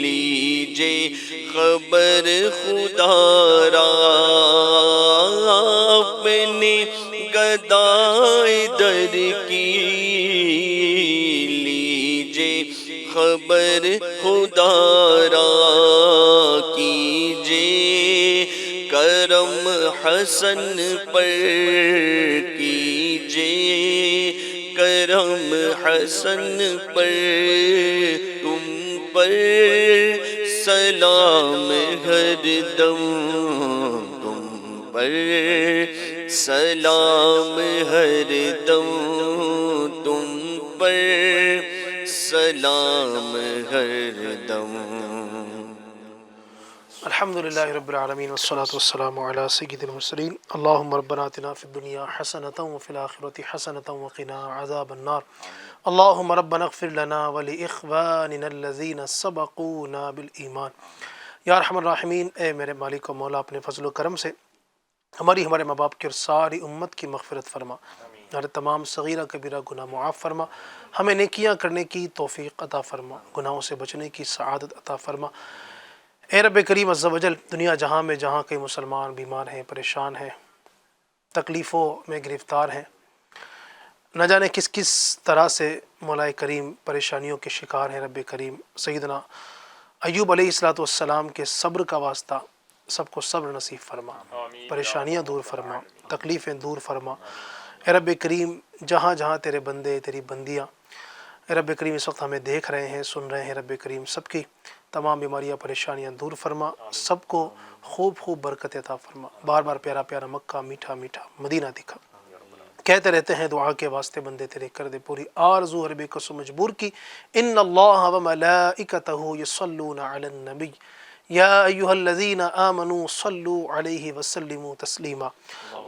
لی خبر خدا را اپنے گدائے در کی لیجے خبر خدا را کیجے کرم حسن پر کیجے کرم حسن پر تم پر سلام ہر دم تم پر سلام ہر دم تم پر سلام ہر دم. الحمد للہ رب العالمین والصلاة والسلام علی سید المرسلین. اللہم ربنا آتنا فی الدنیا حسنۃ وفی الآخرۃ حسنۃ وقنا عذاب النار. اللہم ربنا اغفر لنا ولإخواننا الذین سبقونا بالایمان. یا ارحم الراحمین، اے میرے مالک و مولا، اپنے فضل و کرم سے ہمارے ماں باپ کی اور ساری امت کی مغفرت فرما. ہمارے تمام صغیرہ کبیرہ گناہ معاف فرما. ہمیں نیکیاں کرنے کی توفیق عطا فرما، گناہوں سے بچنے کی سعادت عطا فرما. اے رب کریم عز و جل، دنیا جہاں میں جہاں کئی مسلمان بیمار ہیں، پریشان ہیں، تکلیفوں میں گرفتار ہیں، نہ جانے کس کس طرح سے مولا کریم پریشانیوں کے شکار ہیں، رب کریم سیدنا ایوب علیہ السلام کے صبر کا واسطہ سب کو صبر نصیب فرما، پریشانیاں دور فرما، تکلیفیں دور فرما. اے رب کریم، جہاں جہاں تیرے بندے تیری بندیاں اے رب کریم اس وقت ہمیں دیکھ رہے ہیں، سن رہے ہیں، رب کریم سب کی تمام بیماریاں پریشانیاں دور فرما، سب کو خوب خوب برکت عطا فرما. بار بار پیارا پیارا مکہ، میٹھا میٹھا مدینہ دکھا. کہتے رہتے ہیں دعا کے واسطے بندے تیرے کر دے پوری آرزو ہر بے کس مجبور کی. ان اللہ و ملائکتہ یصلون علی النبی یا ایہا الذین آمنوا صلوا علیہ وسلموا تسلیما.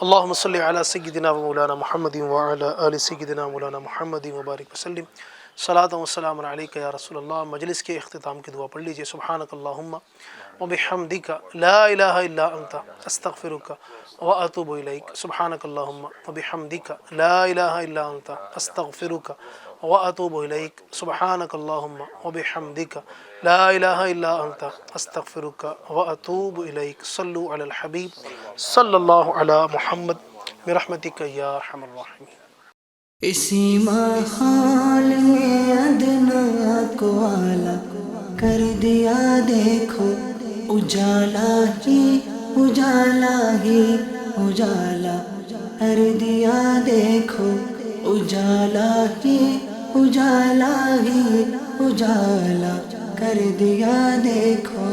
اللہم صلی علی سیدنا و مولانا محمد وعلی آل سیدنا مولانا محمد وبارک وسلم. صلاۃ و سلام علیک یا رسول اللہ. مجلس کے اختتام کی دعا پڑھ لیجئے. سبحانک اللہم وبحمدک لا الہ الا انت استغفرک واتوب الیک. سبحانک اللہم وبحمدک لا الہ الا انت استغفرک واتوب الیک. سبحانک اللہم وبحمدک لا الہ الا انت استغفرک واتوب الیک. صلو علی الحبیب صلی اللہ علی محمد برحمتک یا ارحم الراحمین. اسی ماحول میں ادنا کو اعلیٰ کر دیا دیکھو، اجالا ہی اجالا ہی اجالا کر دیا دیکھو، اجالا ہی اجالا ہی اجالا کر دیا دیکھو.